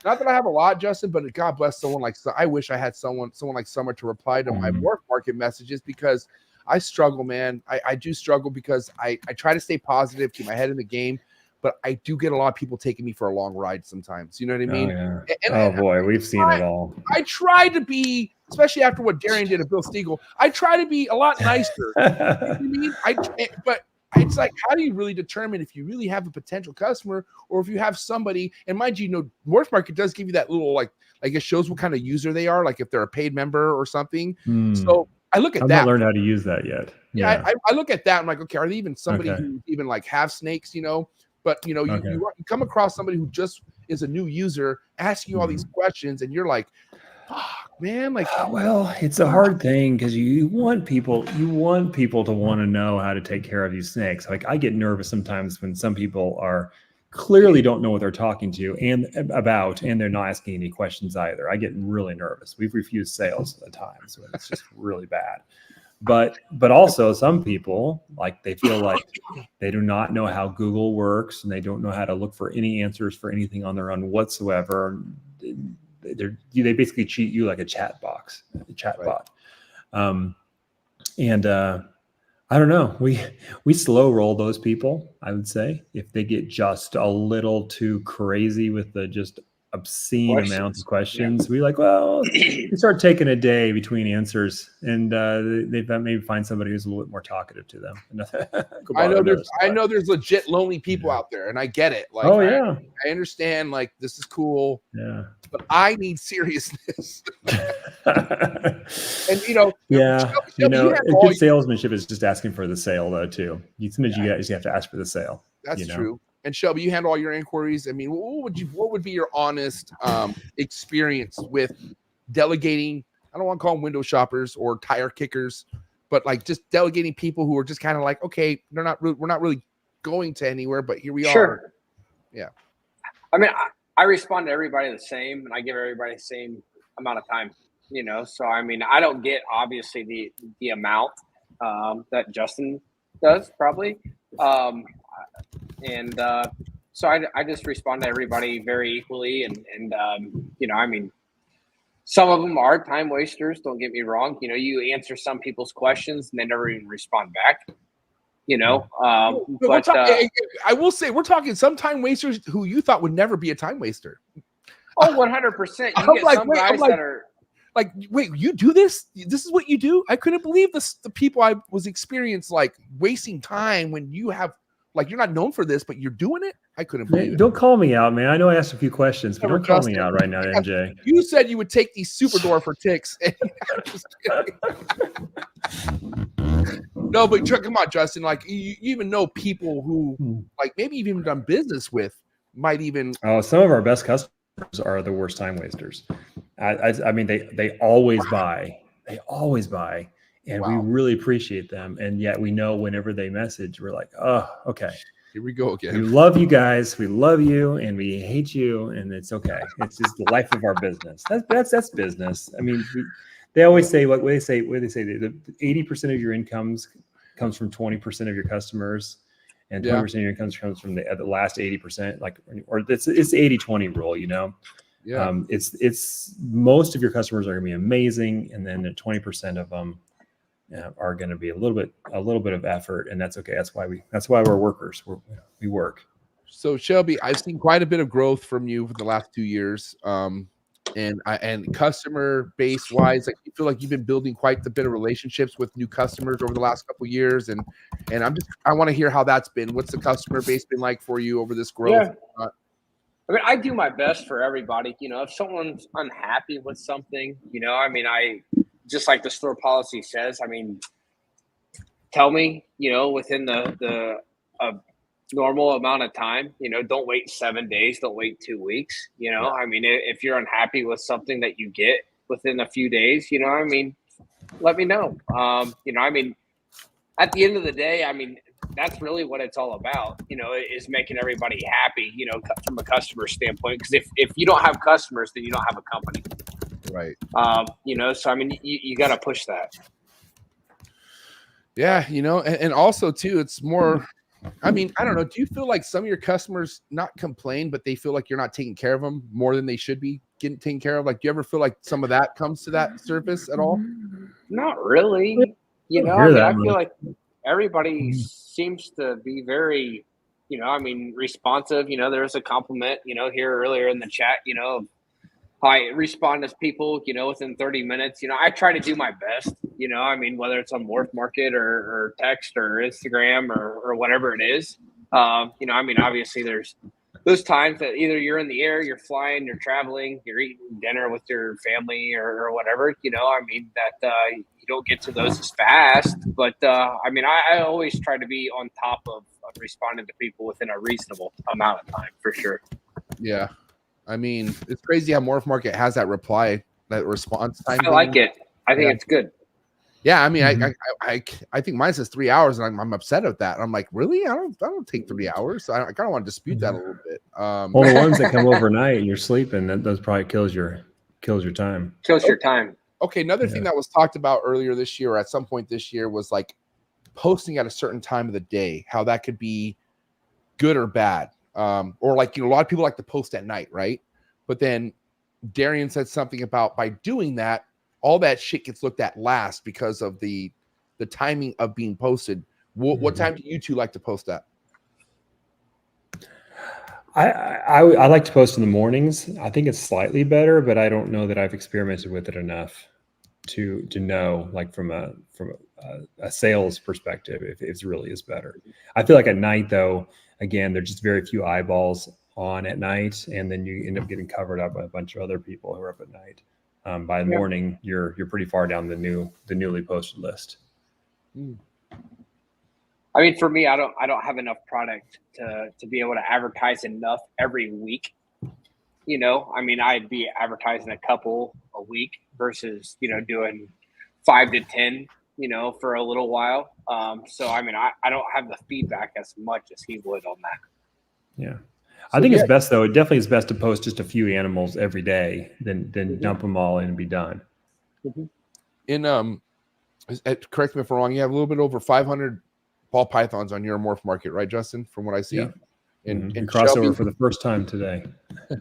Not that I have a lot, Justin, but God bless someone like, I wish I had someone like Summer to reply to my Morph Market messages, because I struggle, man. I do struggle because I try to stay positive, keep my head in the game, but I do get a lot of people taking me for a long ride sometimes. You know what I mean? Oh, yeah. Boy, we've seen it all. I try to be, especially after what Darian did to Bill Stiegel, I try to be a lot nicer. You know what I mean? But it's like, how do you really determine if you really have a potential customer or if you have somebody? And mind you, Morph Market does give you that little like it shows what kind of user they are, like if they're a paid member or something. So I look at I've that. not learned how to use that yet. Yeah, I look at that. I'm like, okay, are they even somebody who even like have snakes? But you come across somebody who just is a new user asking you all these questions, and you're like, fuck, man, like, well, it's a hard thing because you want people to want to know how to take care of these snakes. Like I get nervous sometimes when some people are clearly don't know what they're talking to and they're not asking any questions either. I get really nervous. We've refused sales at times when it's just really bad. But also some people, like, they feel like they do not know how Google works and they don't know how to look for any answers for anything on their own whatsoever. They basically treat you like a chat bot. I don't know. We slow roll those people, I would say, if they get just a little too crazy with the just obscene amounts of questions. We like, well, we start taking a day between answers, and they maybe find somebody who's a little bit more talkative to them. I know there's legit lonely people out there, and I get it. Like, I understand. Like, this is cool. Yeah. But I need seriousness. And a good salesmanship is just asking for the sale, though. Too. Sometimes you guys have to ask for the sale. That's true. And Shelby, you handle all your inquiries. I mean, what would be your honest experience with delegating? I don't want to call them window shoppers or tire kickers, but like just delegating people who are just kind of like, okay, we're not really going to anywhere, but here we are. Yeah. I mean, I respond to everybody the same, and I give everybody the same amount of time. So I mean, I don't get obviously the amount that Justin does probably. So I just respond to everybody very equally. And I mean, some of them are time wasters. Don't get me wrong. You answer some people's questions and they never even respond back, but I will say we're talking some time wasters who you thought would never be a time waster. Oh, 100%. You get some guys that are like, wait, you do this? This is what you do? I couldn't believe this. The people I was experiencing like wasting time when you have, like, you're not known for this, but you're doing it. I couldn't believe it. Don't call me out, man. I know I asked a few questions, but don't call me out right now, MJ. You said you would take these super door for ticks. I'm just kidding. No, but come on, Justin. Like, you even know people who, like, maybe you've even done business with, might even. Oh, some of our best customers are the worst time wasters. I mean, they always buy. They always buy. And we really appreciate them. And yet we know whenever they message, we're like, oh, okay. Here we go again. We love you guys. We love you and we hate you. And it's okay. It's just the life of our business. That's business. I mean, they always say, the 80% of your incomes comes from 20% of your customers. And 20% of your income comes from the last 80%, or it's the 80-20 rule, Yeah. It's most of your customers are going to be amazing. And then 20% of them are going to be a little bit of effort, and that's okay. That's why we're workers. We work. So Shelby, I've seen quite a bit of growth from you for the last 2 years, and customer base wise, like, you feel like you've been building quite a bit of relationships with new customers over the last couple of years, and I want to hear how that's been. What's the customer base been like for you over this growth? Yeah. I mean, I do my best for everybody. If someone's unhappy with something, I mean, just like the store policy says, I mean, tell me, within the normal amount of time, don't wait 7 days, don't wait 2 weeks, I mean, if you're unhappy with something that you get within a few days, I mean, let me know. I mean, at the end of the day, I mean, that's really what it's all about, is making everybody happy, from a customer standpoint. Because if you don't have customers, then you don't have a company. Right. So I mean, you got to push that. Yeah. And also too, it's more, I mean, I don't know. Do you feel like some of your customers not complain, but they feel like you're not taking care of them more than they should be getting taken care of? Like, do you ever feel like some of that comes to that surface at all? Not really. I feel like everybody seems to be very, I mean, responsive. There was a compliment, here earlier in the chat, I respond to people, within 30 minutes. I try to do my best, I mean, whether it's on Morph Market or text or Instagram or whatever it is. I mean, obviously there's those times that either you're in the air, you're flying, you're traveling, you're eating dinner with your family or whatever, I mean, that you don't get to those as fast. But, I mean, I always try to be on top of responding to people within a reasonable amount of time, for sure. Yeah. I mean, it's crazy how Morph Market has that response time. I like it. I think it's good. Yeah, I mean, I think mine says 3 hours, and I'm upset at that. I'm like, really? I don't take 3 hours. So I kind of want to dispute that a little bit. Well, the ones that come overnight and you're sleeping, those probably kills your time. Kills your time. Okay, another thing that was talked about earlier this year, or at some point this year, was like posting at a certain time of the day. How that could be good or bad. Or like, a lot of people like to post at night, right? But then Darian said something about by doing that, all that shit gets looked at last because of the timing of being posted. What time do you two like to post at? I like to post in the mornings. I think it's slightly better, but I don't know that I've experimented with it enough to know, like from a sales perspective, if it really is better. I feel like at night though, again, there's just very few eyeballs on at night, and then you end up getting covered up by a bunch of other people who are up at night. By the morning, you're pretty far down the newly posted list. I mean, for me, I don't have enough product to be able to advertise enough every week. I mean, I'd be advertising a couple a week versus doing 5 to 10 for a little while. So I mean, I don't have the feedback as much as he would on that. Yeah. I think it's best though. It definitely is best to post just a few animals every day than dump them all in and be done. In correct me if I'm wrong, you have a little bit over 500 ball pythons on your Morph Market, right, Justin? From what I see. Yeah. In crossover Shelby? for the first time today.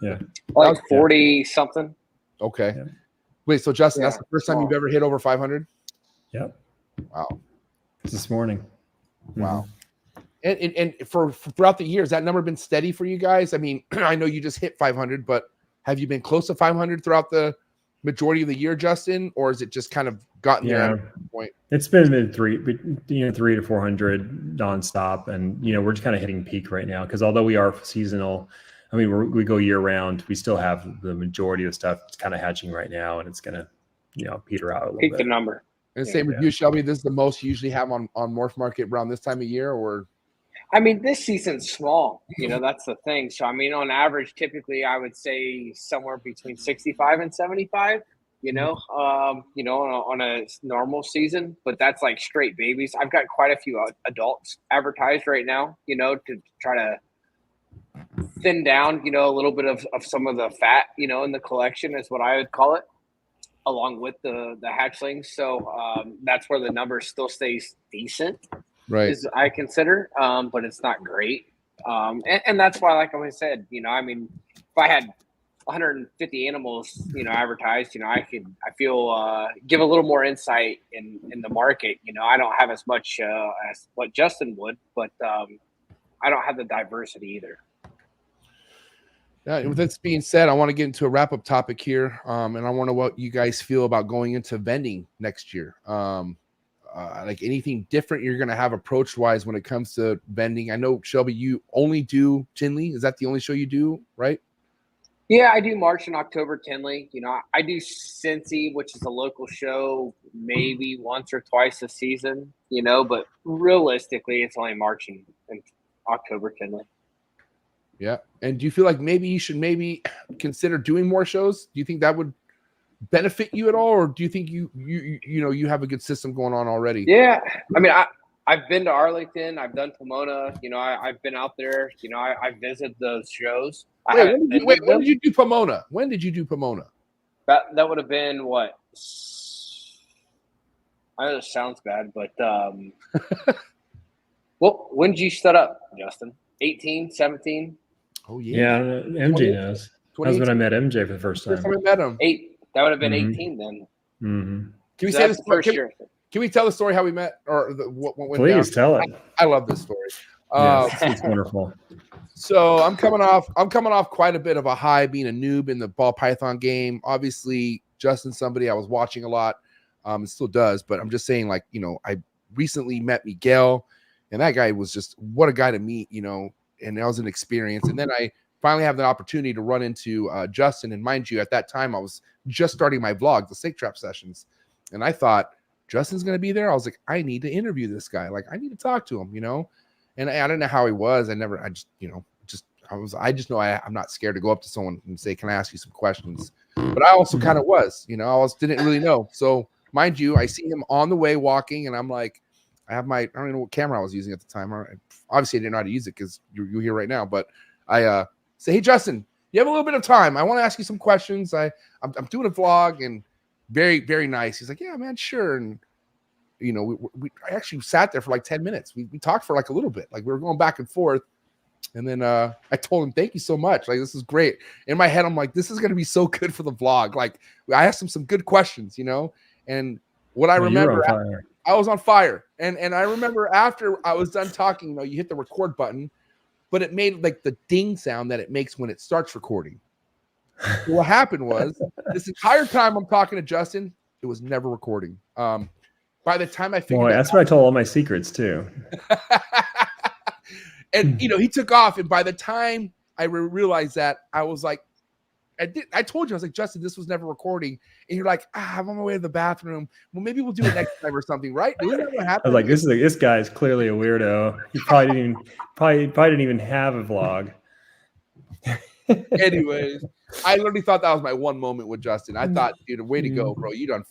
Yeah. Like 40 something. Okay. Yeah. Wait, so Justin, that's the first time you've ever hit over 500? Yep. Wow. This morning. Wow. And for throughout the years, that number been steady for you guys? I mean, I know you just hit 500, but have you been close to 500 throughout the majority of the year, Justin, or is it just kind of gotten there at a point? It's been in 300 to 400 nonstop, and we're just kind of hitting peak right now because although we are seasonal, I mean we go year round, we still have the majority of stuff kind of hatching right now, and it's gonna peter out a little Peak bit. the number. And same with you, Shelby. This is the most you usually have on Morph Market around this time of year, or? I mean, this season's small, that's the thing. So, I mean, on average, typically I would say somewhere between 65 and 75, on a normal season, but that's like straight babies. I've got quite a few adults advertised right now, to try to thin down, a little bit of some of the fat, in the collection is what I would call it, along with the hatchlings. So that's where the number still stays decent. Right. Is I consider, but it's not great. And that's why, like I said, I mean, if I had 150 animals, advertised, I feel give a little more insight in the market. I don't have as much as what Justin would, but I don't have the diversity either. With that being said, I want to get into a wrap-up topic here, and I want to know what you guys feel about going into vending next year. Like anything different you're going to have approach-wise when it comes to vending. I know, Shelby, you only do Tinley. Is that the only show you do, right? Yeah, I do March and October Tinley. I do Cincy, which is a local show, maybe once or twice a season, but realistically, it's only March and October Tinley. Yeah. And do you feel like maybe you should consider doing more shows? Do you think that would benefit you at all, or do you think you have a good system going on already? Yeah, I mean, I've been to Arlington, I've done Pomona, I've been out there, I visited those shows. When did you do Pomona? When did you do Pomona? That would have been what? I know this sounds bad, but well, when did you set up, Justin? 18, 17? Oh yeah. Yeah, MJ knows. That's when I met MJ for the first time. First time I met him. 8. That would have been 18 then. Mm-hmm. Can we say this? Can we tell the story how we met, or what went Please down? tell it. I love this story. Yes, it's wonderful. So I'm coming off quite a bit of a high being a noob in the ball python game. Obviously, Justin, somebody I was watching a lot, it still does, but I'm just saying, like, you know, I recently met Miguel, and that guy was just what a guy to meet, you know, and that was an experience. And then I finally have the opportunity to run into Justin, and mind you, at that time I was just starting my vlog, the Snake Trap Sessions, and I thought Justin's going to be there. I was like, I need to interview this guy. Like, I need to talk to him, you know. And I don't know how he was. I just know I'm not scared to go up to someone and say, can I ask you some questions? But I also kind of was, you know, didn't really know. So mind you, I see him on the way walking, and I'm like, I don't know what camera I was using at the time. Obviously I didn't know how to use it because you're here right now, but I say, hey, Justin, you have a little bit of time. I want to ask you some questions. I'm doing a vlog, and very, very nice. He's like, yeah, man, sure. And, you know, I actually sat there for like 10 minutes. We talked for like a little bit, like we were going back and forth. And then I told him, thank you so much. Like, this is great. In my head, I'm like, this is going to be so good for the vlog. Like, I asked him some good questions, you know, and what I remember, I was on fire. And I remember after I was done talking, you know, you hit the record button, but it made like the ding sound that it makes when it starts recording. So what happened was this entire time I'm talking to Justin, it was never recording. By the time I figured that's what I told all my secrets too. And, you know, he took off. And by the time I realized that, I was like, I told you, I was like, Justin, this was never recording. And you're like, I'm on my way to the bathroom. Well, maybe we'll do it next time or something, right? What I was like, this guy is clearly a weirdo. He probably didn't even have a vlog. Anyways, I literally thought that was my one moment with Justin. I thought, dude, way to go, bro. You done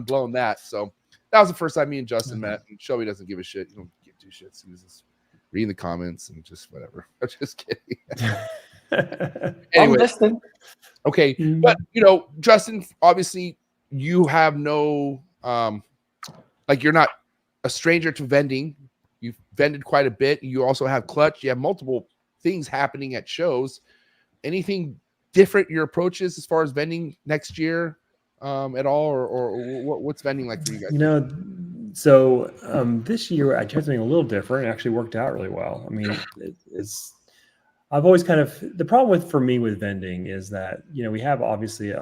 blown that. So that was the first time me and Justin met. And Shelby doesn't give a shit. You don't give two shits. He was just reading the comments and just whatever. I'm just kidding. Anyway, okay, but you know, Justin, obviously you have no like, you're not a stranger to vending. You've vended quite a bit. You also have clutch. You have multiple things happening at shows. Anything different your approaches as far as vending next year at all, or what's vending like for you guys? You know, so this year I tried something a little different. It actually worked out really well. I mean, I've always kind of, the problem for me with vending is that, you know, we have obviously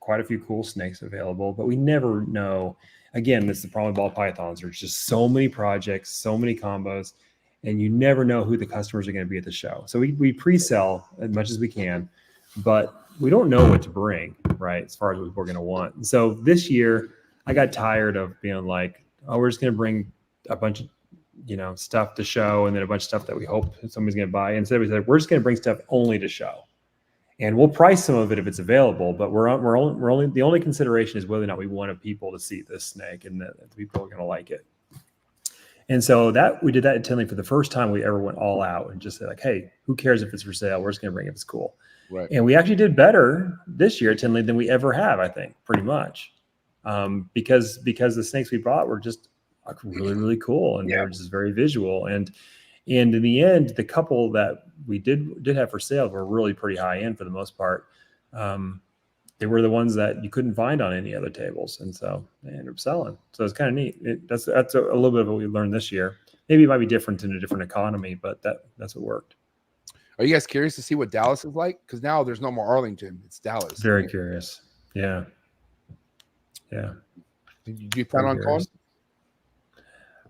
quite a few cool snakes available, but we never know. Again, this is the problem with ball pythons. There's just so many projects, so many combos, and you never know who the customers are going to be at the show. So we pre-sell as much as we can, but we don't know what to bring, right, as far as what we're going to want. And so this year, I got tired of being like, oh, we're just going to bring a bunch of, you know, stuff to show, and then a bunch of stuff that we hope somebody's going to buy. Instead, we said, we're just going to bring stuff only to show. And we'll price some of it if it's available, but we're only the only consideration is whether or not we want people to see this snake and that the people are going to like it. And so that we did that at Tinley for the first time we ever went all out and just said, like, hey, who cares if it's for sale? We're just going to bring it if it's cool. Right. And we actually did better this year at Tinley than we ever have, I think, pretty much, because the snakes we brought were just really, really cool, and they were just very visual. And in the end, the couple that we did have for sale were really pretty high end for the most part. They were the ones that you couldn't find on any other tables, and so they ended up selling. So it's kind of neat. That's a little bit of what we learned this year. Maybe it might be different in a different economy, but that's what worked. Are you guys curious to see what Dallas is like? Because now there's no more Arlington; it's Dallas. Very curious. Yeah. Do you plan on calling?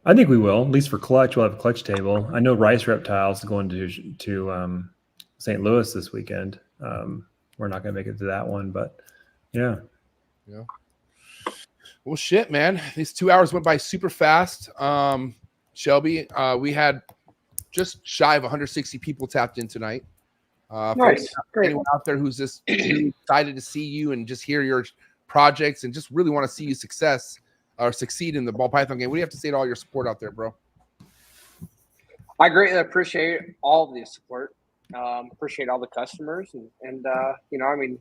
I think we will, at least for clutch. We'll have a clutch table. I know Rice Reptiles is going to St. Louis this weekend. We're not going to make it to that one, but yeah. Well, shit, man. These 2 hours went by super fast. Shelby, we had just shy of 160 people tapped in tonight. Nice. Great. Anyone out there who's just really excited to see you and just hear your projects and just really want to see you succeed in the ball python game. What do you have to say to all your support out there, bro? I greatly appreciate all of the support. Appreciate all the customers, and you know, I mean,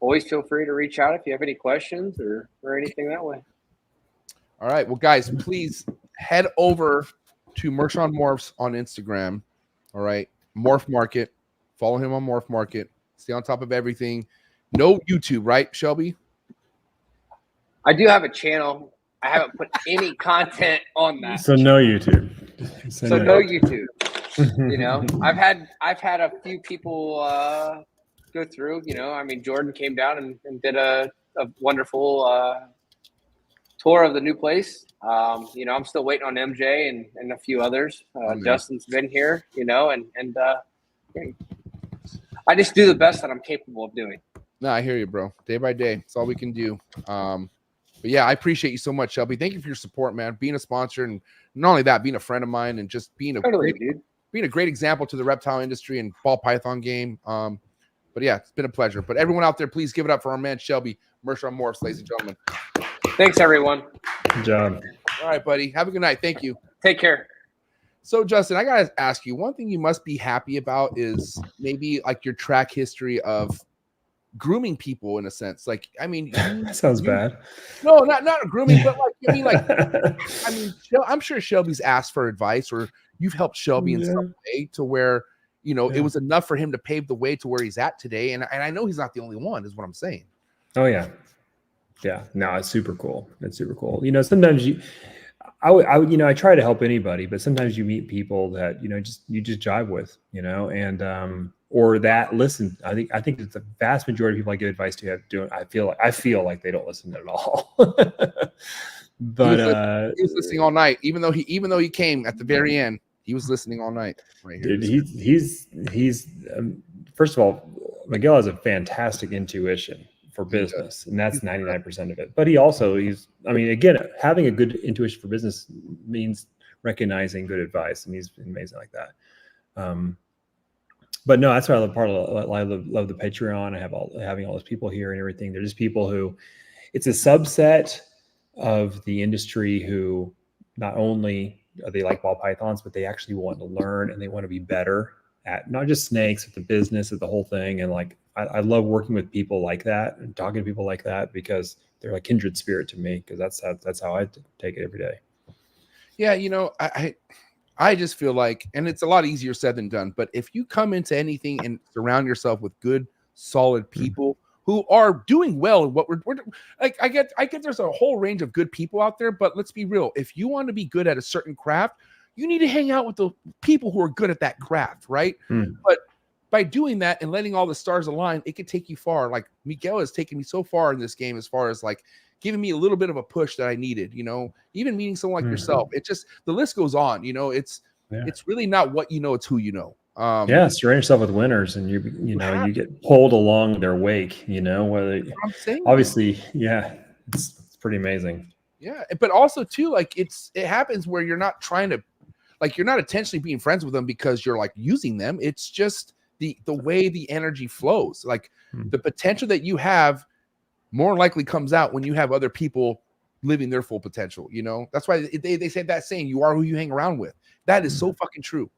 always feel free to reach out if you have any questions or anything that way. All right, well, guys, please head over to Mershon Morphs on Instagram. All right, Morph Market. Follow him on Morph Market. Stay on top of everything. No YouTube, right, Shelby? I do have a channel. I haven't put any content on that. So no YouTube. So no YouTube. You know, I've had a few people go through. You know, I mean, Jordan came down and did a wonderful tour of the new place. You know, I'm still waiting on MJ and a few others. Justin's been here. You know, and I just do the best that I'm capable of doing. No, I hear you, bro. Day by day, it's all we can do. But yeah, I appreciate you so much, Shelby. Thank you for your support, man. Being a sponsor, and not only that, being a friend of mine, and just being a great example to the reptile industry and ball python game. But yeah, it's been a pleasure. But everyone out there, please give it up for our man Shelby, Mershon Morphs, ladies and gentlemen. Thanks, everyone. Good job. All right, buddy. Have a good night. Thank you. Take care. So, Justin, I gotta ask you, one thing you must be happy about is maybe like your track history of grooming people in a sense. Like, I mean, that sounds bad. No, not grooming, but like, I mean, I'm sure Shelby's asked for advice, or you've helped Shelby in some way to where, you know, it was enough for him to pave the way to where he's at today. And I know he's not the only one, is what I'm saying. Oh yeah. Yeah. No, it's super cool. It's super cool. You know, sometimes I try to help anybody, but sometimes you meet people that, you know, you just jive with, you know, and, or that listen. I think it's the vast majority of people I give advice to I feel like they don't listen at all. But he was listening all night, even though he came at the very end, he was listening all night right here. Dude, he's first of all, Miguel has a fantastic intuition for business, and that's 99% of it. But again, having a good intuition for business means recognizing good advice, and he's amazing like that. But no, that's why I love the Patreon. I have having all those people here and everything. They're just people who, it's a subset of the industry who not only are they like ball pythons, but they actually want to learn and they want to be better at not just snakes, but the business of the whole thing. And like, I love working with people like that and talking to people like that, because they're like kindred spirit to me, because that's how I take it every day. Yeah, you know, I just feel like, and it's a lot easier said than done, but if you come into anything and surround yourself with good, solid people who are doing well in what we're like, I get there's a whole range of good people out there, but let's be real. If you want to be good at a certain craft, you need to hang out with the people who are good at that craft, right? But by doing that and letting all the stars align, it could take you far. Like Miguel has taken me so far in this game, as far as like giving me a little bit of a push that I needed, you know, even meeting someone like yourself. It just, the list goes on, you know, it's really not what you know, it's who you know. Surround yourself with winners, and you get pulled along their wake, you know, whether obviously, it's pretty amazing. Yeah. But also too, like it happens where you're not trying to, like, you're not intentionally being friends with them because you're like using them. It's just the way the energy flows. Like the potential that you have more likely comes out when you have other people living their full potential. You know, that's why they said that saying, you are who you hang around with. That is so fucking true.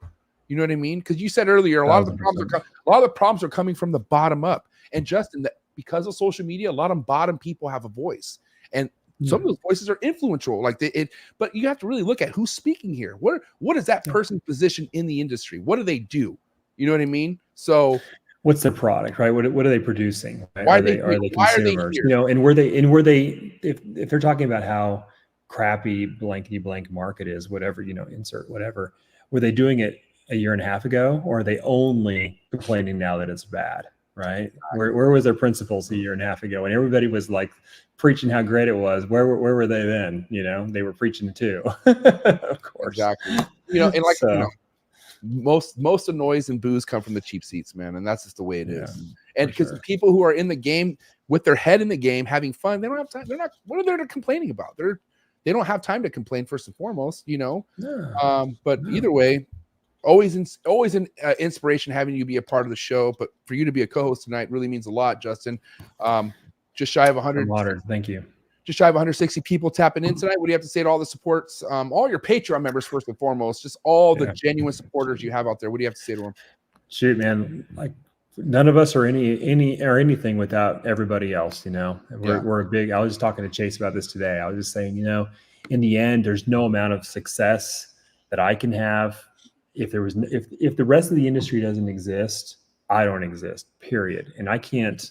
You know what I mean? Because you said earlier, a lot of the problems are coming from the bottom up. And Justin, that because of social media, a lot of bottom people have a voice, and some of those voices are influential. Like but you have to really look at who's speaking here. What is that person's position in the industry? What do they do? You know what I mean? So what's their product, right? What are they producing? Right? Why are they consumers? You know, and were they if they're talking about how crappy blankety blank market is, whatever, you know, insert whatever, were they doing it a year and a half ago, or are they only complaining now that it's bad? Right? Where was their principles a year and a half ago when everybody was like preaching how great it was? Where were they then? You know, they were preaching too. Of course. Exactly. You know, and like, you know, most of the noise and booze come from the cheap seats, man, and that's just the way it is. And because the people who are in the game with their head in the game, having fun, they don't have time. They're not. What are they complaining about? They don't have time to complain, first and foremost. You know. But either way, always an inspiration having you be a part of the show. But for you to be a co-host tonight really means a lot, Justin. Just shy of 100. I'm honored. Thank you. Just shy of 160 people tapping in tonight. What do you have to say to all the supports, all your Patreon members, first and foremost, just all the genuine supporters you have out there? What do you have to say to them? Shoot, man, like none of us are anything without everybody else, you know. We're a big, I was just talking to Chase about this today. I was just saying, you know, in the end, there's no amount of success that I can have if the rest of the industry doesn't exist, I don't exist, period. And I can't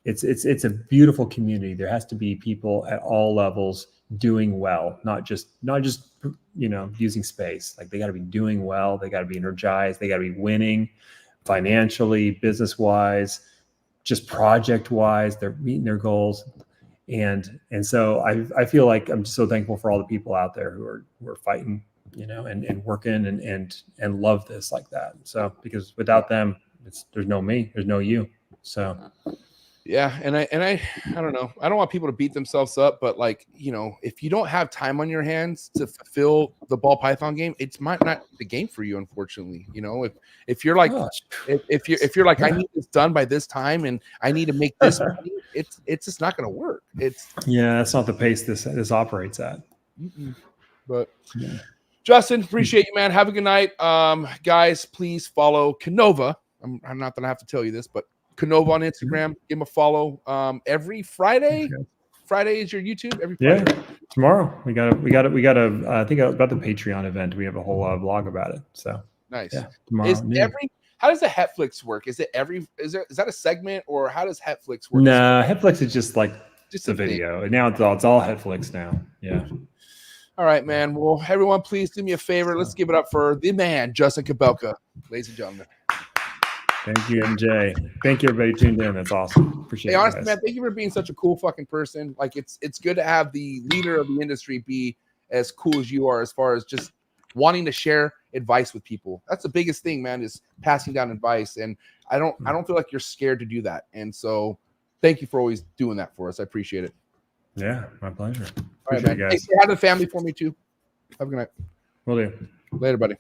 it's a beautiful community. There has to be people at all levels doing well, not just using space. Like they got to be doing well. They got to be energized. They got to be winning financially, business wise, just project wise. They're meeting their goals. And so I feel like I'm so thankful for all the people out there who are fighting, and working and love this like that. So, because without them, there's no me, there's no you. So yeah. And I don't know. I don't want people to beat themselves up, but like, if you don't have time on your hands to fulfill the ball python game, it might not be the game for you, unfortunately. If you're like, if you're like, I need this done by this time and I need to make this money, it's just not going to work. That's not the pace this operates at. But Justin, appreciate you, man. Have a good night. Guys, please follow Canova. I'm not that I have to tell you this, but Canova on Instagram. Give him a follow. Every Friday. Friday is your YouTube. Every Friday. Yeah. Tomorrow we got to. I think about the Patreon event. We have a whole blog about it. So nice. Yeah. Tomorrow. How does the Hetflix work? Is that a segment, or how does Hetflix work? No, Hetflix is just a video. Now it's all Hetflix now. Yeah. All right, man. Well, everyone, please do me a favor. Let's give it up for the man, Justin Kabelka, ladies and gentlemen. Thank you, MJ. Thank you, everybody tuned in. That's awesome. Appreciate it. Hey, honestly, man, thank you for being such a cool fucking person. Like, it's good to have the leader of the industry be as cool as you are, as far as just wanting to share advice with people. That's the biggest thing, man, is passing down advice. And I don't feel like you're scared to do that. And so thank you for always doing that for us. I appreciate it. Yeah, my pleasure. All right, man. Hey, say hi to the family for me too. Have a good night. Will do. Later, buddy.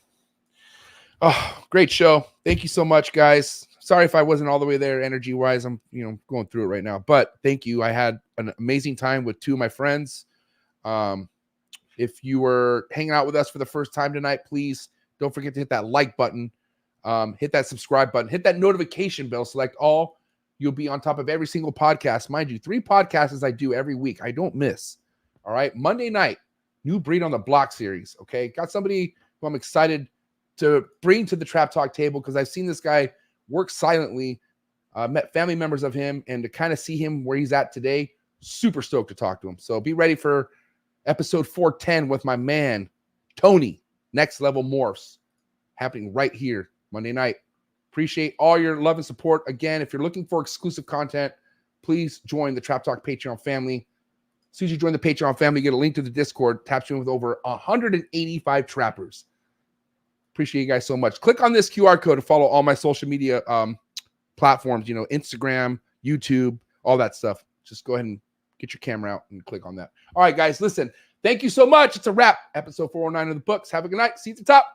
Oh, great show. Thank you so much, guys. Sorry if I wasn't all the way there energy wise. I'm, going through it right now, but thank you. I had an amazing time with two of my friends. If you were hanging out with us for the first time tonight, please don't forget to hit that like button, hit that subscribe button, hit that notification bell, select all. You'll be on top of every single podcast. Mind you, 3 podcasts I do every week. I don't miss. All right. Monday night, New Breed on the Block series. Okay. Got somebody who I'm excited to bring to the Trap Talk table, because I've seen this guy work silently, met family members of him, and to kind of see him where he's at today, super stoked to talk to him. So be ready for episode 410 with my man, Tony, Next Level Morphs, happening right here Monday night. Appreciate all your love and support. Again, if you're looking for exclusive content, please join the Trap Talk Patreon family. As soon as you join the Patreon family, you get a link to the Discord, taps you in with over 185 trappers. Appreciate you guys so much. Click on this QR code to follow all my social media platforms, Instagram, YouTube, all that stuff. Just go ahead and get your camera out and click on that. All right, guys, listen. Thank you so much. It's a wrap. Episode 409 of the books. Have a good night. See you at the top.